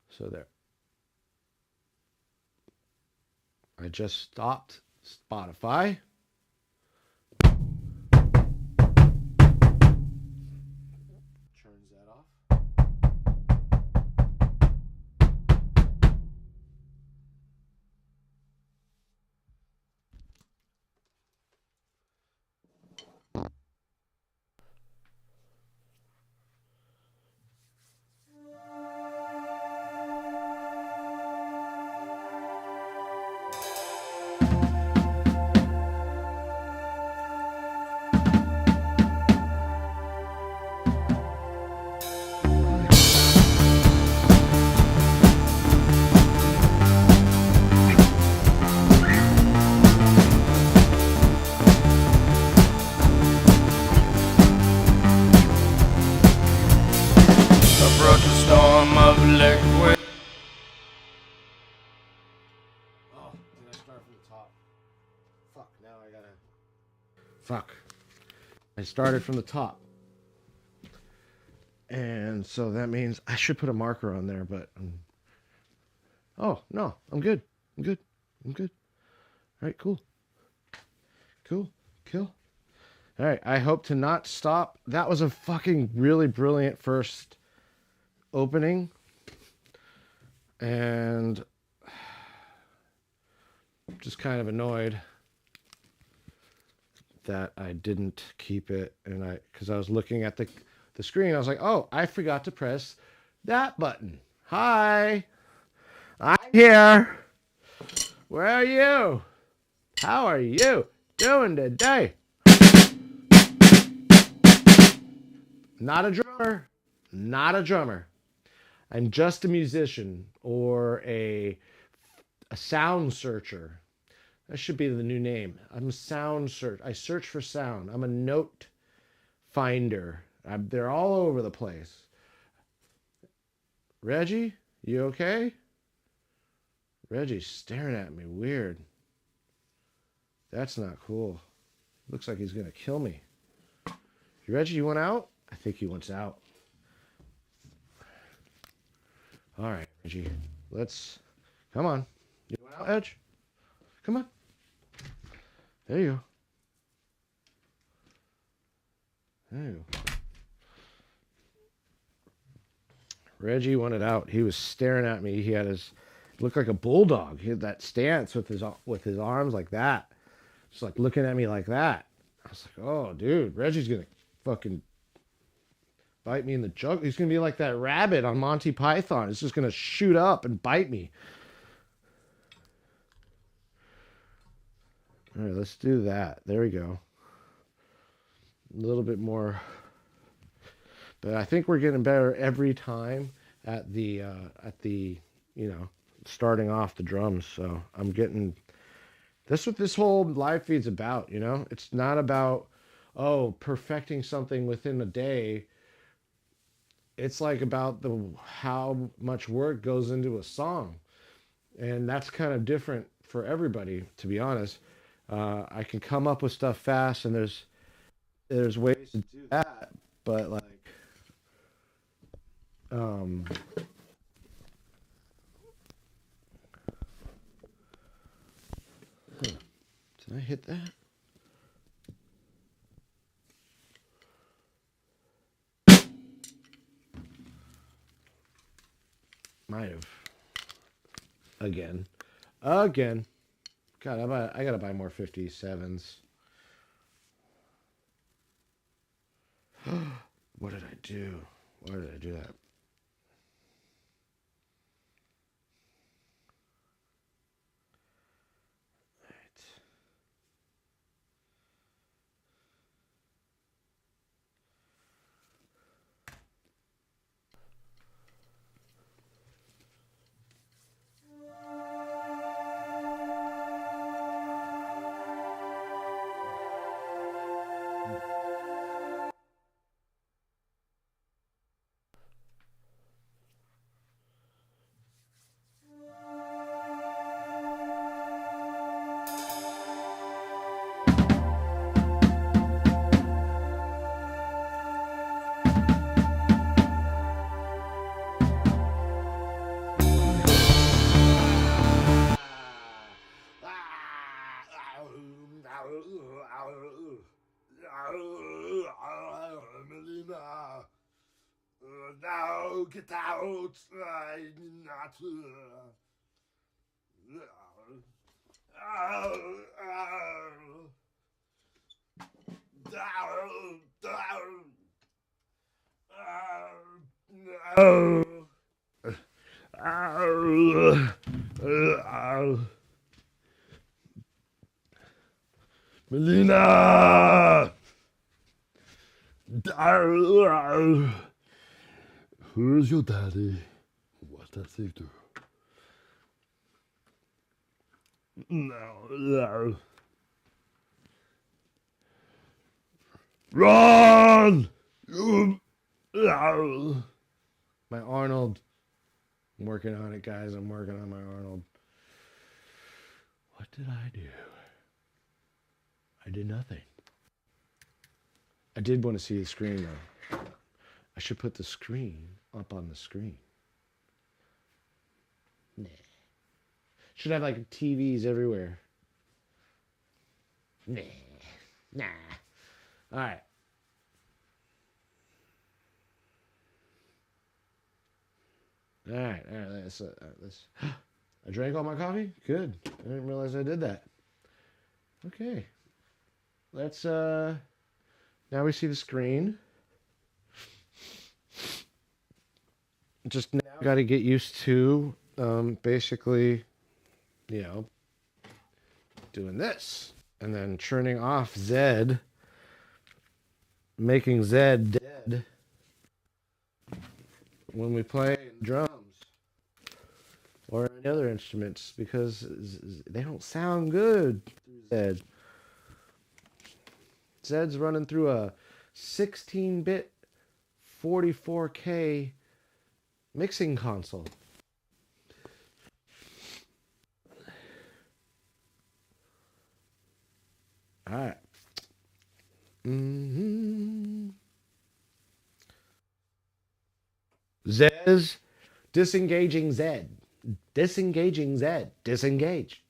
So there. I just stopped Spotify. Turns that off. Approach a storm of liquid. Oh, did I start from the top? Fuck, now I gotta... Fuck. I started from the top. And so that means I should put a marker on there, but... Oh, no, I'm good. I'm good. I'm good. All right, cool. Cool. Kill. All right, I hope to not stop. That was a fucking really brilliant first opening. And I'm just kind of annoyed that I didn't keep it, and because I was looking at the screen, I was like, oh, I forgot to press that button. Hi, I'm here. Where are you? How are you doing today? Not a drummer. Not a drummer. I'm just a musician or a sound searcher. That should be the new name. I'm a sound search. I search for sound. I'm a note finder. They're all over the place. Reggie, you okay? Reggie's staring at me weird. That's not cool. Looks like he's gonna kill me. Reggie, you want out? I think he wants out. All right, Reggie. Come on. You want out, Edge? Come on. There you go. Ew. Reggie wanted out. He was staring at me. He had his looked like a bulldog. He had that stance with his arms like that, just like looking at me like that. I was like, oh, dude, Reggie's gonna fucking bite me in the jug. He's gonna be like that rabbit on Monty Python. It's just gonna shoot up and bite me. All right, let's do that. There we go. A little bit more, but I think we're getting better every time at the starting off the drums. So I'm getting. That's what this whole live feed's about, It's not about, perfecting something within a day. It's like about how much work goes into a song. And that's kind of different for everybody, to be honest. I can come up with stuff fast, and there's ways to do that, but like, did I hit that? Might have. Again. God, I gotta buy more 57s. What did I do? Why did I do that? Melina, now get out! I not. Melina! Where's your daddy? What does he do? No. Run! My Arnold. I'm working on it, guys. I'm working on my Arnold. What did I do? I did nothing. I did want to see the screen, though. I should put the screen up on the screen. Nah. Should have, like, TVs everywhere. Nah. All right. All right. Let's. I drank all my coffee? Good. I didn't realize I did that. Okay. Let's, now we see the screen. Just now got to get used to, basically, doing this. And then turning off Z, making Z dead when we play drums or any other instruments, because they don't sound good through Z. Zed's running through a 16-bit 44K mixing console. All right. Zez disengaging Z. Disengaging Z. Disengage.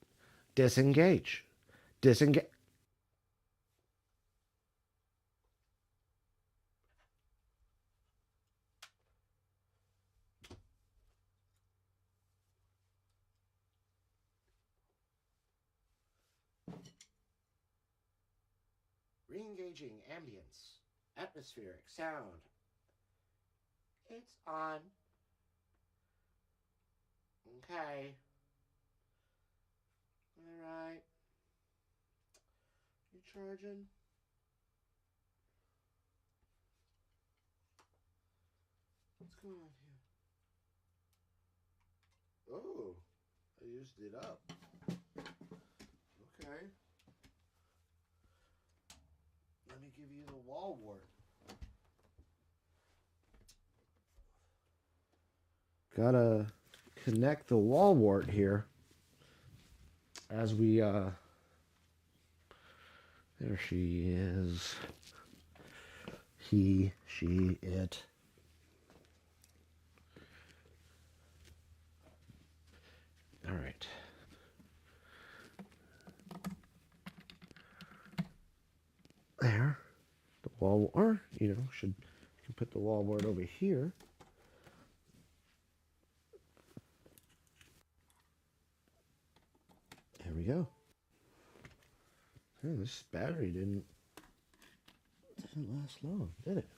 Re-engaging ambience. Atmospheric sound. It's on. Okay. Alright. You charging? What's going on here? Oh, I used it up. Okay. Let me give you the wall wart. Gotta connect the wall wart here as we there she is. He, she, it. All right. There. The wall, or, you know, you can put the wall wart over here. There we go. Oh, this battery didn't last long, did it?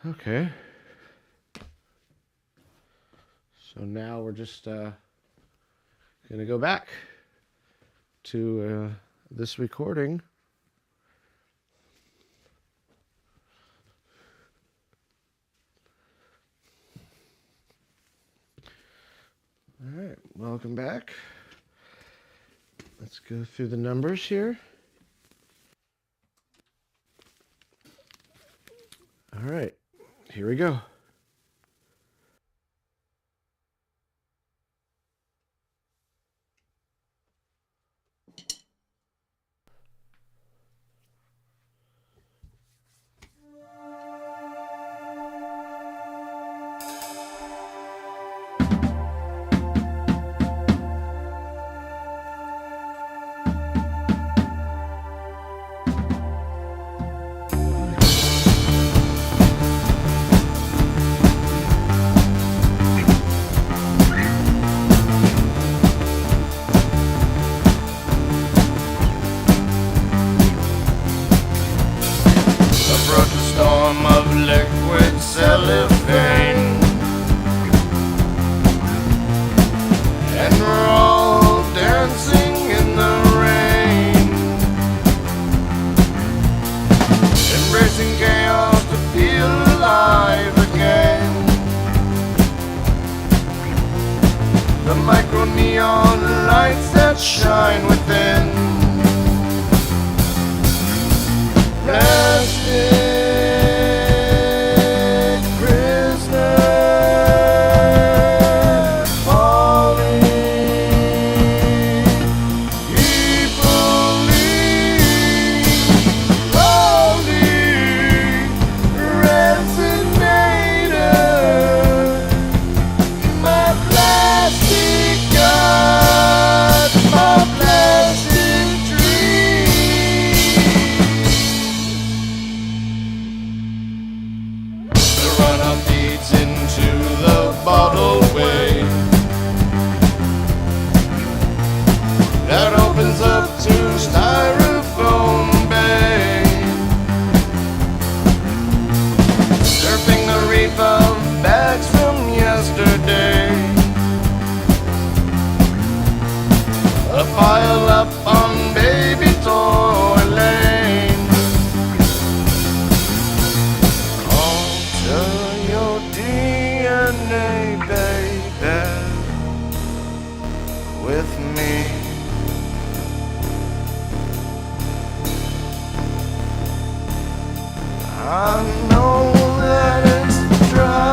Okay. So now we're just gonna go back to this recording. All right, welcome back. Let's go through the numbers here. All right, here we go. Approach a storm of liquid cellophane, and we're all dancing in the rain, embracing chaos to feel alive again. The micro neon lights that shine within, plastic prisoner falling, equally slowly resonator. My plastic God, my plastic dream. The run-up leads into the bottle way that opens up to styrofoam bay, surfing the reef of bags from yesterday. A pile up on baby toy lane. Alter your DNA, baby, with me. I know that it's dry.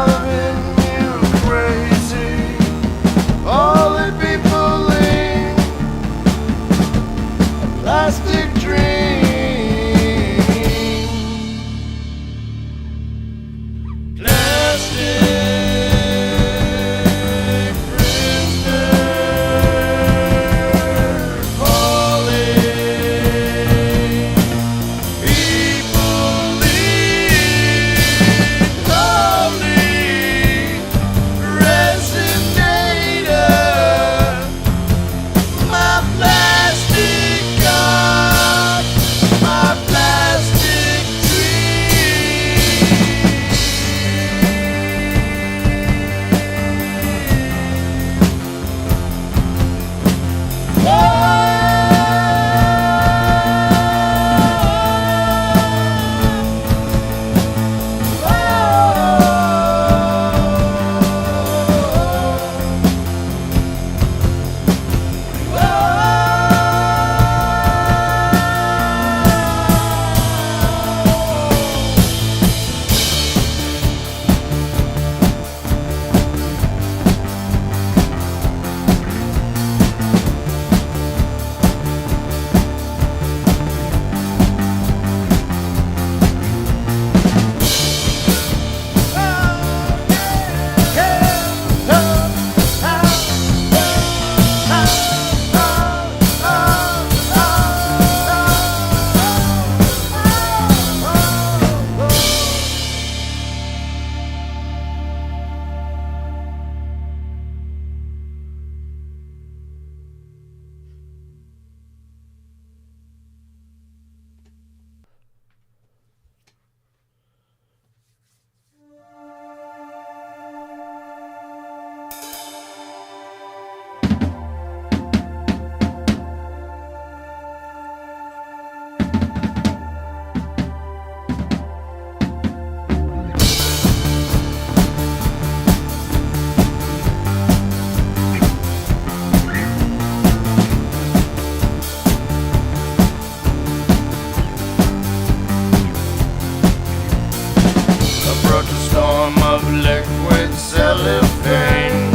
of liquid cellophane,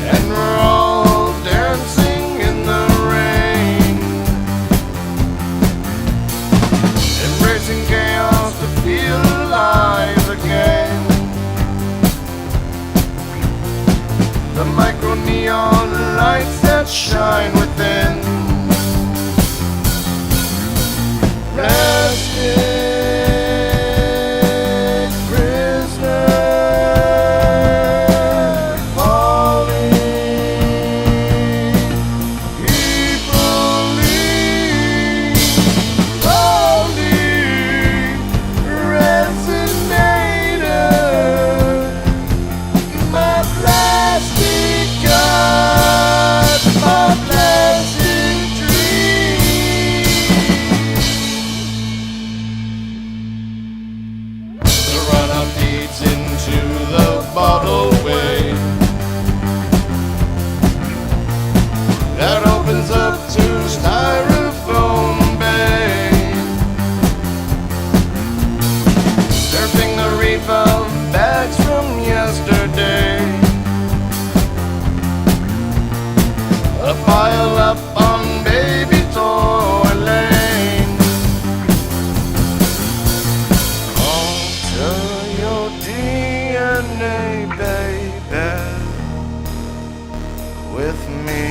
and we're all dancing in the rain, embracing chaos to feel alive again. The micro neon lights that shine within, plastic prisoner, falling, evilly, slowly, resonator, my plastic god, my plastic dream. The run-up leads into the bottle way that opens up to styrofoam bay, surfing the reef of bags from yesterday, a pile up on baby toy lane. Alter your DNA, baby, with me.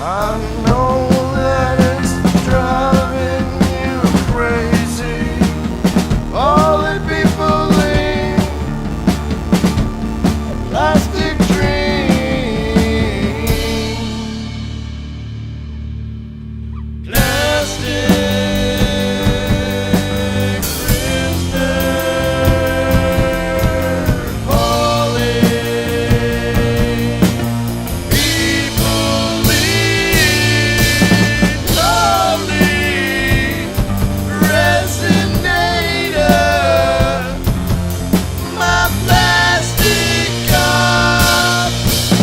I know that it's driving you crazy, all the people in a plastic dream. Plastic prisoner, falling, people lead, lovely, resonator, my plastic god,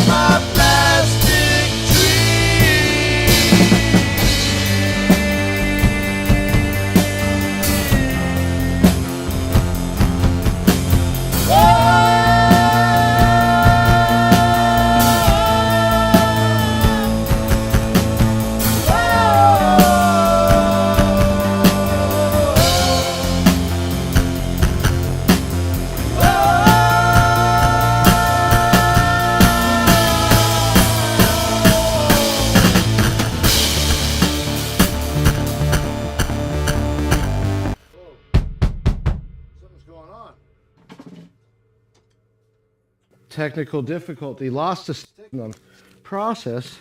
my plastic dream. Something's going on. Technical difficulty. Lost a stick in the process.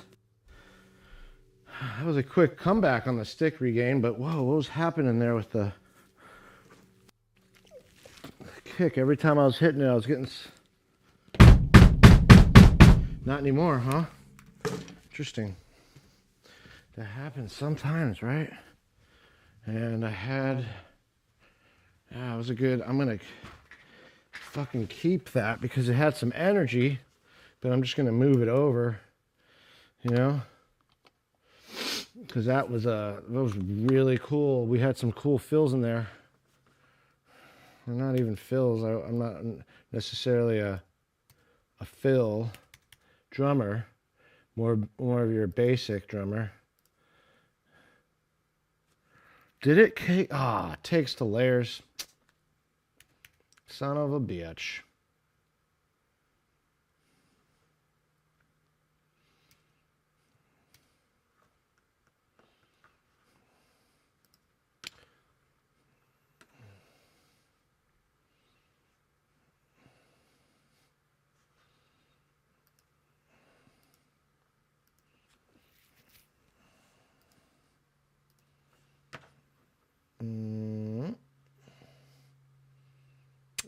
That was a quick comeback on the stick regain, but whoa, what was happening there with the kick? Every time I was hitting it, I was getting... Not anymore, huh? Interesting. That happens sometimes, right? And I had... Yeah, it was a good... I'm going to fucking keep that because it had some energy, but I'm just going to move it over, you know? Because that was really cool. We had some cool fills in there. Or not even fills. I'm not necessarily a fill drummer. More of your basic drummer. Did it take? Ah, it takes to layers. Son of a bitch.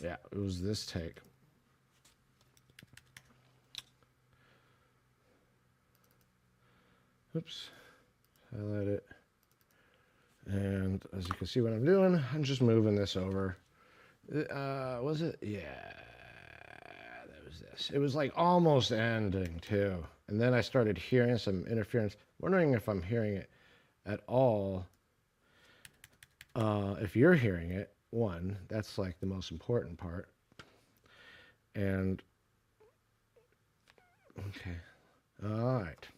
Yeah, it was this take. Oops. Highlight it. And as you can see what I'm doing, I'm just moving this over. Was it? Yeah, that was this. It was like almost ending too. And then I started hearing some interference. Wondering if I'm hearing it at all. If you're hearing it, one, that's like the most important part. And okay, all right.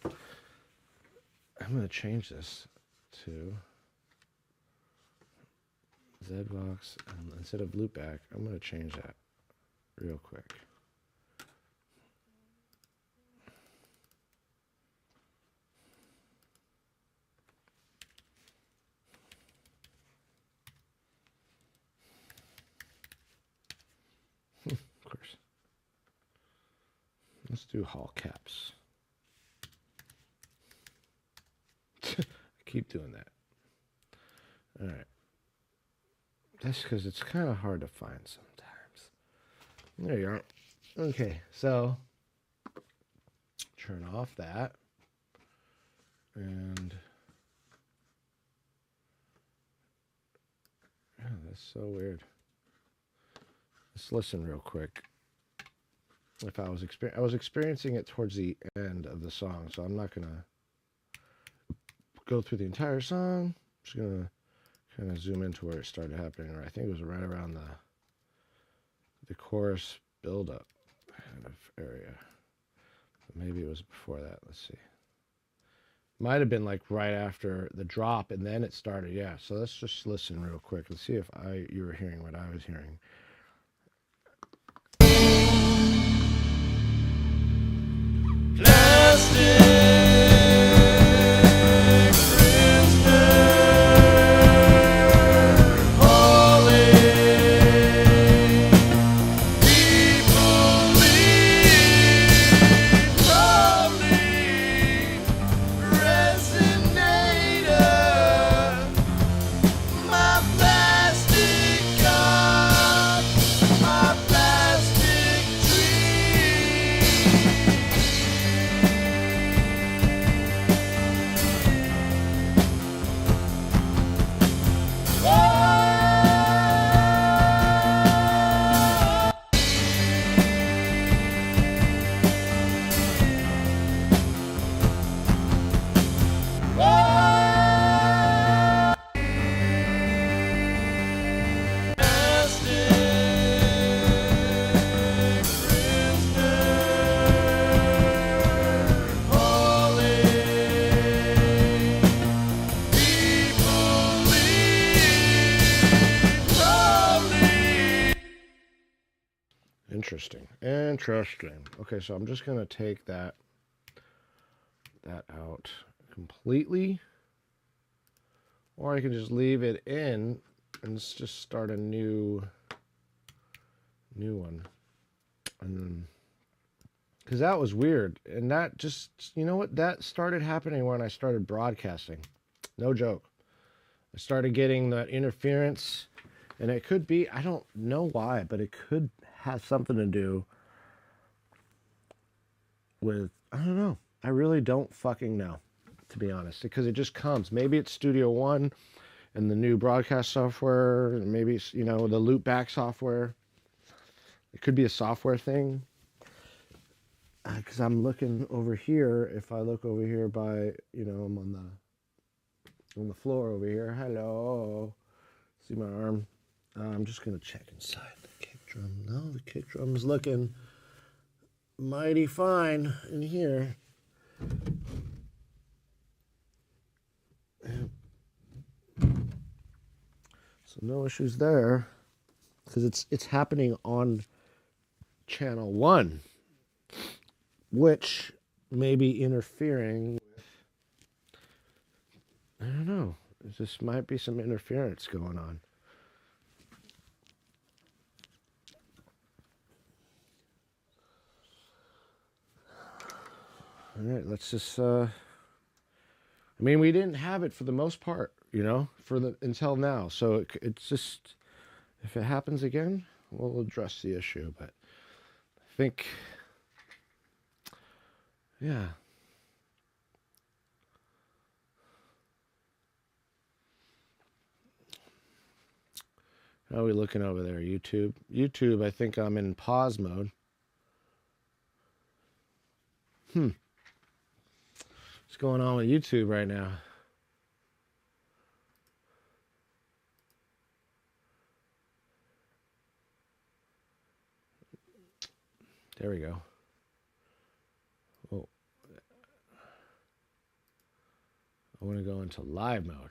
I'm going to change this to Z-Box, and instead of loopback, I'm going to change that real quick. Of course. Let's do all caps. I keep doing that. All right. That's because it's kind of hard to find sometimes. There you are. Okay, so turn off that. And yeah, that's so weird. Let's listen real quick. If I was experiencing it towards the end of the song, so I'm not gonna go through the entire song. I'm just gonna kind of zoom into where it started happening. Or I think it was right around the chorus build-up kind of area. Maybe it was before that. Let's see. Might have been like right after the drop, and then it started. Yeah. So let's just listen real quick. Let's see if you were hearing what I was hearing. Interesting. Okay, so I'm just gonna take that out completely, or I can just leave it in and just start a new one. And then, because that was weird, and that just, you know what, that started happening when I started broadcasting. No joke. I started getting that interference, and it could be, I don't know why, but it could have something to do with, I don't know. I really don't fucking know, to be honest, because it just comes. Maybe it's Studio One and the new broadcast software, and maybe it's, you know, the loopback software. It could be a software thing. Because I'm looking over here. If I look over here by, you know, I'm on the floor over here. Hello. See my arm? I'm just gonna check inside the kick drum. No, the kick drum is looking mighty fine in here. So no issues there, because it's happening on channel 1, which may be interfering with, I don't know, this might be some interference going on. All right, let's just, I mean, we didn't have it for the most part, you know, until now. So it's just, if it happens again, we'll address the issue. But I think, yeah. How are we looking over there? YouTube, I think I'm in pause mode. What's going on with YouTube right now? There we go. Oh, I want to go into live mode.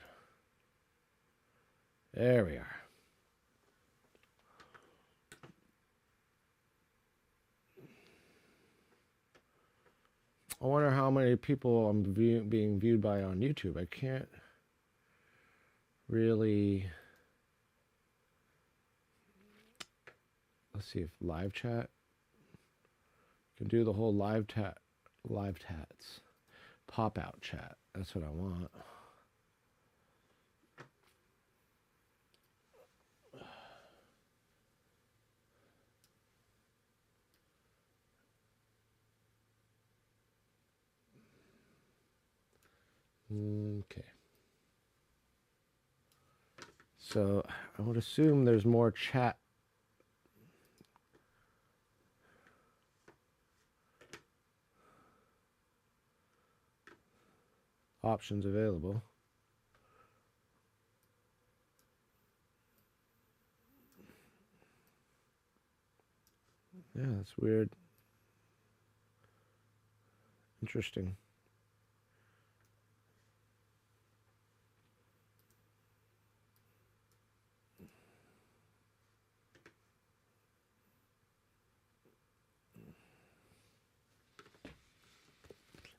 There we are. I wonder how many people I'm being viewed by on YouTube. I can't really... Let's see if live chat can do the whole live tats. Pop out chat. That's what I want. Okay. So I would assume there's more chat options available. Yeah, that's weird. Interesting.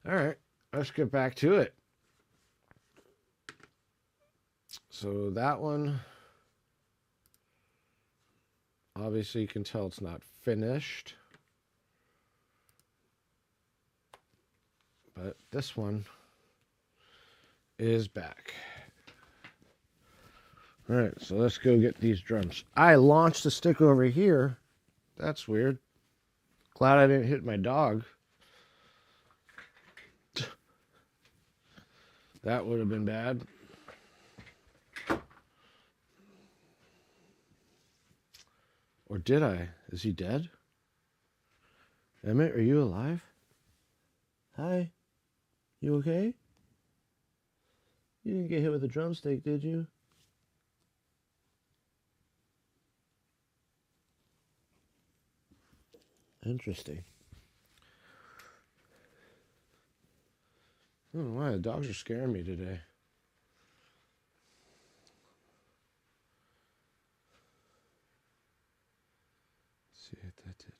All right, let's get back to it. So that one, obviously you can tell it's not finished. But this one is back. All right, so let's go get these drums. I launched the stick over here. That's weird. Glad I didn't hit my dog. That would have been bad. Or did I? Is he dead? Emmett, are you alive? Hi. You okay? You didn't get hit with a drumstick, did you? Interesting. I don't know why the dogs are scaring me today. Let's see what that did.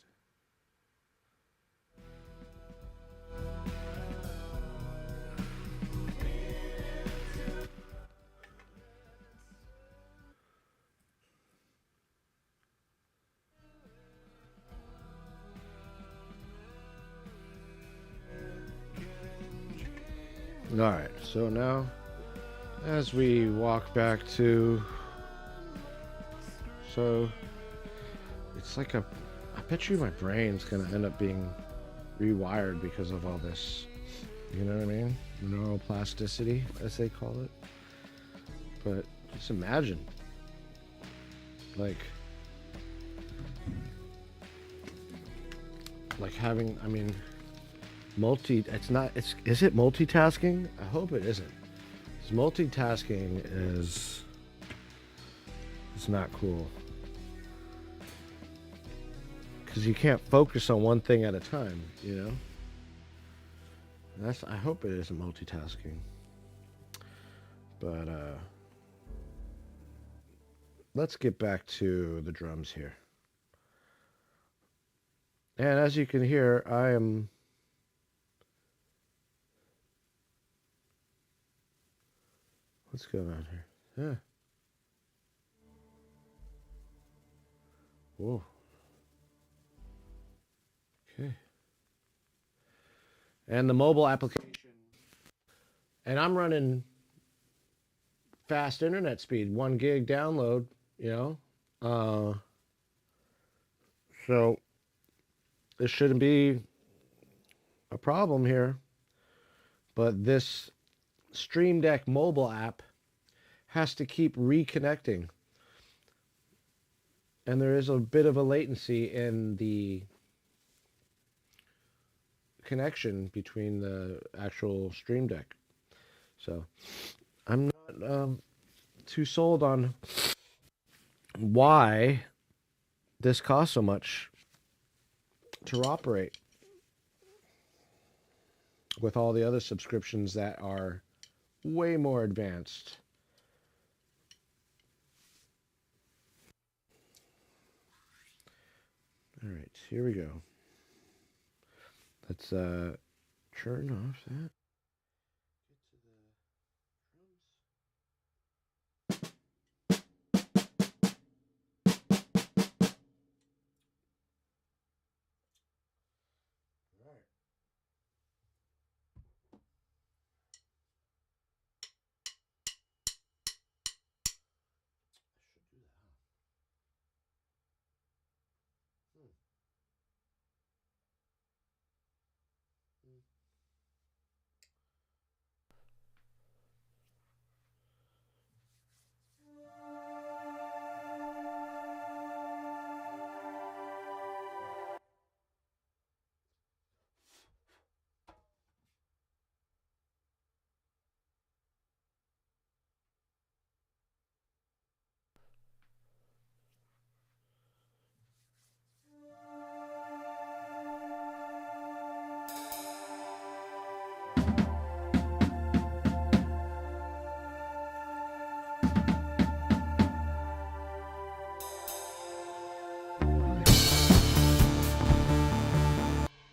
All right, so now as we walk back to, so it's like I bet you my brain's gonna end up being rewired because of all this, you know what I mean? Neuroplasticity, as they call it. But just imagine, like having, I mean, is it multitasking? I hope it isn't. Because multitasking is not cool. Because you can't focus on one thing at a time, you know? I hope it isn't multitasking. But let's get back to the drums here. And as you can hear, I am what's going on here? Yeah. Whoa. Okay. And the mobile application. And I'm running fast internet speed, 1 gig download, you know. So this shouldn't be a problem here. But this Stream Deck mobile app has to keep reconnecting. And there is a bit of a latency in the connection between the actual Stream Deck. So I'm not too sold on why this costs so much to operate with all the other subscriptions that are way more advanced. All right, here we go. Let's turn off that.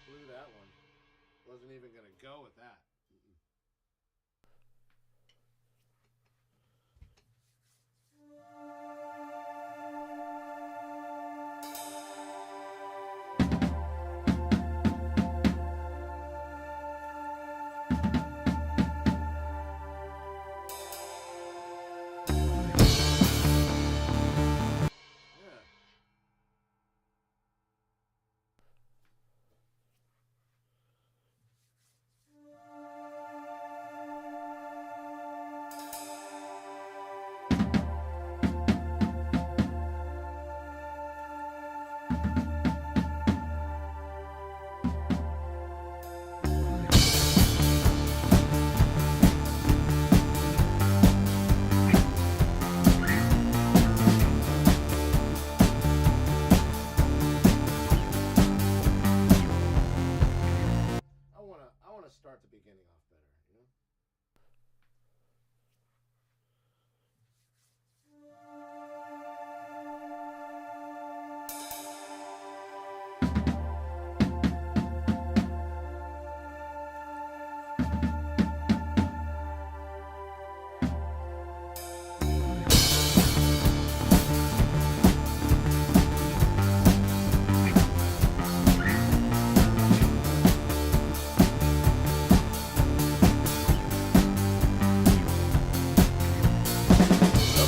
Blew that one. Wasn't even gonna go with that. I wanna start the beginning off better, you know?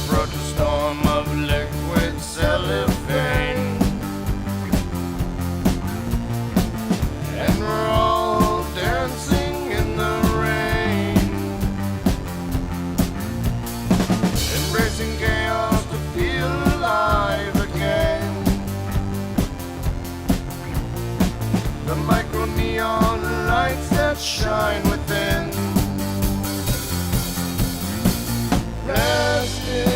Approach a storm of liquid cellophane, and we're all dancing in the rain, embracing chaos to feel alive again. The micro neon lights that shine within. Plastic.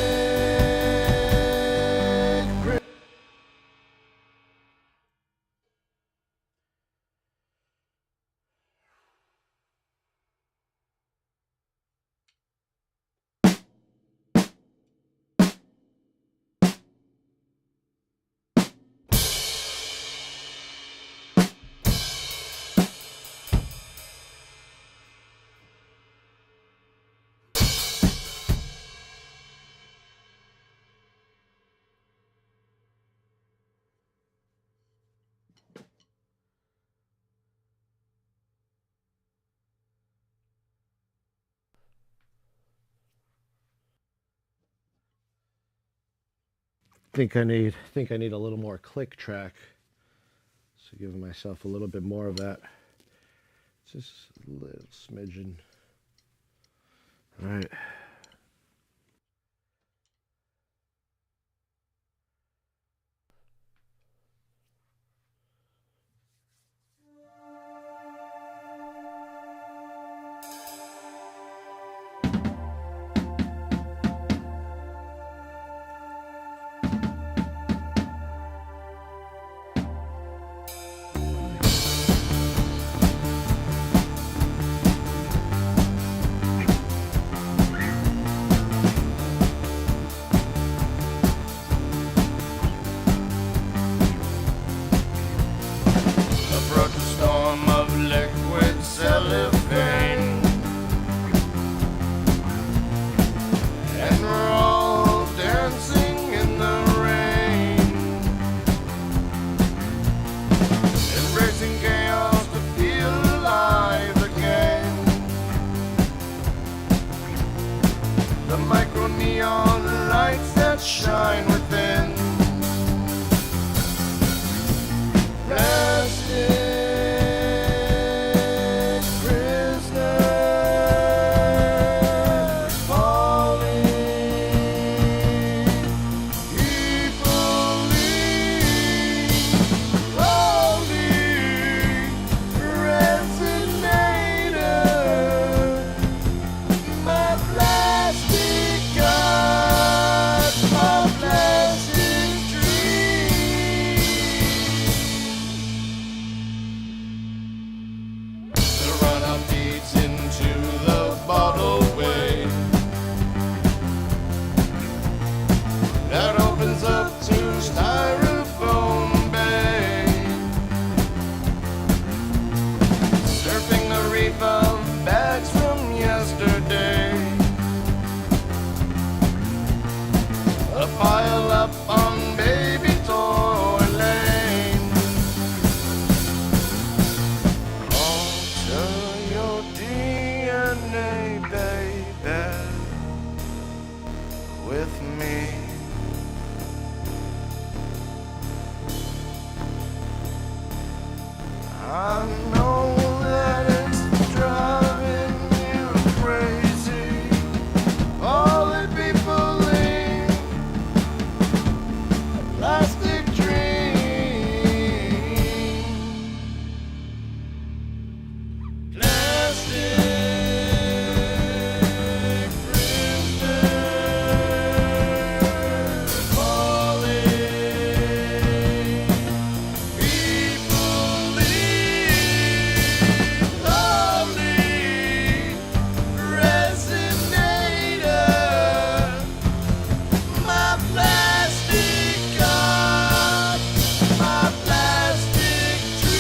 Think I need a little more click track. So giving myself a little bit more of that. Just a little smidgen. All right. the micro neon lights that shine within. Plastic prisoner falling, evilly rolling, resonator, my plastic god, my plastic dream. The run-up feeds into the bottle way that opens up to styrofoam bay, surfing the reef of bags from yesterday. A pile up on baby toy lane. Alter your DNA, baby, with me. I know that it's driving you crazy. All that people think a plastic dream. Plastic prisoner falling, people leave lovely resonator, my plastic god, my plastic dream.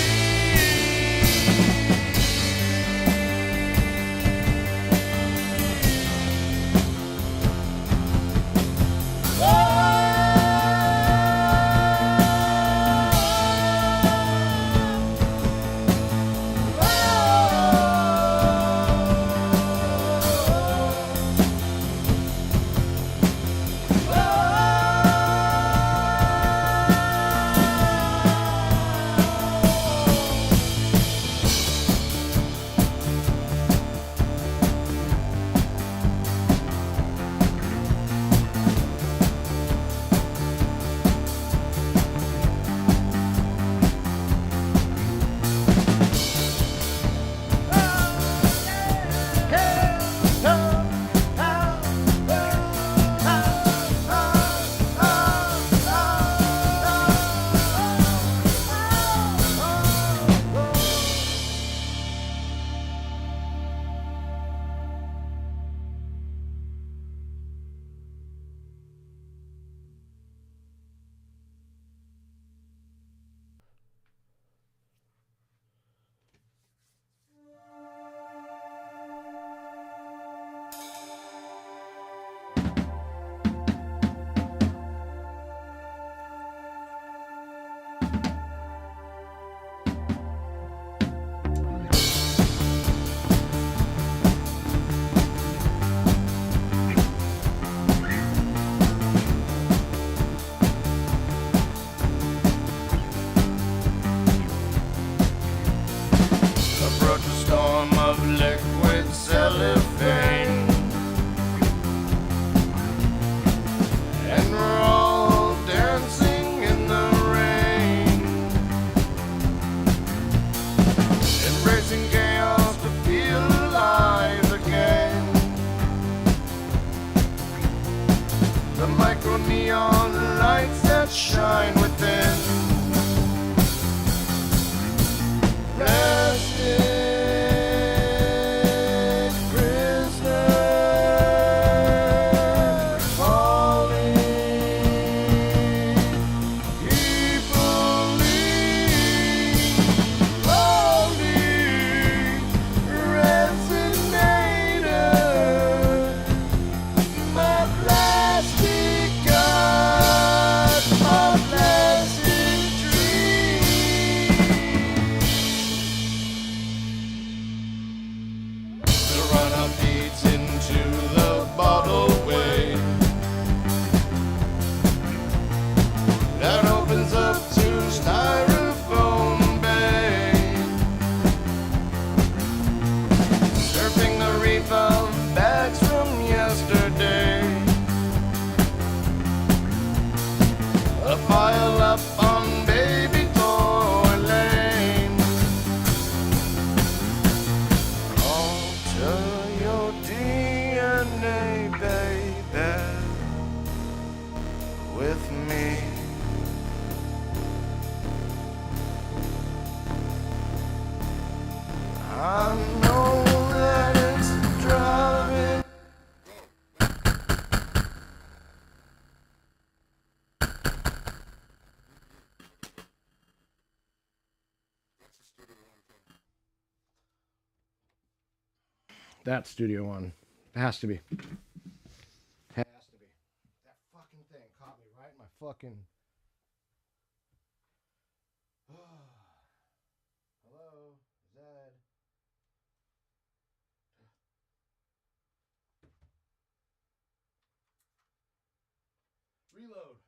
Approach a storm of liquid cellophane, and we're all dancing in the rain, embracing chaos to feel alive again. The micro neon lights that shine within. Plastic prisoner falling, evilly rolling, resonator, my plastic god, my plastic dream. The run-up feeds into the bottle. That's Studio One. It has to be. Has to be. That fucking thing caught me right in my fucking. Hello, Zed. Reload.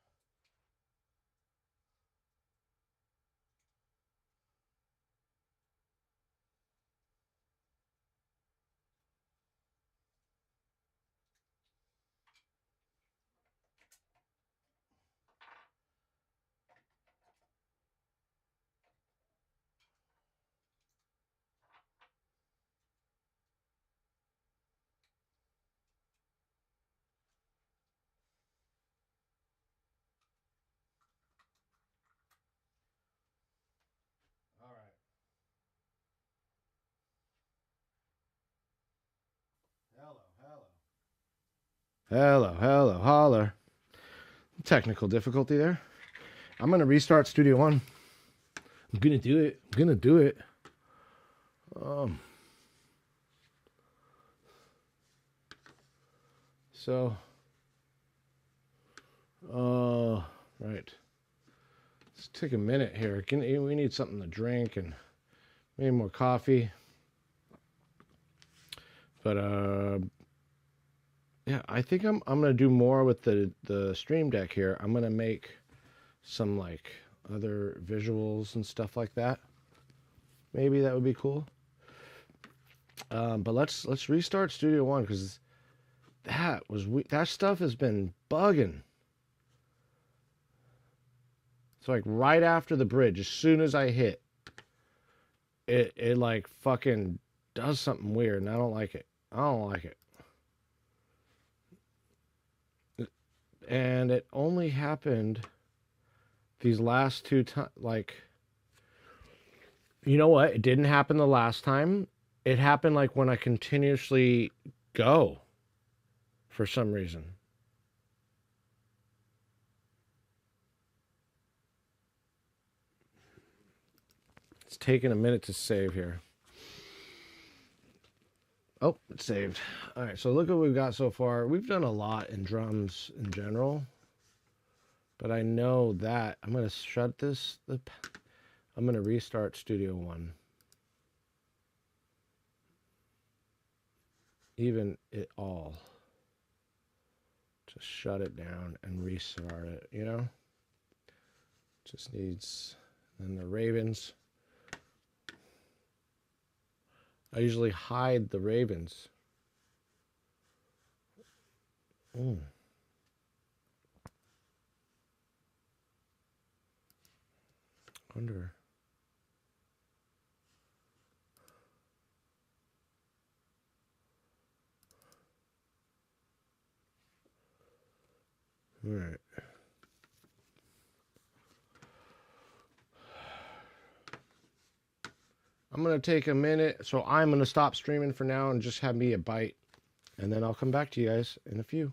All right. Hello, holler. Technical difficulty there. I'm going to restart Studio One. I'm going to do it. So, right. Let's take a minute here. We need something to drink and maybe more coffee. But, yeah, I think I'm gonna do more with the Stream Deck here. I'm gonna make some like other visuals and stuff like that. Maybe that would be cool. But let's restart Studio One because that stuff has been bugging. It's like right after the bridge, as soon as I hit, it like fucking does something weird, and I don't like it. I don't like it. And it only happened these last two times. Like, you know what? It didn't happen the last time. It happened like when I continuously go for some reason. It's taking a minute to save here. Oh, it's saved. All right, so look what we've got so far. We've done a lot in drums in general. But I know that I'm going to shut this. I'm going to restart Studio One. Even it all. Just shut it down and restart it, you know? Just needs. And the Ravens. I usually hide the Ravens. Wonder. All right. I'm going to take a minute. So I'm going to stop streaming for now and just have me a bite. And then I'll come back to you guys in a few.